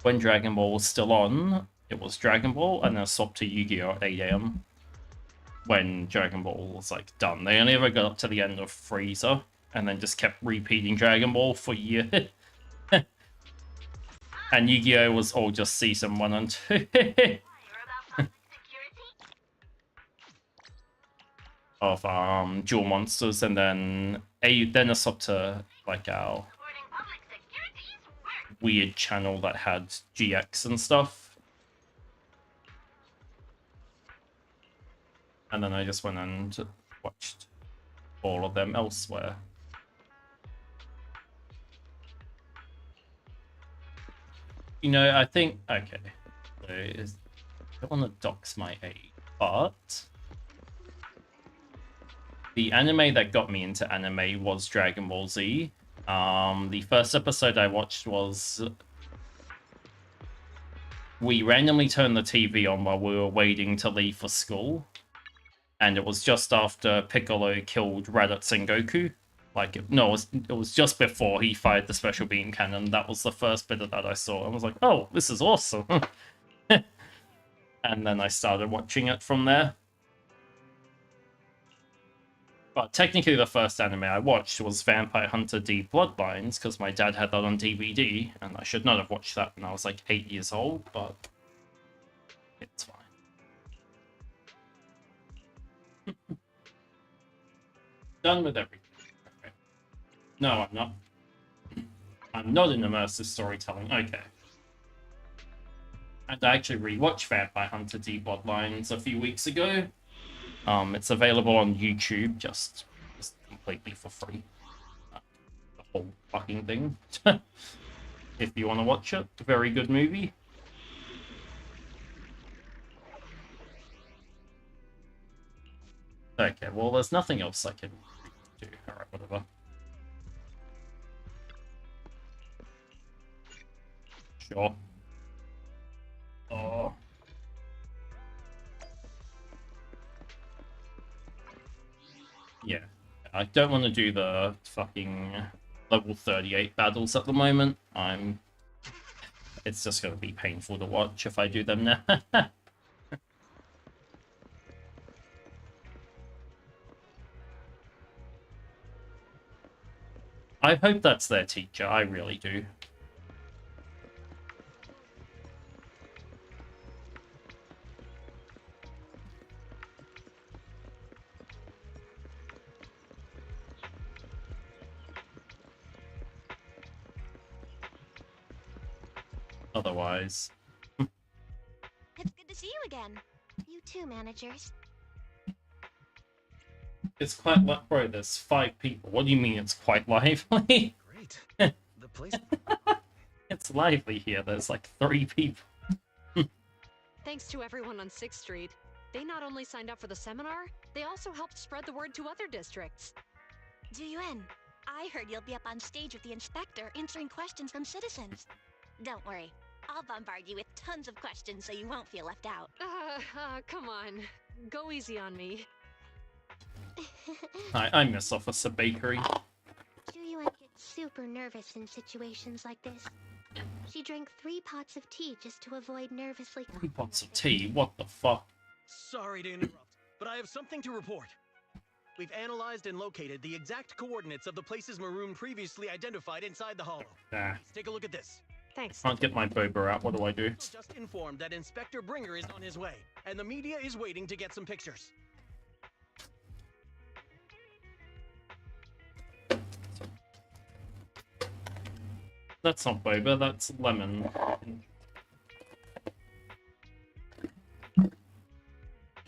when Dragon Ball was still on, it was Dragon Ball, and then swapped to Yu-Gi-Oh! At 8 AM. When Dragon Ball was, like, done. They only ever got up to the end of Frieza, and then just kept repeating Dragon Ball for years. And Yu-Gi-Oh! Was all just Season 1 and 2. Of Duel Monsters, and then it's up to like our weird channel that had GX and stuff. And then I just went and watched all of them elsewhere. You know, I think, okay, so I don't want to dox my age, but the anime that got me into anime was Dragon Ball Z. The first episode I watched was... We randomly turned the TV on while we were waiting to leave for school. And it was just after Piccolo killed Raditz and Goku. Like, no, it was just before he fired the special beam cannon. That was the first bit of that I saw. I was like, oh, this is awesome. And then I started watching it from there. But technically the first anime I watched was Vampire Hunter D Bloodlines, because my dad had that on DVD, and I should not have watched that when I was like 8 years old, but it's fine. Done with everything. Okay. No, I'm not. I'm not in immersive storytelling. Okay. And I actually rewatched Vampire Hunter D Bloodlines a few weeks ago. It's available on YouTube, just completely for free. The whole fucking thing. If you want to watch it, very good movie. Okay, well, there's nothing else I can do. Alright, whatever. Sure. Oh. Yeah, I don't want to do the fucking level 38 battles at the moment. It's just going to be painful to watch if I do them now. I hope that's their teacher, I really do. Otherwise. It's good to see you again. You too, managers. It's quite like, bro, there's 5 people. What do you mean it's quite lively? Great. The place... It's lively here. There's like 3 people. Thanks to everyone on 6th Street. They not only signed up for the seminar, they also helped spread the word to other districts. Zuyuan, I heard you'll be up on stage with the inspector answering questions from citizens. Don't worry. I'll bombard you with tons of questions so you won't feel left out. Come on. Go easy on me. I miss Officer Bakery. Zuyuan gets super nervous in situations like this. She drank 3 pots of tea just to avoid nervously... 3 pots of tea? What the fuck? Sorry to interrupt, but I have something to report. We've analyzed and located the exact coordinates of the places Maroon previously identified inside the hollow. Nah. Please take a look at this. Thanks. Can't get my boba out. What do I do? Just informed that Inspector Bringer is on his way, and the media is waiting to get some pictures. That's not boba, that's lemon.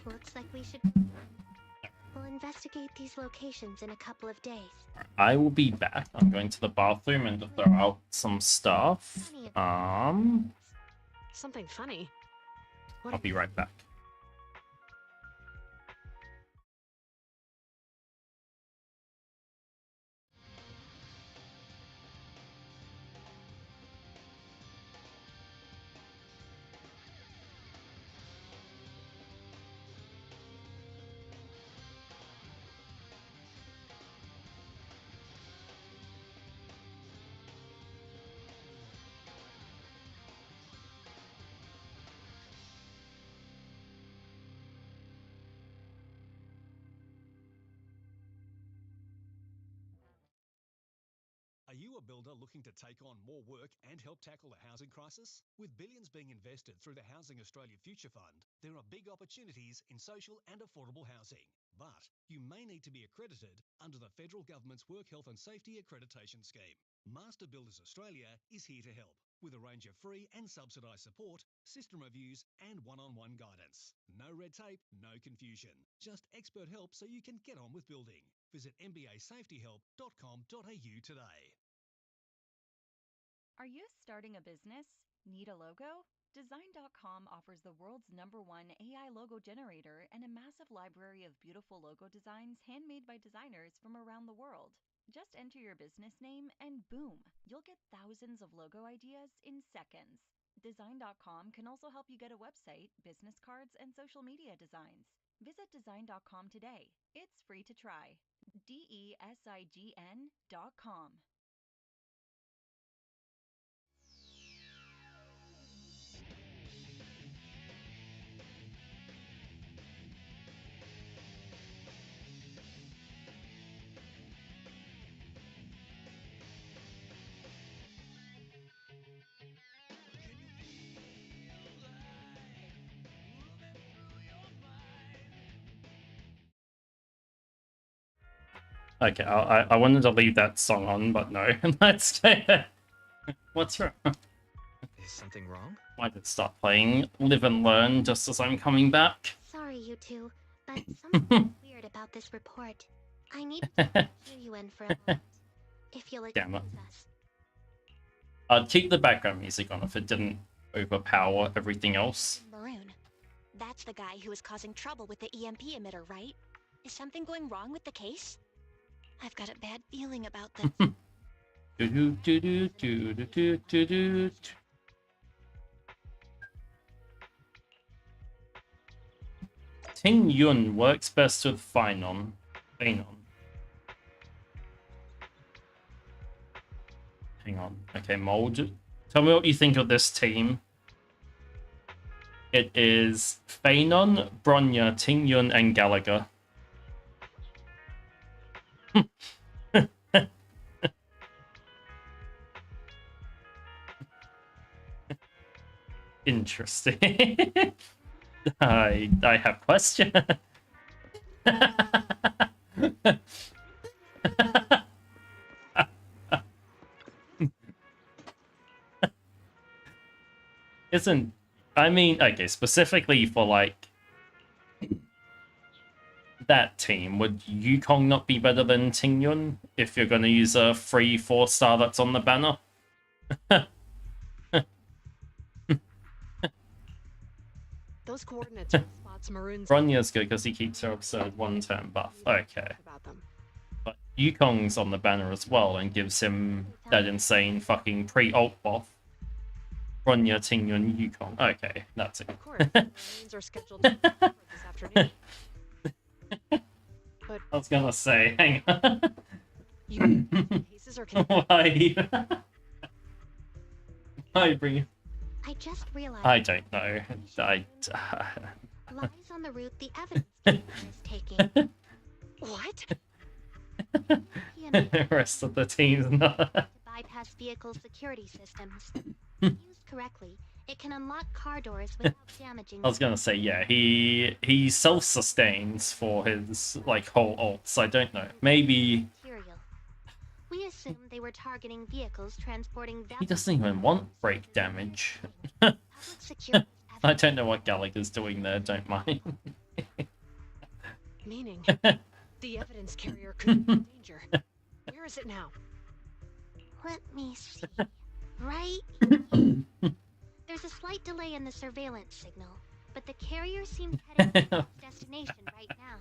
Looks like we should... We'll investigate these locations in a couple of days. I will be back. I'm going to the bathroom and to throw out some stuff. Something funny. I'll be right back. Are you a builder looking to take on more work and help tackle the housing crisis? With billions being invested through the Housing Australia Future Fund, there are big opportunities in social and affordable housing. But you may need to be accredited under the federal government's Work Health and Safety Accreditation Scheme. Master Builders Australia is here to help with a range of free and subsidised support, system reviews and one-on-one guidance. No red tape, no confusion. Just expert help so you can get on with building. Visit mbasafetyhelp.com.au today. Are you starting a business? Need a logo? Design.com offers the world's #1 AI logo generator and a massive library of beautiful logo designs handmade by designers from around the world. Just enter your business name and boom, you'll get thousands of logo ideas in seconds. Design.com can also help you get a website, business cards, and social media designs. Visit design.com today. It's free to try. DESIGN.com. Okay, I wanted to leave that song on, but no. Let's go. What's wrong? Is something wrong? Why did it start playing Live and Learn just as I'm coming back? Sorry, you two, but something weird about this report. I need to hear you in for a moment. If you'll Damn it. excuse us. I'd keep the background music on if it didn't overpower everything else. Maroon. That's the guy who was causing trouble with the EMP emitter, right? Is something going wrong with the case? I've got a bad feeling about this. Ting Yun works best with Phenon. Hang on. Okay, Mold. Tell me what you think of this team. It is Phenon, Bronya, Ting Yun, and Gallagher. Interesting. I have question. Isn't, I mean, okay, specifically for like that team, would Yukong not be better than Tingyun if you're going to use a 3-4 star that's on the banner? Those coordinates are the spots Maroon's... Bronya's good because he keeps her absurd one-turn buff. Okay. But Yukong's on the banner as well and gives him that insane fucking pre-ult buff. Bronya, Tingyun, Yukong. Okay, that's it. Of course, Marines are scheduled to report this afternoon. But I was gonna say, hang on. cases are Why? Why bring it? I just realized. I don't know. lies on the route the evidence carrier is taking. What? The rest of the team's not. To bypass vehicle security systems. Used correctly, it can unlock car doors without damaging. I was gonna say, yeah, he self-sustains for his like whole ults. I don't know. Maybe Material. We assumed they were targeting vehicles transporting he doesn't even want break damage. public security. I don't know what Gallagher's doing there. Don't mind. Meaning, the evidence carrier could be in danger. Where is it now? Let me see. Right? There's a slight delay in the surveillance signal, but the carrier seems heading to its destination right now.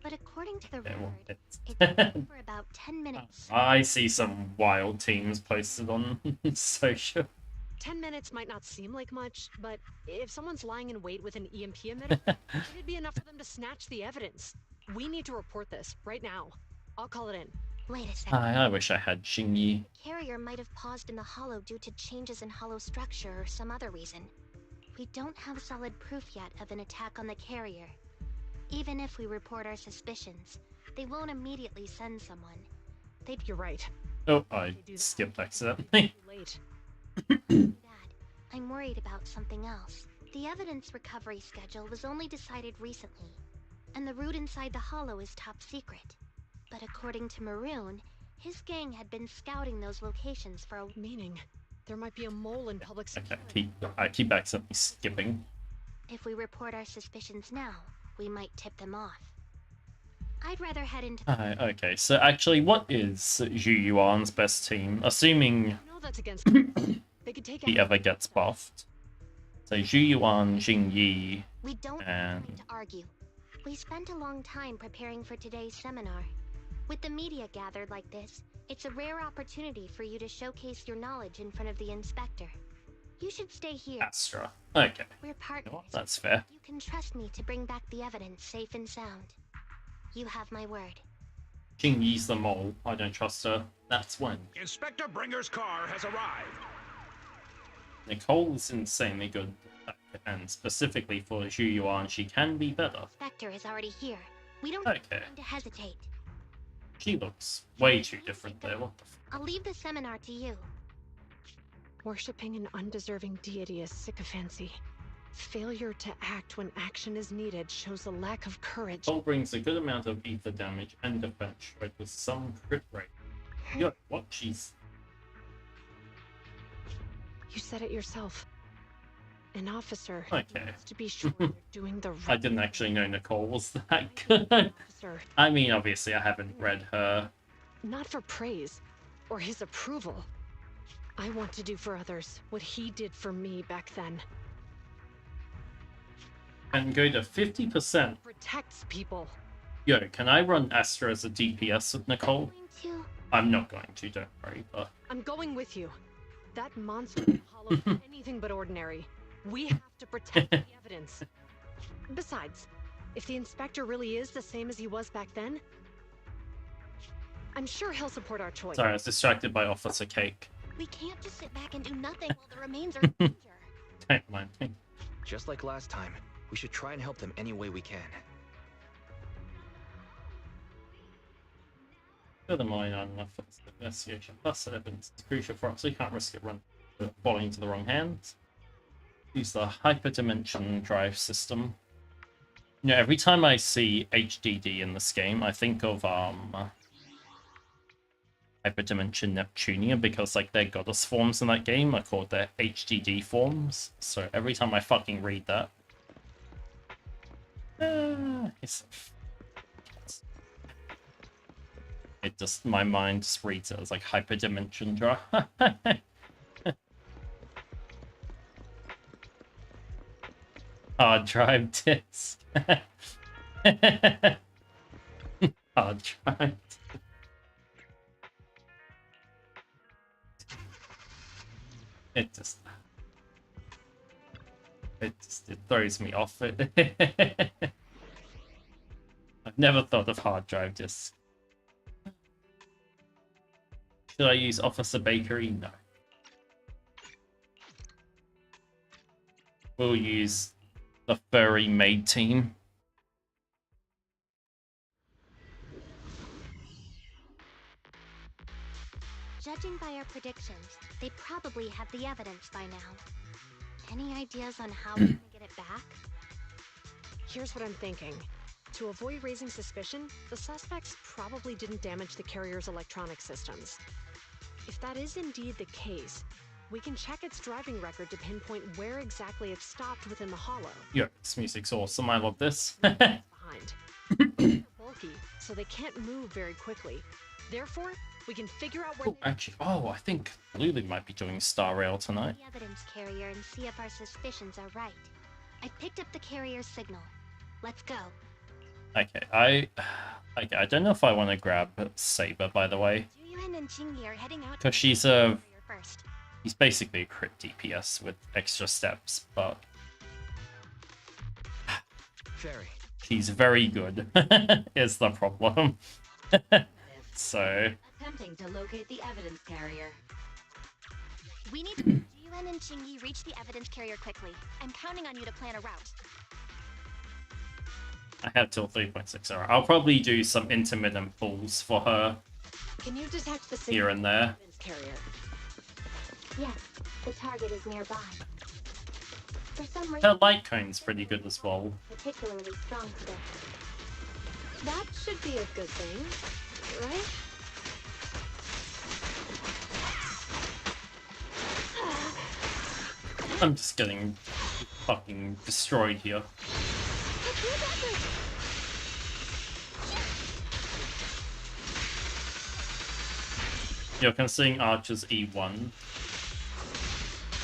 But according to the record, it's been for about 10 minutes. I see some wild teams posted on social. 10 minutes might not seem like much, but if someone's lying in wait with an EMP emitter, it'd be enough for them to snatch the evidence. We need to report this right now. I'll call it in. Wait a second. I wish I had Xingyi. The carrier might have paused in the hollow due to changes in hollow structure or some other reason. We don't have solid proof yet of an attack on the carrier. Even if we report our suspicions, they won't immediately send someone. You're right. Oh, I skipped accidentally. Late. Dad, I'm worried about something else. The evidence recovery schedule was only decided recently, and the route inside the hollow is top secret. But according to Maroon, his gang had been scouting those locations for a... Meaning, there might be a mole in public security. I keep accidentally skipping. If we report our suspicions now, we might tip them off. I'd rather head into... Okay, so actually, what is Zhu Yuan's best team? Assuming No, that's against they could take he ever gets buffed. So Zhu Yuan, Xingyi, We don't and... need to argue. We spent a long time preparing for today's seminar. With the media gathered like this, it's a rare opportunity for you to showcase your knowledge in front of the inspector. You should stay here. Astra. Okay. We're partners. That's fair. You can trust me to bring back the evidence safe and sound. You have my word. Xingyi's the mole. I don't trust her. That's when. Inspector Bringer's car has arrived. Nicole is insanely good, and specifically for Zhu Yuan, she can be better. Inspector is already here. We don't have Okay. time to hesitate. She looks way too different there. What the f? I'll leave the seminar to you. Worshipping an undeserving deity is sycophancy. Failure to act when action is needed shows a lack of courage. Nicole brings a good amount of ether damage and defense shred with some crit rate. Yo, what? She's... You said it yourself. An officer Okay. needs to be sure they're doing the right I didn't actually know Nicole was that good. officer. I mean, obviously, I haven't read her. Not for praise or his approval. I want to do for others what he did for me back then. And go to 50%. Protects people. Yo, can I run Astra as a DPS with Nicole? I'm not going to, don't worry, but... I'm going with you. That monster in the hollow is anything but ordinary. We have to protect the evidence. Besides, if the inspector really is the same as he was back then, I'm sure he'll support our choice. Sorry, I was distracted by Officer Cake. We can't just sit back and do nothing while the remains are in danger. Don't mind me. Just like last time, we should try and help them any way we can. Furthermore, not enough for this investigation. Plus, evidence is crucial for us, so you can't risk it falling into the wrong hands. Use the hyperdimension drive system. You know, every time I see HDD in this game, I think of hyperdimension Neptunia, because like their goddess forms in that game are called their HDD forms. So every time I fucking read that, it just, my mind just reads it as like hyperdimension drive. Hard drive disk. Hard drive. It throws me off. I've never thought of hard drive disks. Should I use Officer Bakery? No. We'll use The furry maid team. Judging by our predictions, they probably have the evidence by now. Any ideas on how we're gonna get it back? Here's what I'm thinking. To avoid raising suspicion, the suspects probably didn't damage the carrier's electronic systems. If that is indeed the case, we can check its driving record to pinpoint where exactly it stopped within the hollow. Yeah, this music's awesome. I love this. Behind. They're bulky, so they can't move very quickly. Therefore, we can figure out where. Oh, actually, I think Lulu might be doing Star Rail tonight. The evidence carrier and see if our suspicions are right. I picked up the carrier's signal. Let's go. Okay, I don't know if I want to grab Saber, by the way, Juyuan and Qingyi are heading out because she's he's basically a crit DPS with extra steps, but Fairy. she's very good. Is the problem. So Attempting to locate the evidence carrier. We need to Juyuan and Qingyi reach the evidence carrier quickly. I'm counting on you to plan a route. I have till 3.6 hour. I'll probably do some intermittent pulls for her Can you detect the here and there. carrier? Yes, the target is nearby. For some reason, Her light cone's pretty good as well. particularly strong today. That should be a good thing, right? I'm just getting fucking destroyed here. You're considering Archer's E1.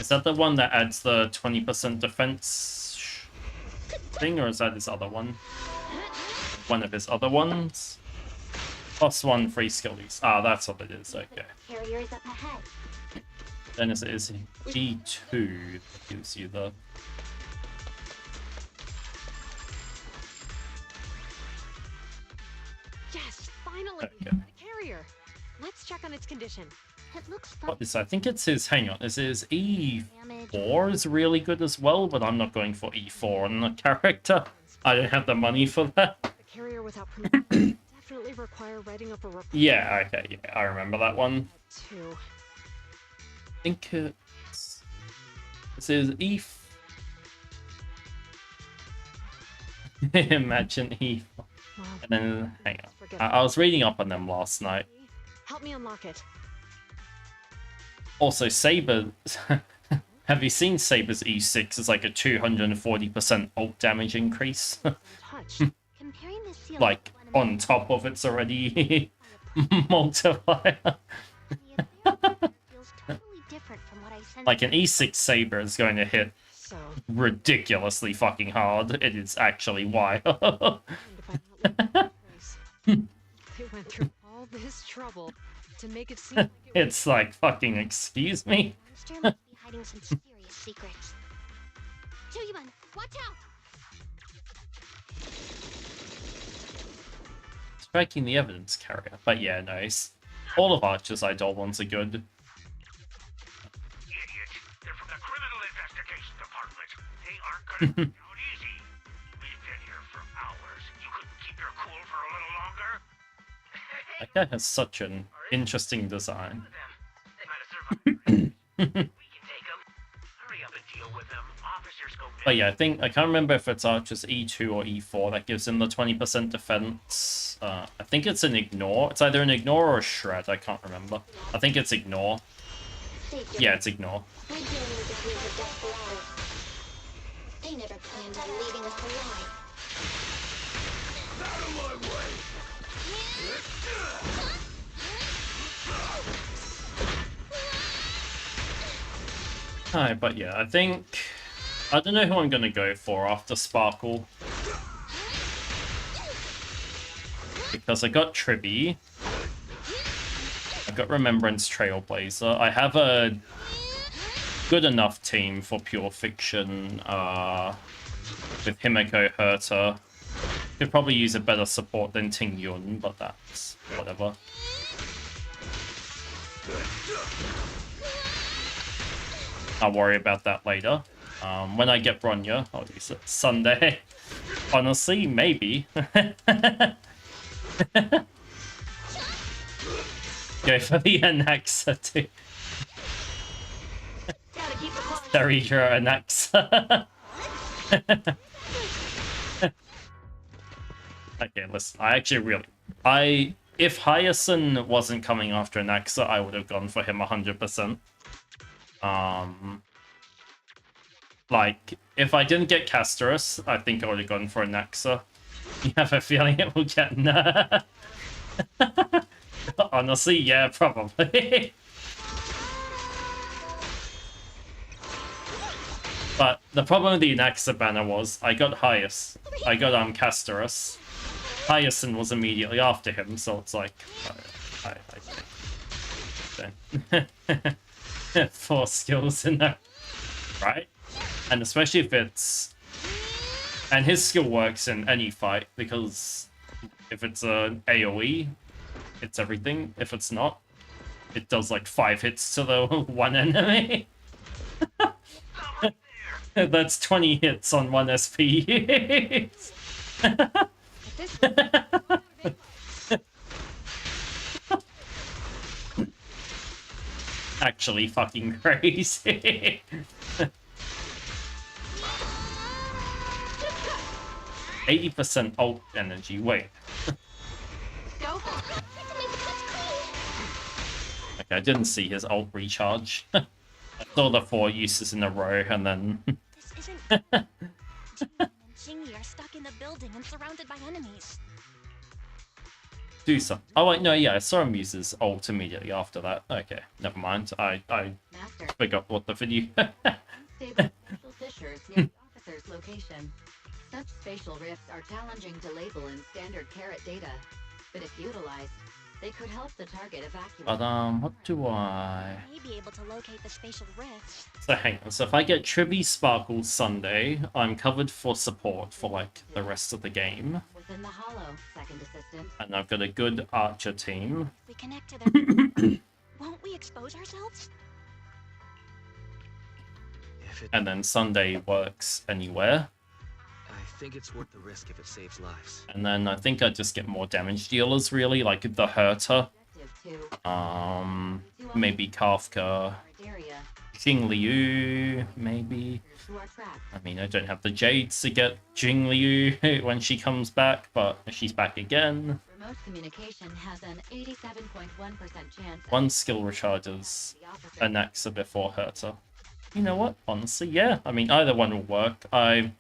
Is that the one that adds the 20% defense thing, or is that his other one? One of his other ones? +1 free skillies. Ah, that's what it is, okay. Carrier is up ahead. Then it is E2 that gives you the... Yes, finally! Okay. The carrier! Let's check on its condition. It looks What is I think it's his... Hang on, is his E4 is really good as well, but I'm not going for E4 on the character. I don't have the money for that. The carrier without permission definitely require writing up a report. Yeah, okay, yeah, I remember that one. Two. I think it's... This is E... Imagine E4. Wow. And then, hang on. I was reading up on them last night. Help me unlock it. Also, Saber... Have you seen Saber's E6 as like a 240% ult damage increase? Comparing the seal Like, on top of its already multiplier. feels totally different from what I sensed. Like, an E6 Saber is going to hit So, ridiculously fucking hard. It is actually wild. they went through all this trouble to make it seem like it It's like, fucking, excuse me? monster must be hiding some serious secrets. Juyuan, watch out! Striking the evidence carrier. But yeah, nice. All of Archer's Idol ones are good. Idiots. They're from the Criminal Investigation Department. They aren't gonna take it out easy. We've been here for hours. You couldn't keep your cool for a little longer? That guy has such an interesting design. They might have survived. We can take them. Hurry up and deal with them. Officers go But yeah, I can't remember if it's Archer's E2 or E4 that gives him the 20% defense. I think it's an ignore. It's either an ignore or a shred. I can't remember. I think it's ignore. Yeah, it's ignore. We're dealing with a group of desperados. They never planned on leaving us alive. Out of my way! Hi, but yeah, I don't know who I'm gonna go for after Sparkle. Because I got Tribby. I got Remembrance Trailblazer. I have a good enough team for Pure Fiction with Himeko Herta. Could probably use a better support than Ting Yun, but that's whatever. I'll worry about that later. When I get Bronya, I'll use it Sunday. Honestly, maybe. Go for the Anaxa too. Sarija Anaxa. Okay, listen, I actually really... If Hyacinth wasn't coming after Anaxa, I would have gone for him 100%. Like, if I didn't get Castorus, I think I would have gone for Anaxa. You have a feeling it will get... Honestly, yeah, probably. But the problem with the Anaxa banner was I got Hyas. I got Castorus. Hyacinth was immediately after him, so it's like... I 4 skills in there. Right? And especially if it's... And his skill works in any fight, because if it's an AoE, it's everything. If it's not, it does like 5 hits to the one enemy. That's 20 hits on 1 SP. Actually fucking crazy. 80% ult energy, wait. Okay, I didn't see his ult recharge. I saw the 4 uses in a row and then... This isn't... Jing and Jingy are stuck in the building and surrounded by enemies. Do some. Oh wait, no, yeah, I saw him use his ult immediately after that. Okay, never mind. I forgot what the video. Unstable spatial fissures near the officer's location. Such spatial rifts are challenging to label in standard carat data, but if utilized, they could help the target evacuate. But what do I... May be able to locate the spatial rifts. So hang on, so if I get Tribby Sparkle Sunday, I'm covered for support for like the rest of the game. Within the hollow, second assistant. And I've got a good archer team. We connect to them. Won't we expose ourselves? And then Sunday works anywhere. I think it's worth the risk if it saves lives. And then I think I just get more damage dealers, really, like the Herter. Maybe Kafka. Jing Liu, maybe. I mean, I don't have the Jades to get Jing Liu when she comes back, but she's back again. Remote communication has an 87.1% chance. 1 skill recharges Anaxa before Herter. You know what? Honestly, yeah. I mean, either one will work. I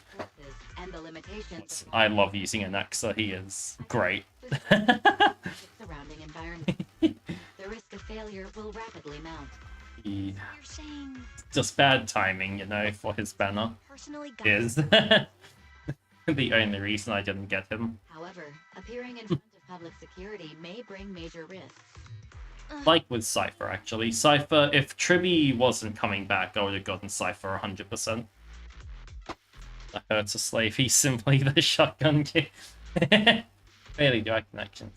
love using Anaxa. He is great. Surrounding environment. The risk of failure will rapidly mount. You're saying... Just bad timing, you know, for his banner. Is the only reason I didn't get him. However, appearing in front of public security may bring major risks. Like with Cypher, actually. Cypher, if Tribby wasn't coming back, I would have gotten Cypher 100%. The Herter Slave, he's simply the shotgun kid. Really do I connections.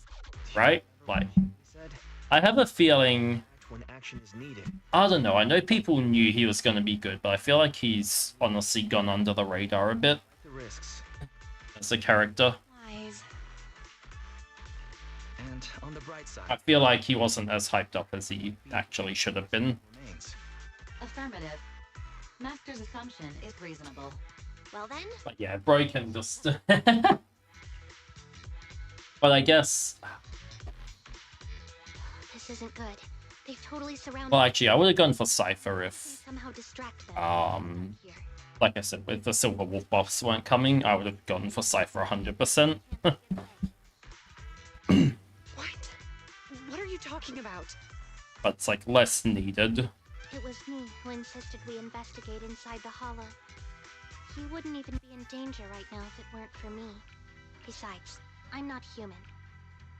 Right? Like, I have a feeling... I don't know, I know people knew he was going to be good, but I feel like he's honestly gone under the radar a bit. As a character. And on the bright side, I feel like he wasn't as hyped up as he actually should have been. Affirmative. Master's assumption is reasonable. Well then? But yeah, Broken just... But I guess... This isn't good. They've totally surrounded... Well, actually, I would have gone for Cypher if... Somehow distract them. Like I said, if the Silver Wolf buffs weren't coming, I would have gone for Cypher 100%. What are you talking about? But it's like less needed. It was me who insisted we investigate inside the hollow. He wouldn't even be in danger right now if it weren't for me. Besides, I'm not human.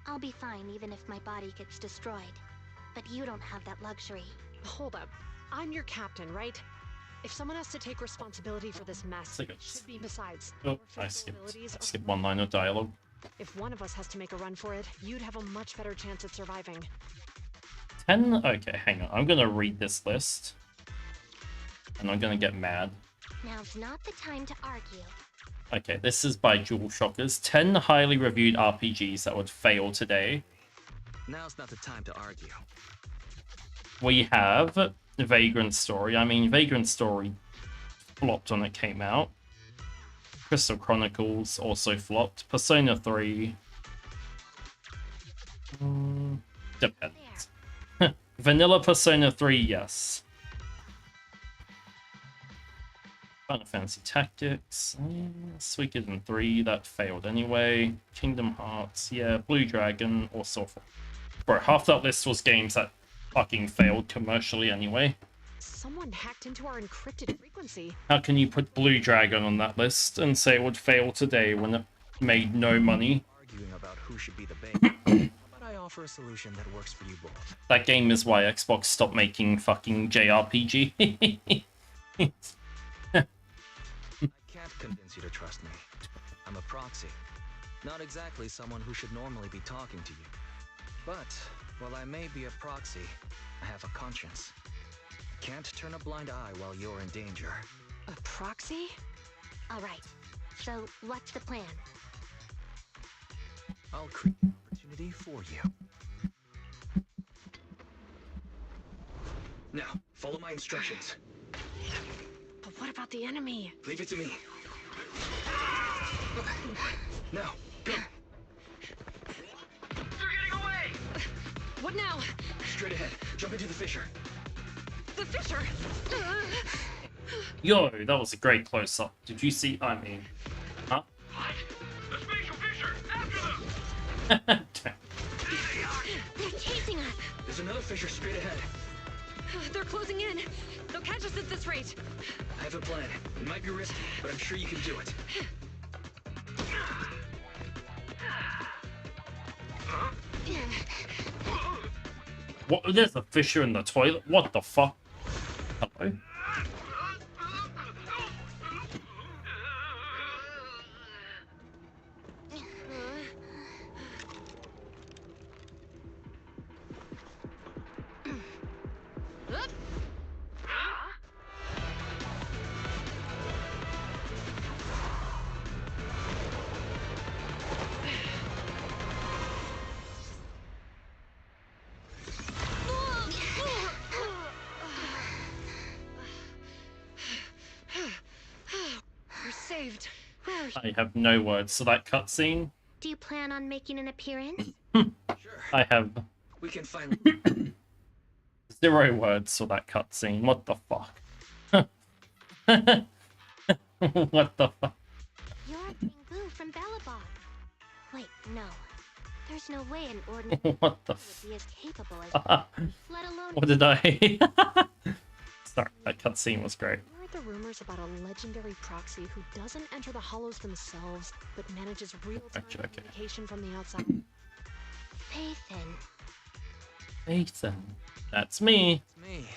I'll be fine even if my body gets destroyed. But you don't have that luxury. Hold up. I'm your captain, right? If someone has to take responsibility for this mess, it should be besides. Oh, I skipped 1 line of dialogue. If one of us has to make a run for it, you'd have a much better chance at surviving. 10? Okay, hang on. I'm gonna read this list. And I'm gonna get mad. Now's not the time to argue. Okay, this is by Jewel Shockers. 10 highly reviewed RPGs that would fail today. Now's not the time to argue. We have Vagrant Story. I mean, Vagrant Story flopped when it came out. Crystal Chronicles also flopped. Persona 3. Depends. Vanilla Persona 3, yes. Final Fantasy Tactics. Suikoden 3, that failed anyway. Kingdom Hearts, yeah. Blue Dragon, also. Bro, half that list was games that fucking failed commercially anyway. Someone hacked into our encrypted frequency. How can you put Blue Dragon on that list and say it would fail today when it made no money? Arguing about who should be the bait. But I offer a solution that works for you both. That game is why Xbox stopped making fucking JRPG. I can't convince you to trust me. I'm a proxy. Not exactly someone who should normally be talking to you. But, while I may be a proxy, I have a conscience. I can't turn a blind eye while you're in danger. A proxy? Alright, so what's the plan? I'll create an opportunity for you. Now, follow my instructions. But what about the enemy? Leave it to me. Now, go. They're getting away! What now? Straight ahead. Jump into the fissure. The fissure! Yo, that was a great close-up. Did you see? I mean, huh? What? The spatial fissure! After them! They're chasing us! There's another fissure straight ahead. They're closing in. They'll catch us at this rate. I have a plan. It might be risky, but I'm sure you can do it. What? There's a fissure in the toilet? What the fuck? Hello? We're saved. I have no words for that cutscene. Do you plan on making an appearance? I have We can finally. 0 words for that cutscene. What the fuck? What the fuck? You're Bingu from Bellabog. Wait, no. There's no way an ordinary What the would be as capable as let alone What did I? Sorry, that cutscene was great. You heard the rumors about a legendary proxy who doesn't enter the hollows themselves, but manages real-time communication from the outside. Paythin. Ethan. That's me. It's me.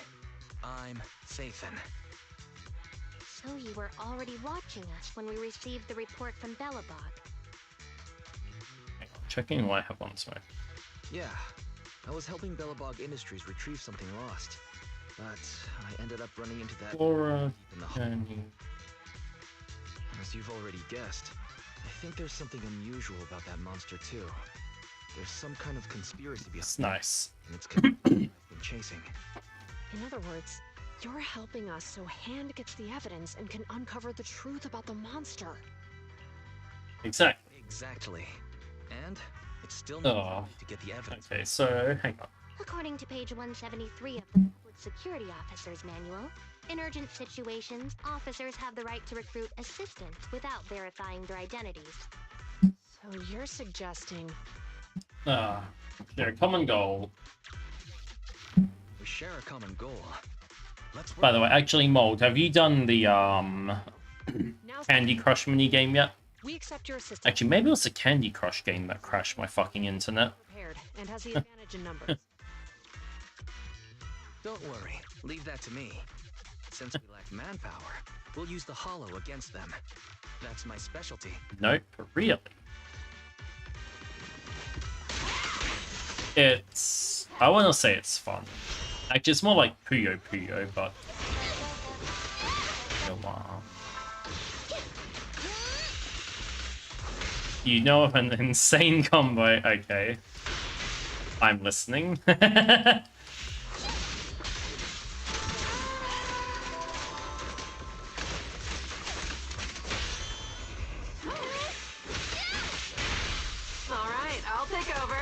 I'm Sathan. So you were already watching us when we received the report from Bellabog. Hang on, checking what I have on smoke. Yeah, I was helping Bellabog Industries retrieve something lost. But I ended up running into that Flora, deep in the can you... As you've already guessed, I think there's something unusual about that monster too. There's some kind of conspiracy behind It's nice. it, and it's I've been chasing. In other words, you're helping us so Hand gets the evidence and can uncover the truth about the monster. Exactly. Exactly. And it's still Oh. not to get the evidence. Okay, so hang on. According to page 173 of the Public Security Officer's Manual, in urgent situations, officers have the right to recruit assistants without verifying their identities. So you're suggesting... Their common goal. We share a common goal. Let's work. By the way, actually, Mold, have you done the Candy Crush mini game yet? We accept your assistance. Actually, maybe it was a Candy Crush game that crashed my fucking internet. Prepared and has the advantage in numbers. Don't worry, leave that to me. Since we lack manpower, we'll use the hollow against them. That's my specialty. Nope, really. It's... I want to say it's fun. Actually, it's more like Puyo Puyo, but... Wow. You know of an insane combo. Okay. I'm listening. Alright, I'll take over.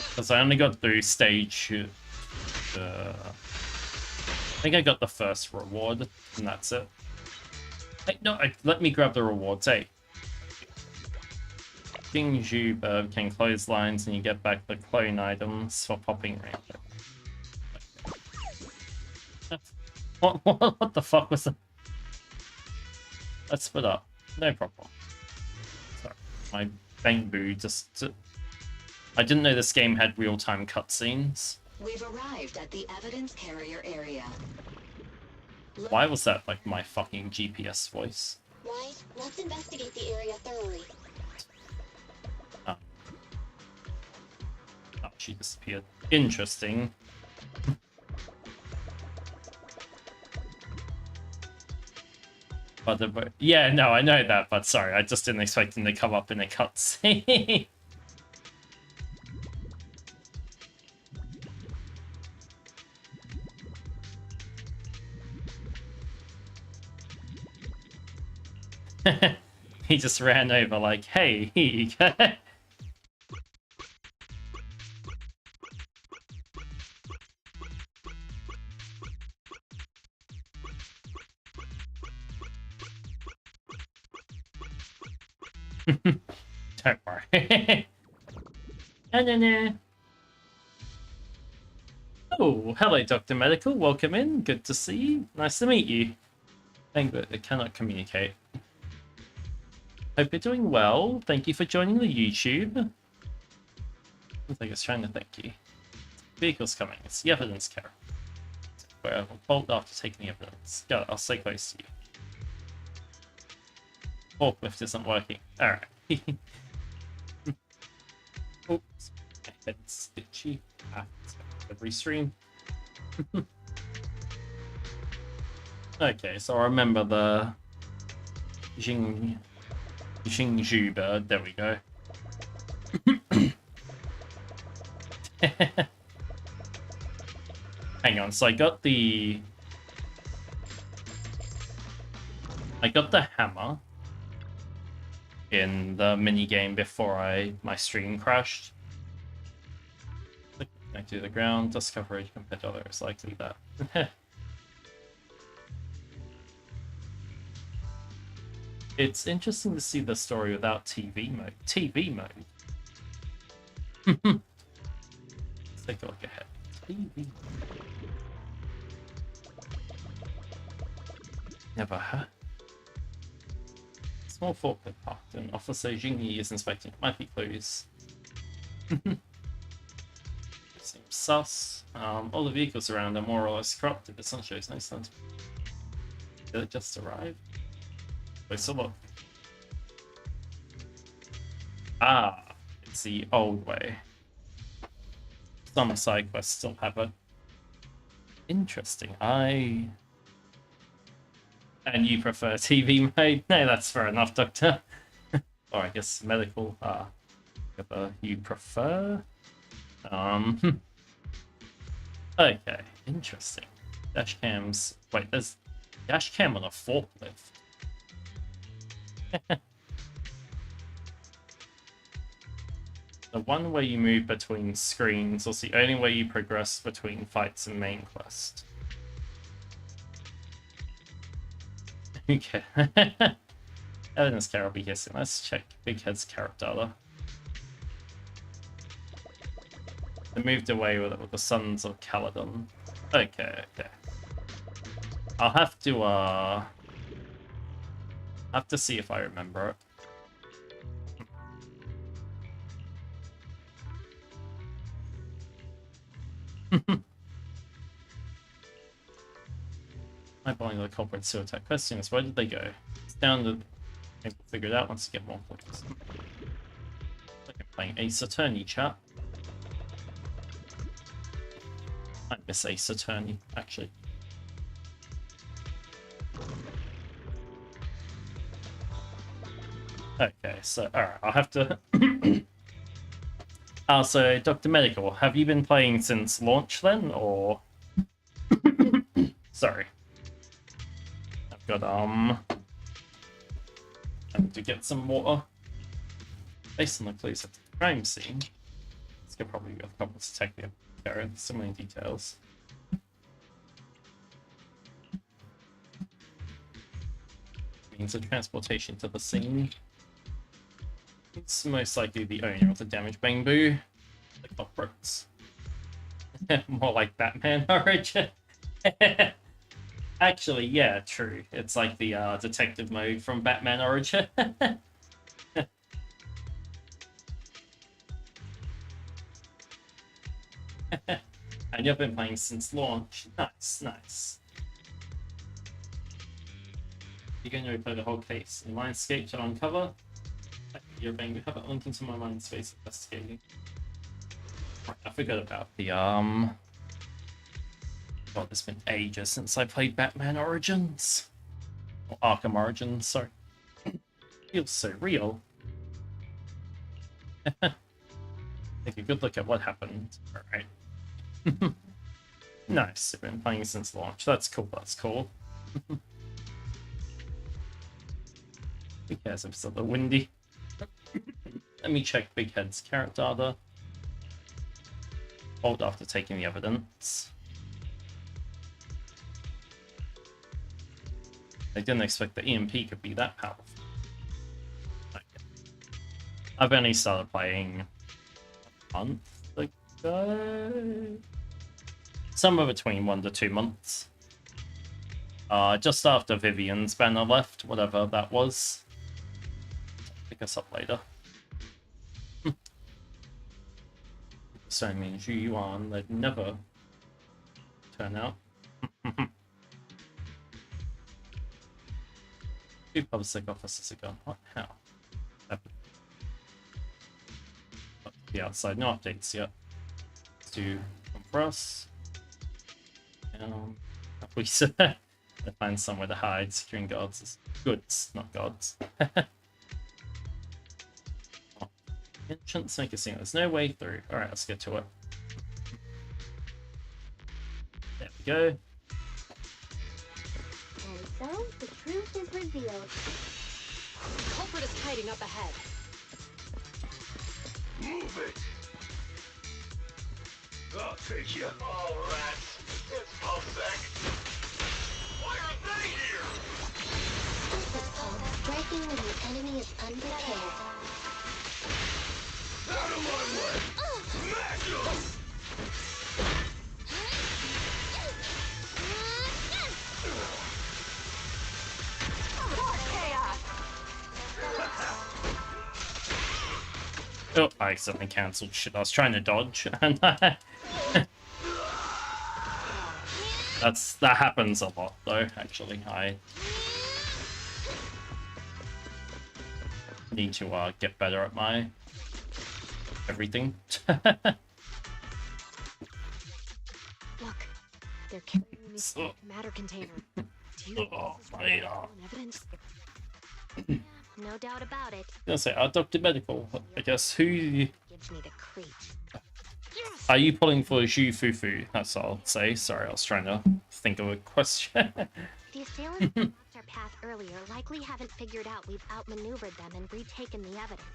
Because I only got through stage... I think I got the first reward, and that's it. Hey, no, let me grab the rewards, hey. King Zhuber can close lines and you get back the clone items for popping range. Okay. What the fuck was that? Let's split up. No problem. Sorry, my Bangbu just... I didn't know this game had real-time cutscenes. We've arrived at the evidence carrier area. Why was that like my fucking GPS voice? Right, let's investigate the area thoroughly. Oh, she disappeared. Interesting. But yeah, no, I know that, but sorry, I just didn't expect him to come up in a cutscene. He just ran over like, hey, here you go. Don't worry. No. Oh, hello, Dr. Medical. Welcome in. Good to see you. Nice to meet you. Thank you, I cannot communicate. Hope you're doing well. Thank you for joining the YouTube. I think it's trying to thank you. Vehicle's coming. It's the evidence carrier. Where I will bolt after taking the evidence. Go, I'll stay close to you. Forklift isn't working. Alright. Oops. My head's itchy. Every stream. Okay, so I remember the Xingzhu bird. There we go. Hang on, so I got the hammer in the mini game before my stream crashed. Connect to the ground, dust coverage compared to others, likely that. It's interesting to see the story without TV mode. TV mode. Let's take a look ahead. TV. Never heard. Small forklift parked. An officer Jingyi is inspecting. Might be clues. Seems sus. All the vehicles around are more or less corrupted. The sun shows no signs. Did it just arrive? Wait, so look. Ah, it's the old way. Some side quests still have it. Interesting. And you prefer TV mode? No, that's fair enough, Doctor. Or I guess medical. You prefer? Okay, interesting. Dash cams. Wait, there's dash cam on a forklift. The one way you move between screens was the only way you progress between fights in main quest. Okay. Evidence carrier will be hissing. Let's check Big Head's carrot data. They moved away with it with the Sons of Caledon. Okay. I'll have to see if I remember it. My buying the culprit sewer attack. Question is, where did they go? It's down to... I think we'll figure it out once you get more clicks. Like I'm playing Ace Attorney, chat. I miss Ace Attorney, actually. Okay, so alright, I'll have to. So Dr. Medical, have you been playing since launch then, or? Sorry. I've got I need to get some water. Based on the police at the crime scene, this could probably be a couple of detective. There are so many details. Means of transportation to the scene. It's most likely the owner of the damaged bamboo. The culprits. More like Batman origin. Actually, yeah, true. It's like the detective mode from Batman Origin. And you've been playing since launch. Nice, nice. You're going to replay the whole case. In Mindscape to uncover. You're being we have it linked into my Mindspace investigating. Right, I forgot about the God, it's been ages since I played Batman Origins. Or Arkham Origins, sorry. Feels so real. Take a good look at what happened. Alright. Nice, I've been playing since launch. That's cool, that's cool. Who cares if it's a little windy? Let me check Big Head's character data. Hold after taking the evidence. I didn't expect the EMP could be that powerful. Okay. I've only started playing a month ago. Somewhere between 1 to 2 months. Just after Vivian's banner left, whatever that was. Pick us up later. So it means Yuan they'd never turn out. Two public officers are gone. What? How? The outside, no updates yet. Let's do one for us. We said to find somewhere to hide. Securing guards is goods, not gods. Entrance, make a scene. There's no way through. Alright, let's get to it. There we go. And so, the truth is revealed. The culprit is hiding up ahead. Move it! I'll take you. All rats. It's Pulsec. Why are they here? This is called striking when the enemy is unprepared. Out of my way! Smash them! Oh, I accidentally cancelled shit. I was trying to dodge, and that happens a lot, though. Actually, I need to get better at my everything. Look, they're carrying this matter container. Do you think this is relevant evidence? No doubt about it. I was gonna say, Dr. Medical, I guess, who Gives me the creeps. are you pulling for Zhu Fufu? That's all I'll say. Sorry, I was trying to think of a question. The assailants who blocked our path earlier likely haven't figured out we've outmaneuvered them and retaken the evidence.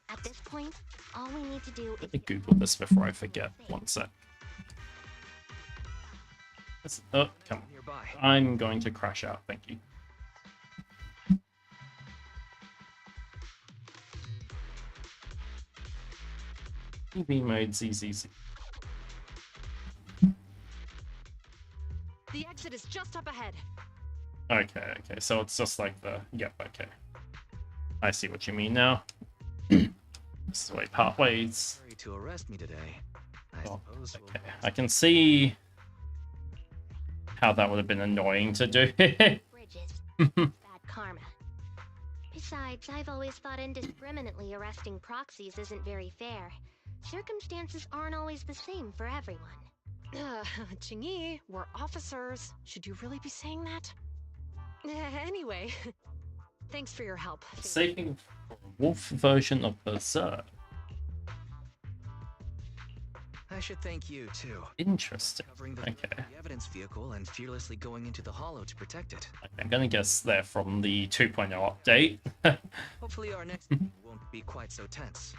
At this point, all we need to do is... Let me Google this before I forget. One sec. Oh, come on. I'm going to crash out, thank you. TV mode ZZZ. The exit is just up ahead. Okay, so it's just like the... Yep, okay. I see what you mean now. This is the way part ways. To arrest me today. Okay, I can see how that would have been annoying to do. Bridges. Bad karma. Besides, I've always thought indiscriminately arresting proxies isn't very fair. Circumstances aren't always the same for everyone. Qingyi, we're officers. Should you really be saying that? Anyway, Thanks for your help. Saving for a wolf version of Berserk. I should thank you too. Interesting. Covering the Okay. evidence vehicle and fearlessly going into the hollow to protect it. I'm gonna guess they're from the 2.0 update. Hopefully our next meeting won't be quite so tense.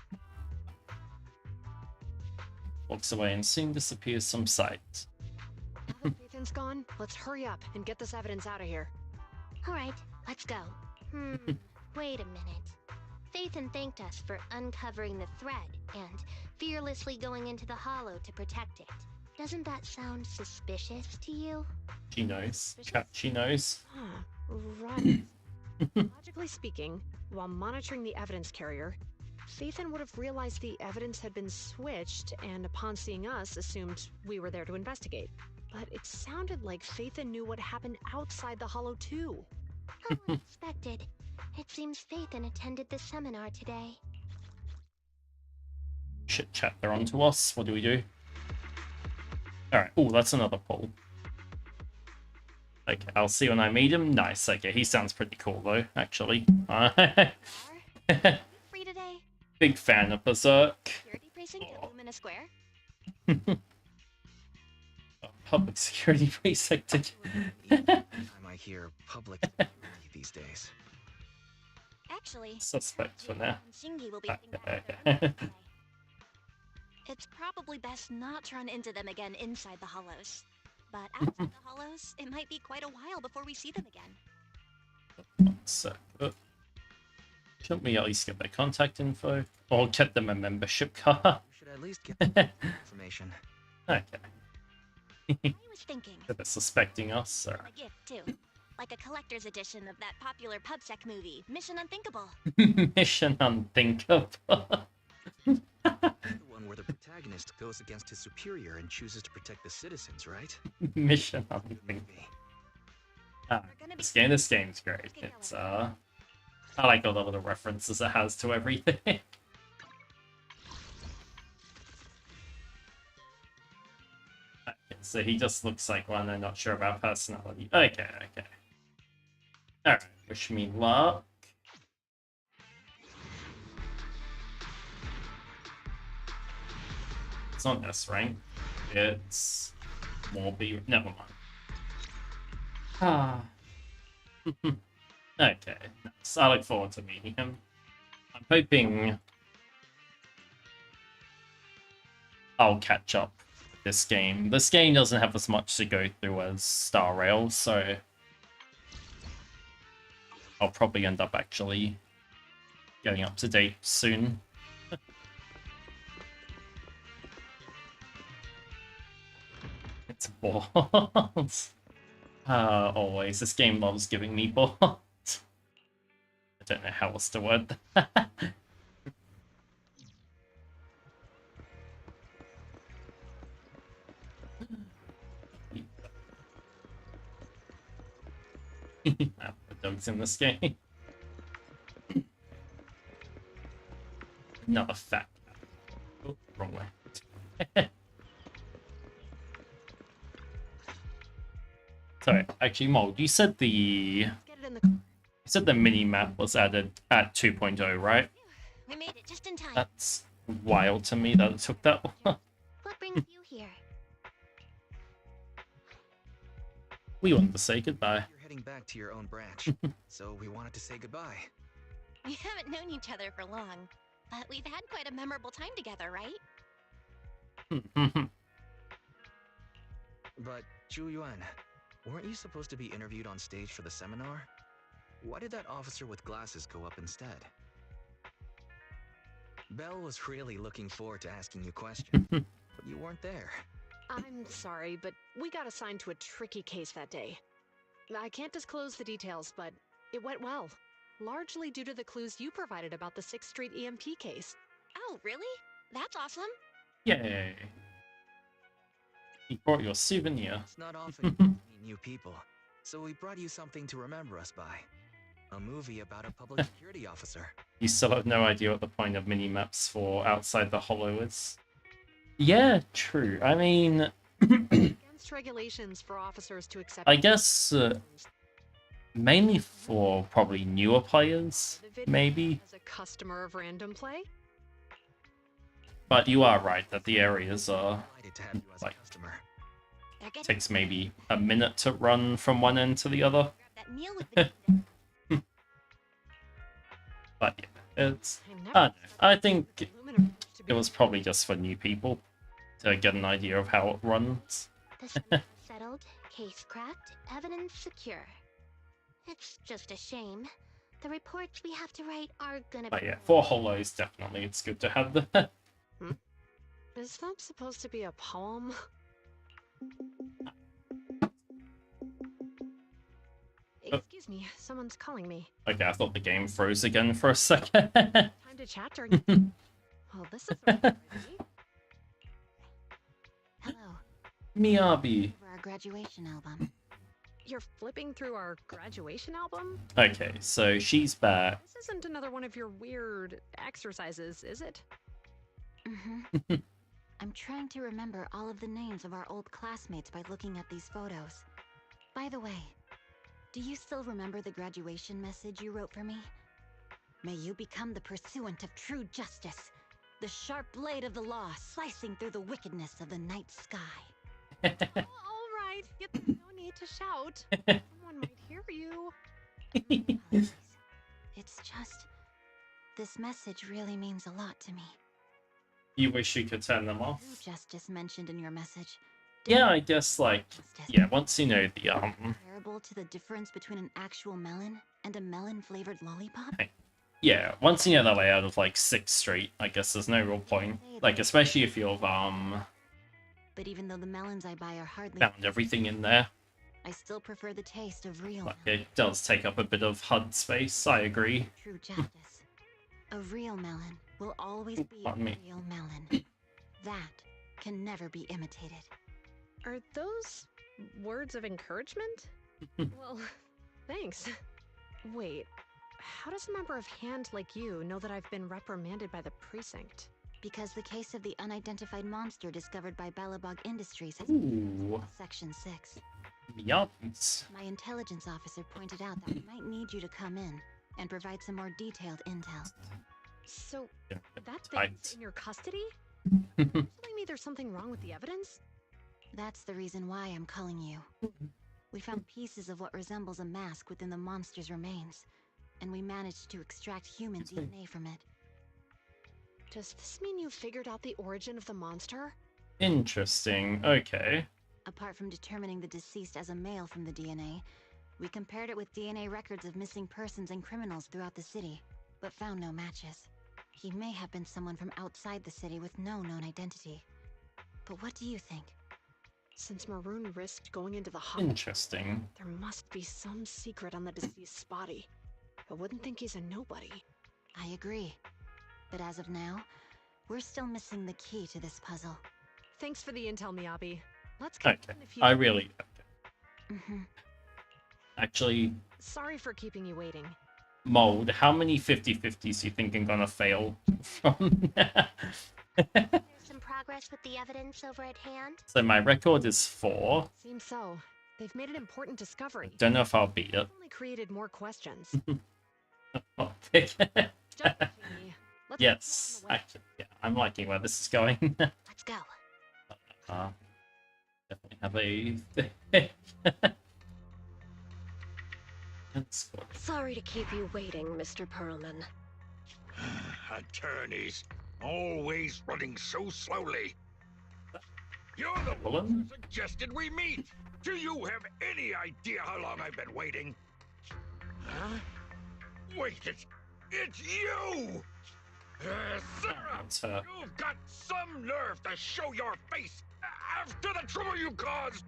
Walks away and soon disappears from sight. Now that Ethan's gone, let's hurry up and get this evidence out of here. Alright, let's go. Wait a minute. Phaethon thanked us for uncovering the thread and fearlessly going into the hollow to protect it. Doesn't that sound suspicious to you? She knows. She knows. Right. Logically speaking, while monitoring the evidence carrier, Phaethon would have realized the evidence had been switched and upon seeing us assumed we were there to investigate. But it sounded like Phaethon knew what happened outside the hollow too. How unexpected. It seems Phaethon attended the seminar today. Shit chat, they're onto us. What do we do? Alright, oh, that's another pull. Okay, I'll see when I meet him. Nice, okay, he sounds pretty cool though, actually. Free today? Big fan of Berserk. Security precinct at Lumina Square? Public security precinct. I might hear public security these days. Actually, Suspect for now. Shingi will be It's probably best not to run into them again inside the hollows. But outside the hollows, it might be quite a while before we see them again. So, shouldn't we at least get their contact info? Or get them a membership card? We should at least get information. Okay. I was thinking. They're suspecting us, or... A gift, too. Like a collector's edition of that popular PubSec movie, Mission Unthinkable. Mission Unthinkable. The one where the protagonist goes against his superior and chooses to protect the citizens, right? Mission Unthinkable. This game's great. It's I like all the little references it has to everything. Okay, so he just looks like one. I'm not sure about personality. Okay. Alright, wish me luck. It's not S rank. It's more B. Never mind. Ah. Okay. Nice. I look forward to meeting him. I'm hoping I'll catch up with this game. This game doesn't have as much to go through as Star Rail, so I'll probably end up actually getting up to date soon. It's balls. Always. This game loves giving me balls. I don't know how else to word that. The dogs in this game. Another fat cat. Oh, wrong way. Sorry, actually, Mold, you said the mini map was added at 2.0, right? We made it just in time. That's wild to me that it took that long. What brings you here? We wanted to say goodbye. You're heading back to your own branch, so we wanted to say goodbye. We haven't known each other for long, but we've had quite a memorable time together, right? But, Zhu Yuan, weren't you supposed to be interviewed on stage for the seminar? Why did that officer with glasses go up instead? Belle was really looking forward to asking you questions, but you weren't there. I'm sorry, but we got assigned to a tricky case that day. I can't disclose the details, but it went well. Largely due to the clues you provided about the 6th Street EMP case. Oh, really? That's awesome. Yay. You brought your souvenir. It's not often you meet new people, so we brought you something to remember us by. A movie about a public security officer. You still have no idea what the point of mini-maps for Outside the Hollow is. Yeah, true. I mean... Against regulations for officers to accept... I guess... Mainly for probably newer players, maybe. As a customer of random play? But you are right that the areas are like takes maybe a minute to run from one end to the other. But yeah, it's I don't know. I think it was probably just for new people to get an idea of how it runs. The sentence settled, case cracked, evidence secure. It's just a shame. The reports we have to write are gonna But be... yeah, for Hollows, definitely it's good to have the... Is that supposed to be a poem? Excuse me, someone's calling me. Okay, I thought the game froze again for a second. Time to chat during... Well, this is already. Hello. Miyabi. For our graduation album. You're flipping through our graduation album? Okay, so she's back. This isn't another one of your weird exercises, is it? Mm-hmm. I'm trying to remember all of the names of our old classmates by looking at these photos. By the way, do you still remember the graduation message you wrote for me? May you become the pursuant of true justice, the sharp blade of the law slicing through the wickedness of the night sky. All right, no need to shout. Someone might hear you. It's just, this message really means a lot to me. You wish you could turn them off? True justice mentioned in your message. Yeah, I guess, like, yeah, once you know the, Comparable to the difference between an actual melon and a melon-flavored lollipop? yeah, once you know the layout of, like, 6th Street, I guess there's no real point. Like, especially if you've, But even though the melons I buy are hardly... found everything in there. I still prefer the taste of real Like, it does take up a bit of HUD space, I agree. True justice. A real melon will always be a real melon. That can never be imitated. Are those words of encouragement? Well, thanks. Wait, how does a member of Hand like you know that I've been reprimanded by the precinct? Because the case of the unidentified monster discovered by Balabog Industries has Ooh. Section 6. Yums. My intelligence officer pointed out that we might need you to come in and provide some more detailed intel. So, Yeah, that tight. thing's in your custody? You're telling me there's something wrong with the evidence? That's the reason why I'm calling you. We found pieces of what resembles a mask within the monster's remains, and we managed to extract human DNA from it. Does this mean you figured out the origin of the monster? Interesting, okay. Apart from determining the deceased as a male from the DNA, we compared it with DNA records of missing persons and criminals throughout the city, but found no matches. He may have been someone from outside the city with no known identity. But what do you think? Since Maroon risked going into the hospital, Interesting. there must be some secret on the deceased's body. I wouldn't think he's a nobody. I agree. But as of now, we're still missing the key to this puzzle. Thanks for the intel, Miyabi. Let's Okay, I really... Mm-hmm. Actually, Sorry for keeping you waiting. Mold, how many 50-50s do you think are gonna fail from... There's some progress with the evidence over at Hand? So my record is 4. Seems so. They've made an important discovery. Don't know if I'll beat it. Only created more questions. I'll pick it. Let's Yes, actually, yeah, I'm liking where this is going. Let's go. Definitely have a... That's good. Sorry to keep you waiting, Mr. Perlman. Attorneys, always running so slowly. You're the one who suggested we meet. Do you have any idea how long I've been waiting? Huh? Wait, it's you! Sarah, you've got some nerve to show your face after the trouble you caused!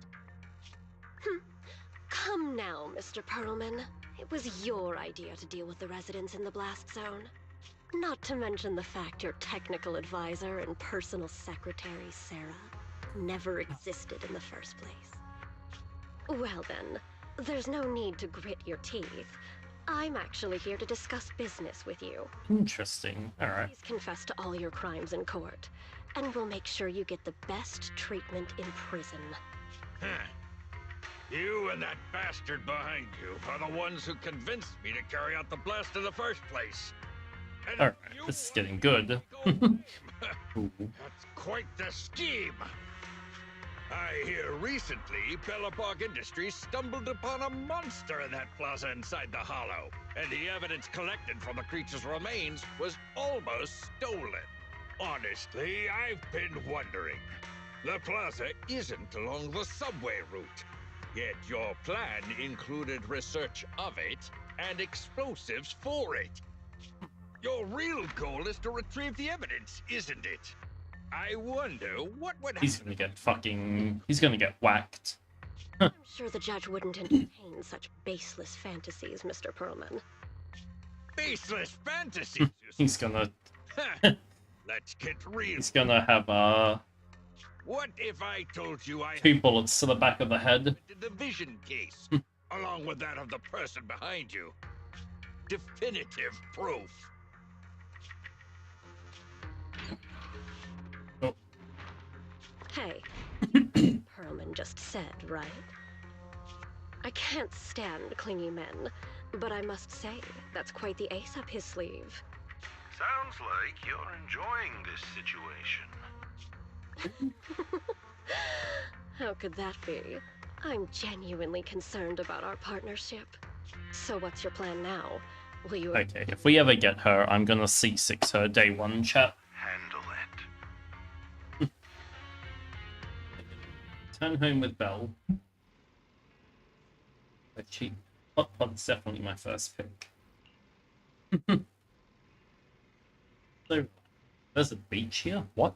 Come now, Mr. Perlman. It was your idea to deal with the residents in the blast zone. Not to mention the fact your technical advisor and personal secretary, Sarah, never existed in the first place. Well then, there's no need to grit your teeth. I'm actually here to discuss business with you. Interesting. Alright. Please confess to all your crimes in court, and we'll make sure you get the best treatment in prison. You and that bastard behind you are the ones who convinced me to carry out the blast in the first place. And Alright, this is getting good. that's quite the scheme. I hear recently Bellabog Industries stumbled upon a monster in that plaza inside the hollow, and the evidence collected from the creature's remains was almost stolen. Honestly, I've been wondering. The plaza isn't along the subway route, yet your plan included research of it and explosives for it. Your real goal is to retrieve the evidence, isn't it? I wonder what would happen. He's gonna get fucking... He's gonna get whacked. I'm sure the judge wouldn't entertain such baseless fantasies, Mr. Perlman. Baseless fantasies? He's gonna... Let's get real. He's gonna have, What if I told you I 2 bullets to the back of the head? the vision case, along with that of the person behind you? Definitive proof. Hey, Perlman just said, right? I can't stand clingy men, but I must say, that's quite the ace up his sleeve. Sounds like you're enjoying this situation. How could that be? I'm genuinely concerned about our partnership. So what's your plan now? Will you... Okay, if we ever get her, I'm gonna C6 her day 1, chat. Handle it. Turn home with Belle. A cheap hot pod's definitely my first pick. So, there's a beach here? What?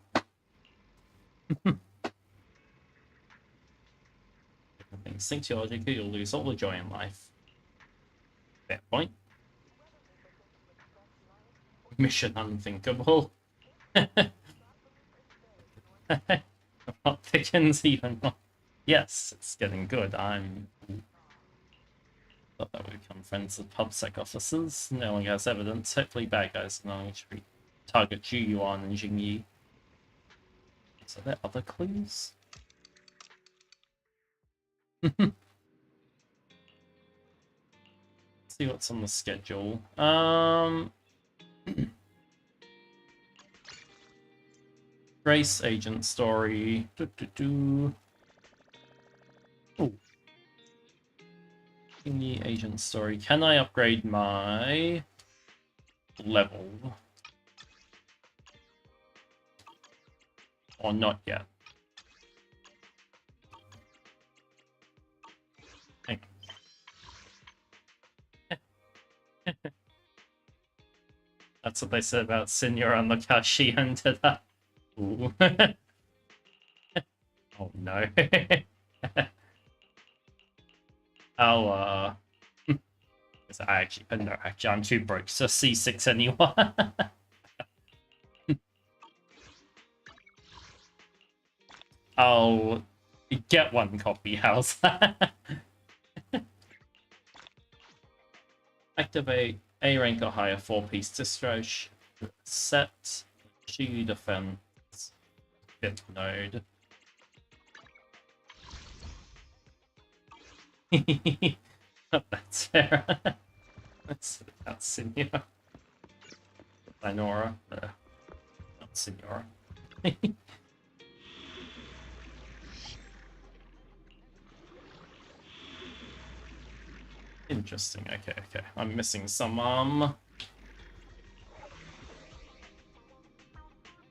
Instinctually, you'll lose all the joy in life. Fair point. Mission unthinkable. Not Pickens even more. Yes, it's getting good. I'm... Thought that would become friends with PubSec officers. No one has evidence. Hopefully bad guys are not to target Ju Yuan and Jingyi. So there other clues? See what's on the schedule. Grace agent story. Oh. Thingy agent story. Can I upgrade my level? Or not yet? Hang on. That's what they said about Senor and look how she ended up. Ooh. Oh no. I'll no, actually I'm too broke to C6 anymore. I'll get 1 copy, how's that? Activate A rank or higher 4-piece distro set. G defense. Bit node. That's fair. That's Senora. Sinora. Not Senora. Interesting. Okay. I'm missing some.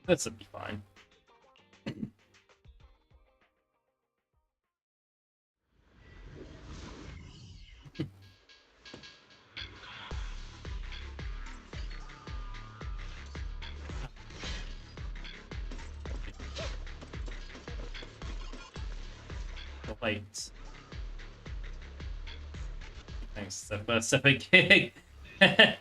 This would be fine. Wait. Thanks to the first ever gig. Hey.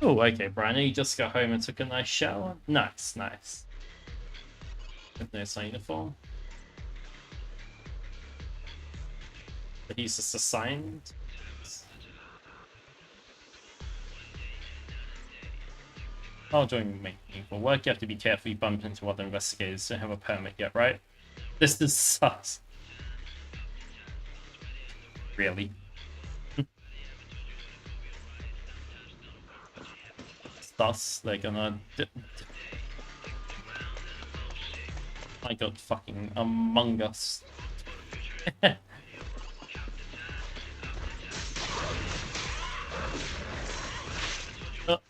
Oh, okay, Brian, you just got home and took a nice shower. Nice. With no uniform. But he's just assigned. While doing meaningful work, you have to be careful you bump into other investigators who don't have a permit yet, right? This is sus. Really? Sus, they're gonna... My god, fucking Among Us.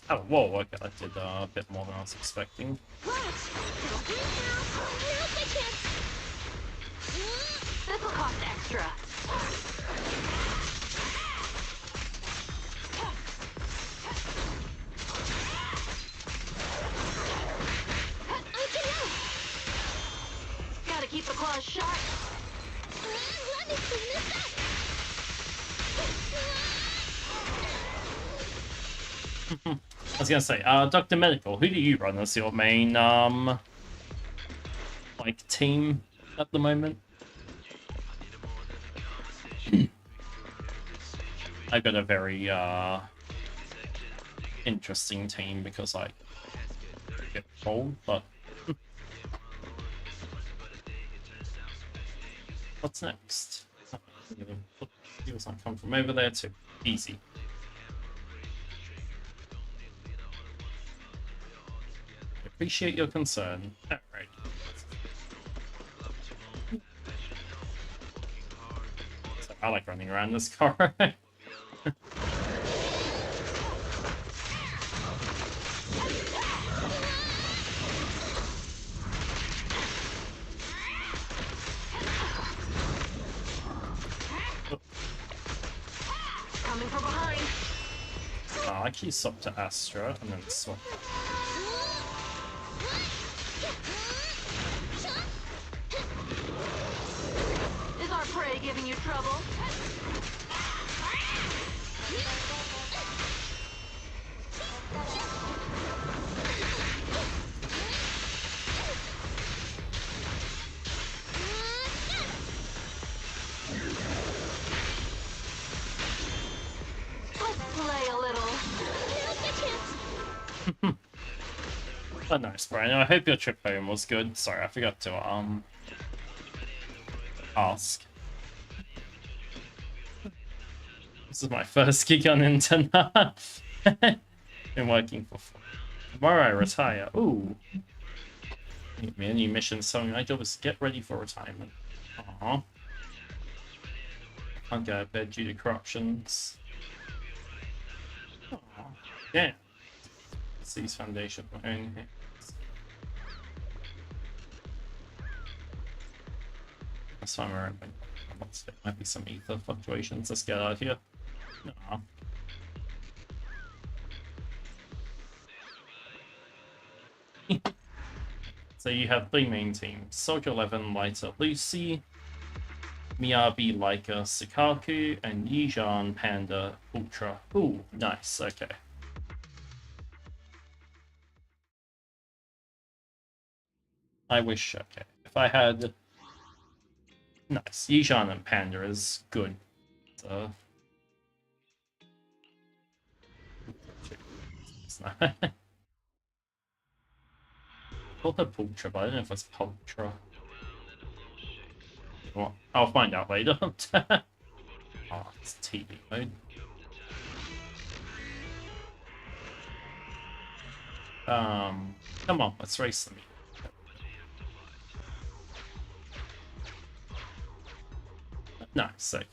Oh, whoa, okay, I did a bit more than I was expecting. This'll cost extra. Gotta keep the claws sharp. Let me clean this up. I was gonna say, Dr. Medical, who do you run as your main, like, team at the moment? I've got a very, interesting team because I get old, but... What's next? Feels like come from over there too. Easy. I appreciate your concern. Alright. So I like running around this car. Coming from behind. I actually swap to Astra and then swap. Is our prey giving you trouble? Play a little. Oh, nice, Brian. I hope your trip home was good. Sorry, I forgot to ask. This is my first gig on internet. Been working for 4. Tomorrow I retire. Ooh. Give me a new mission, so my job is to get ready for retirement. Aww. Can't go to bed due to corruptions. Aww. Yeah. Seize foundation for my own hands. That's fine, we're open. There might be some ether fluctuations. Let's get out of here. Aww. So you have 3 main teams. Soldier 11, Lighter, Lucy, Miyabi, Laika, Sikaku, and Yijan, Panda, Ultra. Ooh, nice, okay. I wish, okay. If I had... Nice, Yijan and Panda is good. So... Call her Pultra, but I don't know if it's Pultra. Well, I'll find out later. Oh, it's TV mode. Come on, let's race them. Nice, okay.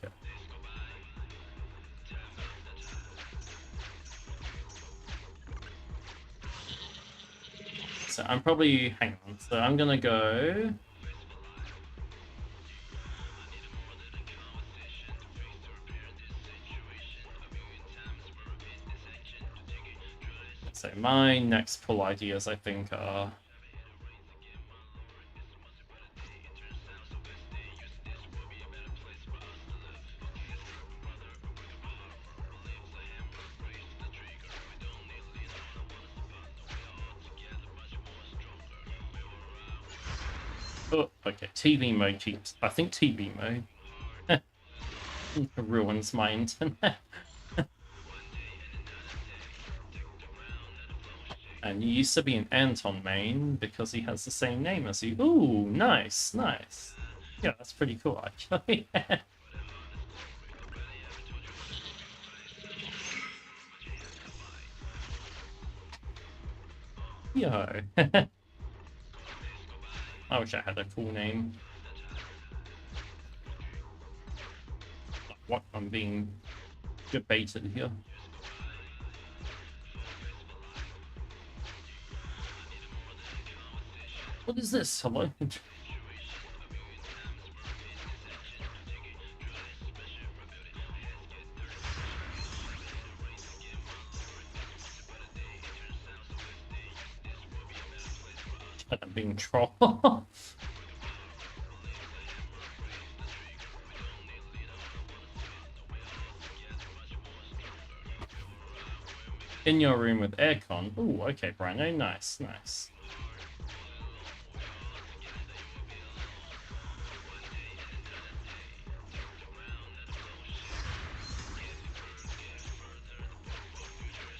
So I'm probably, hang on, so I'm gonna go... So my next pull ideas, I think, are... Oh, okay, TV mode keeps... I think TV mode ruins my internet. And you used to be an Anton main because he has the same name as you. Ooh, nice, nice. Yeah, that's pretty cool, actually. Yo. I wish I had a cool name. What? I'm being debated here. What is this? Hello? I'm being trolled. In your room with aircon. Ooh, okay, Brando. Nice, nice.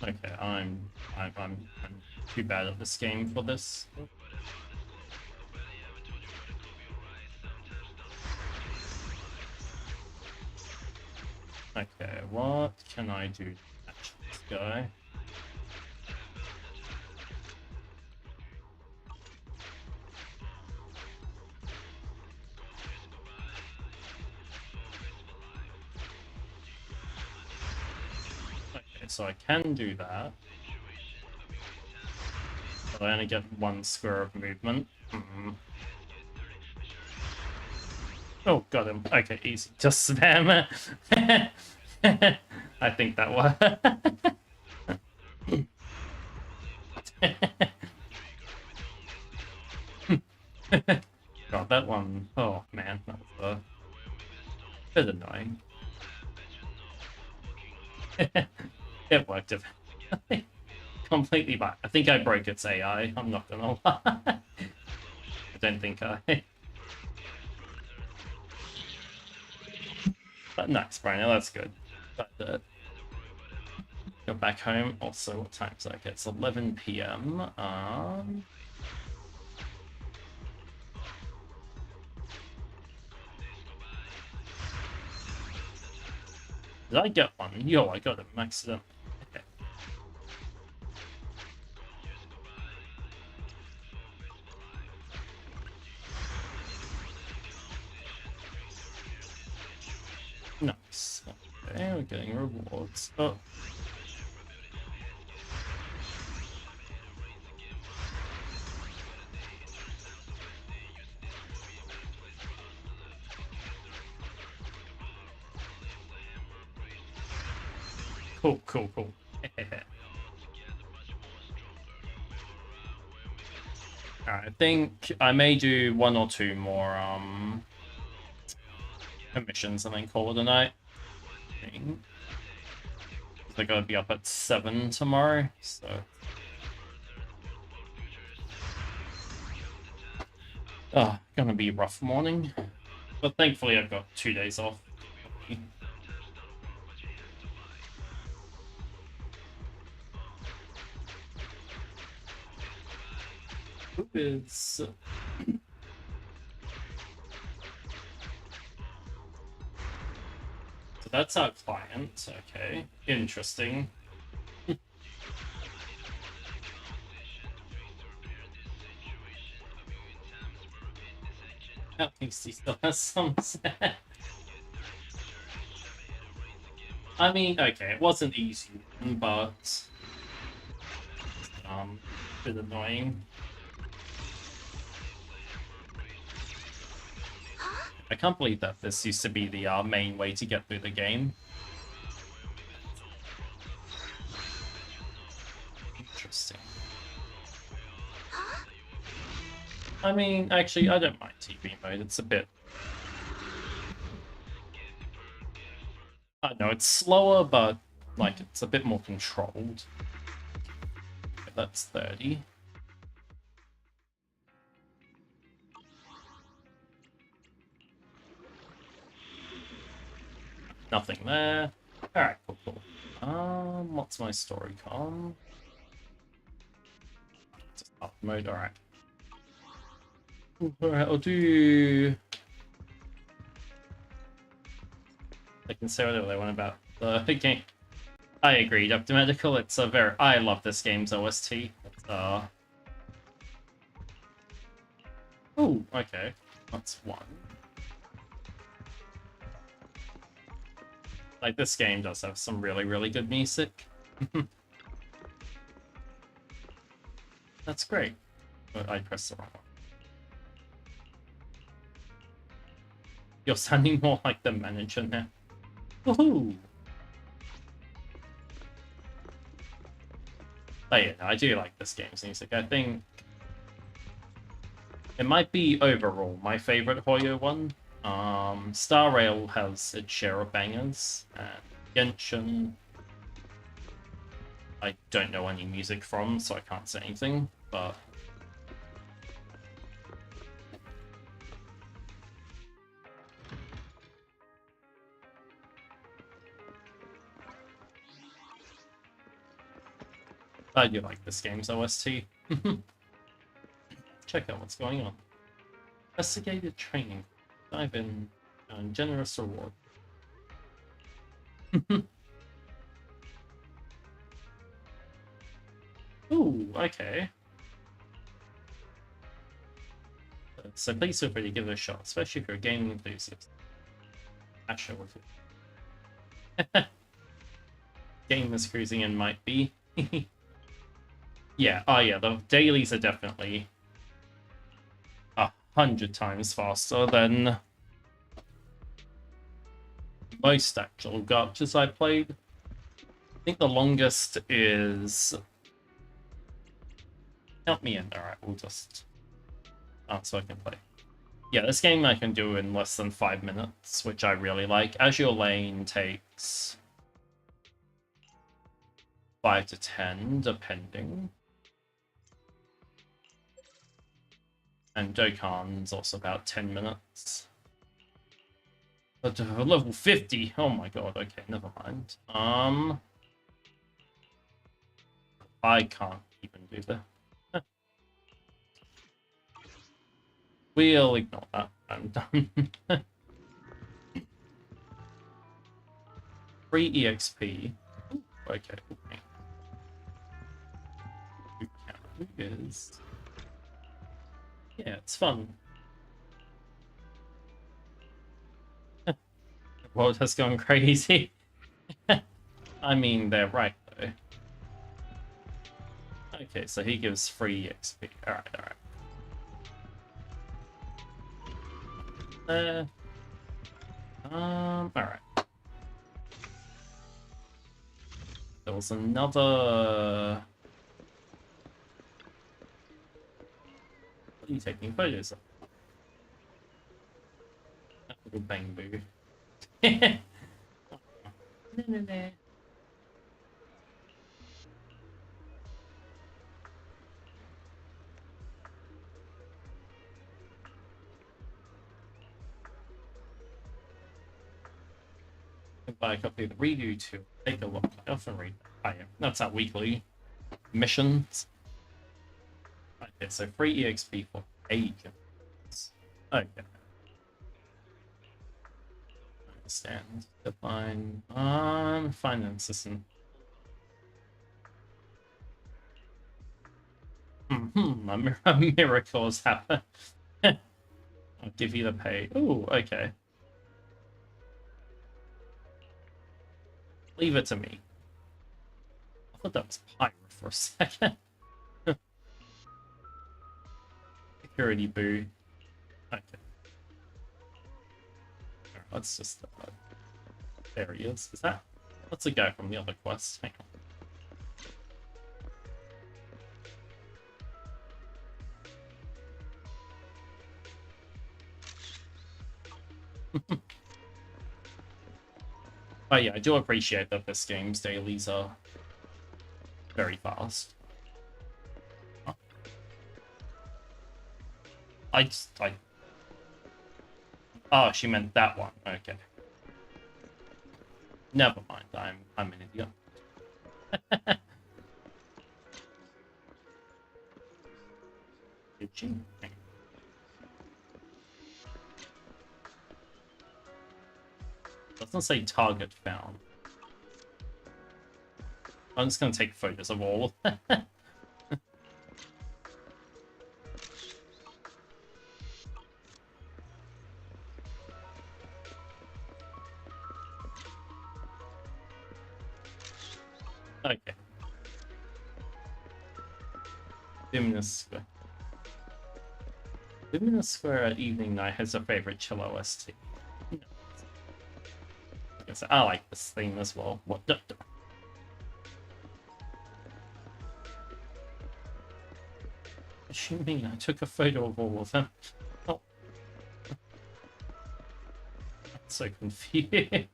Okay, I'm too bad at this game for this. Okay, what can I do to catch this guy? Okay, so I can do that. But I only get 1 square of movement. Oh, got him. Okay, easy. Just spam. I think that was. God, that one. Oh man, that was a bit annoying. It worked eventually. Completely back. I think I broke its AI. I'm not gonna lie. I don't think I. But nice, Brian. That's good. But go back home. Also, what time is that? It's 11 p.m. Did I get one? Yo, I got him accidentally. Okay. Nice. Okay, we're getting rewards. Oh. Cool, cool, cool. I think I may do 1 or 2 more missions and then call it a night. I gotta be up at 7 tomorrow, so gonna be a rough morning. But thankfully I've got 2 days off. Who is... So that's our client, okay. Interesting. At least he still has some set. I mean, okay, it wasn't easy, but a bit annoying. I can't believe that this used to be the main way to get through the game. Interesting. I mean, actually, I don't mind TV mode. It's a bit... I know it's slower, but like it's a bit more controlled. Okay, that's 30. Nothing there. Alright, cool, cool. What's my story con? just up mode. All right. All right. I'll do. I can say whatever I want about the game. I agree, Dr. Medical. It's a very. I love this game's OST. It's, Oh, okay. That's one. Like, this game does have some really, really good music. That's great. But I pressed the wrong one. You're sounding more like the manager now. Woohoo! But yeah, no, I do like this game's music. I think it might be overall my favorite Hoyo one. Star Rail has its share of bangers, and Genshin I don't know any music from, so I can't say anything, but I do like this game's OST. Check out what's going on. Investigated training. Dive in. Generous reward. Ooh, okay. So please feel free to give it a shot, especially if you're a gaming enthusiast. Actually, with Gamers cruising in might be. Yeah, oh yeah, the dailies are definitely 100 times faster than most actual gachas I played. I think the longest is... Count me in. Alright, we'll just... so I can play. Yeah, this game I can do in less than 5 minutes, which I really like. Azure Lane takes 5 to 10, depending. And Dokkan's also about 10 minutes. But level 50! Oh my god, okay, never mind. I can't even do that. We'll ignore that. I'm done. Free EXP. Okay. Who is... Yeah, it's fun. The world has gone crazy. I mean, they're right, though. Okay, so he gives free XP. Alright, alright. Alright. There was another... What are you taking photos of? That little bamboo. No. Buy a copy of the redo to take a look. I often read that. That's our weekly missions. Okay, so free EXP for agents. Okay. I understand. Define finance system. A miracle has happened. I'll give you the pay. Ooh, okay. Leave it to me. I thought that was Pyro for a second. Security boo. Okay. Right, let's just... there he is. Is that... That's a guy from the other quest. Hang on. But yeah, I do appreciate that this game's dailies are very fast. Oh, she meant that one. Okay. Never mind. I'm an idiot. Gee. Doesn't say target found. I'm just gonna take photos of all. Okay. Luminous Square. Luminous Square at evening night has a favorite chill OST. I like this theme as well. What the? What do you mean? I took a photo of all of them. Oh. I'm so confused.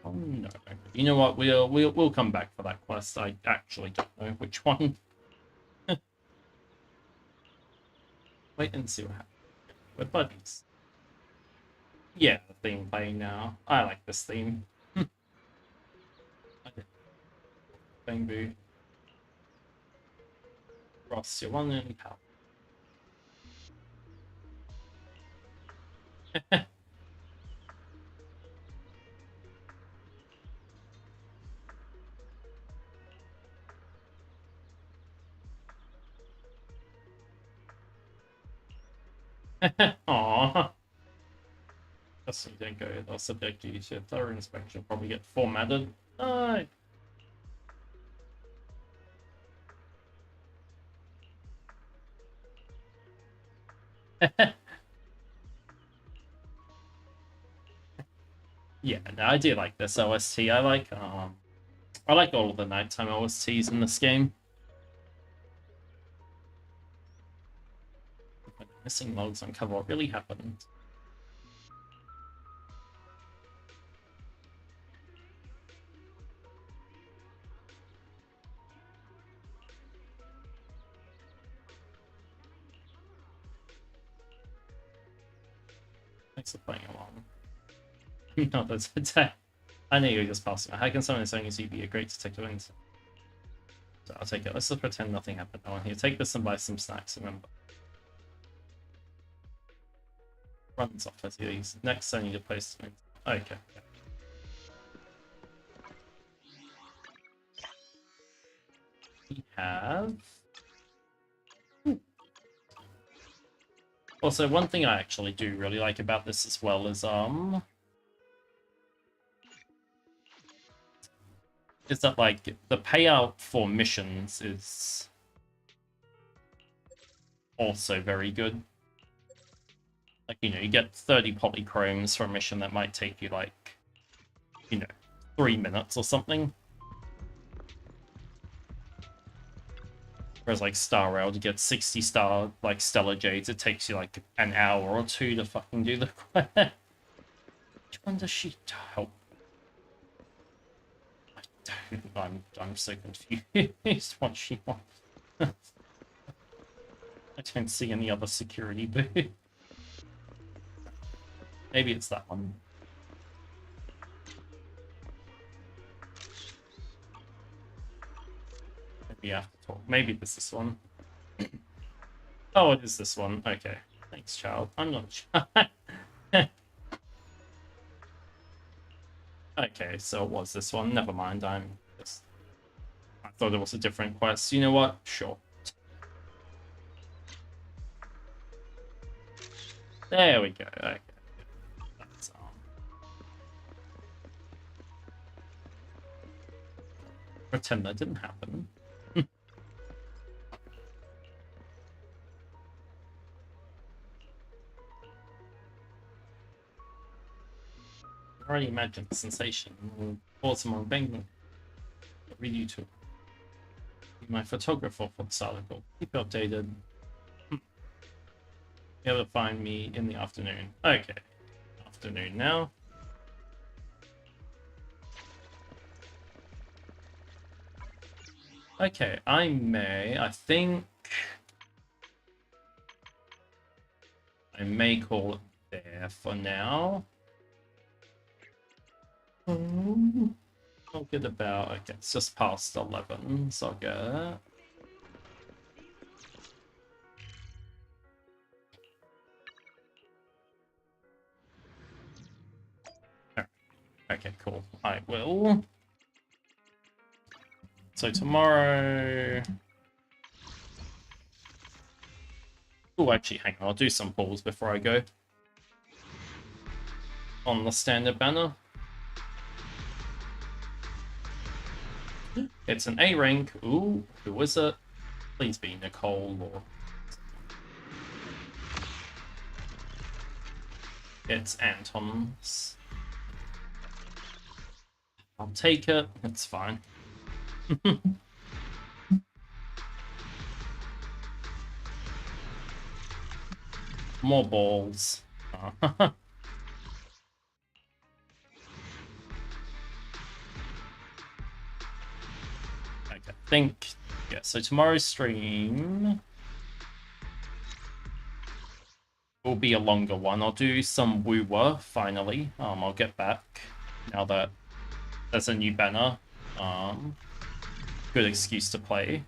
Oh no. You know what? We'll come back for that quest. I actually don't know which one. Wait and see what happens. We're buddies. Yeah, the theme playing now. I like this theme. Bamboo. Ross, your one and only pal. Aww. Just so you don't go, they'll subject you to thorough inspection, probably get formatted. No. Yeah, no, I do like this OST. I like all of the nighttime OSTs in this game. Missing logs uncover what really happened. Thanks for playing along. No, that's attack. I know you're just passing. How can someone saying you be a great detective? So I'll take it. Let's just pretend nothing happened. I want you to take this and buy some snacks, remember. Runs off as he leaves. Next, I need to post. Okay. We have. Also, one thing I actually do really like about this as well is that like the payout for missions is also very good. Like, you know, you get 30 polychromes for a mission that might take you like, you know, 3 minutes or something. Whereas like Star Rail, to get 60 star like Stellar Jades, it takes you like an hour or two to fucking do the quest. Which one does she help? I'm so confused what she wants. I don't see any other security booth. Maybe it's that one. Maybe I have to talk. Maybe this is one. Oh, it is this one. Okay. Thanks, child. I'm not sure. Okay, so it was this one. Never mind. I thought it was a different quest. You know what? Sure. There we go. Okay. That's pretend that didn't happen. I already imagined the sensation. Baltimore Bangman. Read you too. Be my photographer for this article. Keep you updated. Be able to find me in the afternoon. Okay. Afternoon now. Okay, I think I may call it there for now. I'll get about, okay, it's just past 11, so I'll get... Okay, cool. I will. So tomorrow... Oh, actually, hang on. I'll do some pulls before I go. On the standard banner. It's an A rank. Ooh, who is it? Please be Nicole or... It's Anton's. I'll take it. It's fine. More balls. Okay, I think... Yeah, so tomorrow's stream will be a longer one. I'll do some woo-wah, finally. I'll get back now that there's a new banner. Good excuse to play.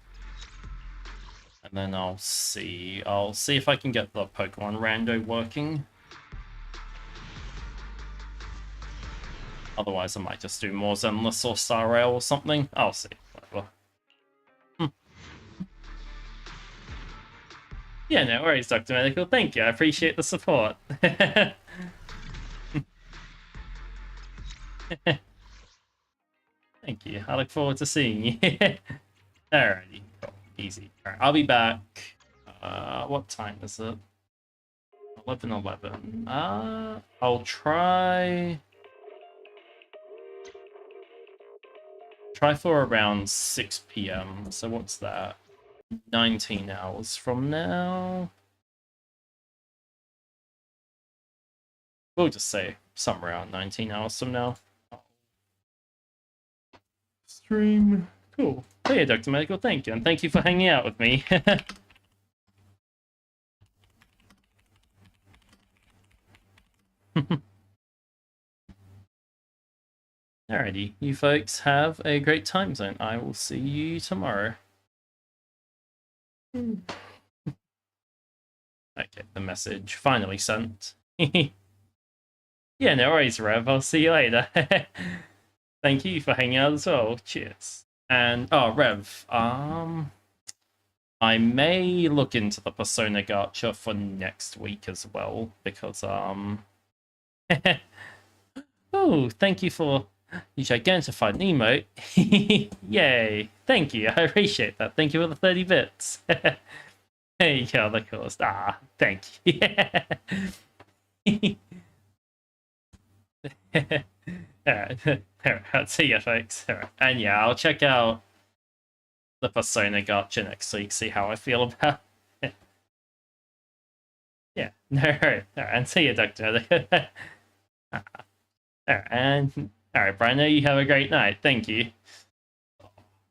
And then I'll see if I can get the Pokemon Rando working. Otherwise, I might just do more Zenless or Star Rail or something. I'll see. Whatever. Yeah, no worries, Dr. Medical. Thank you. I appreciate the support. Thank you. I look forward to seeing you. Alrighty. Cool. Easy. Alright, I'll be back. What time is it? 11:11. I'll try for around 6 PM. So what's that? 19 hours from now. We'll just say somewhere around 19 hours from now. Stream. Cool. Hey, Dr. Medical, thank you. And thank you for hanging out with me. Alrighty, you folks have a great time zone. I will see you tomorrow. Okay, the message finally sent. Yeah, no worries, Rev. I'll see you later. Thank you for hanging out as well. Cheers. And oh, Rev, I may look into the Persona Gacha for next week as well, because oh, thank you for you gigantified an emote. Yay! Thank you. I appreciate that. Thank you for the 30 bits. Hey, you're the coolest. Ah, thank you. Alright, I'll see you folks. Alright. And yeah, I'll check out the Persona Gacha next week, see how I feel about it. Yeah, alright, and see you, Doctor. Alright, and alright, Brian, you have a great night. Thank you.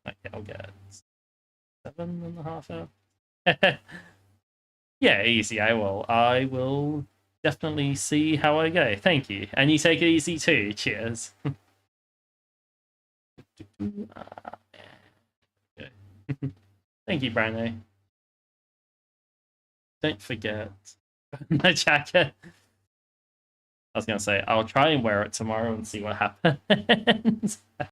Okay, I'll get 7.5 hours. Yeah, easy, I will definitely see how I go. Thank you. And you take it easy too. Cheers. Thank you, Brano. Don't forget my jacket. I was going to say, I'll try and wear it tomorrow and see what happens.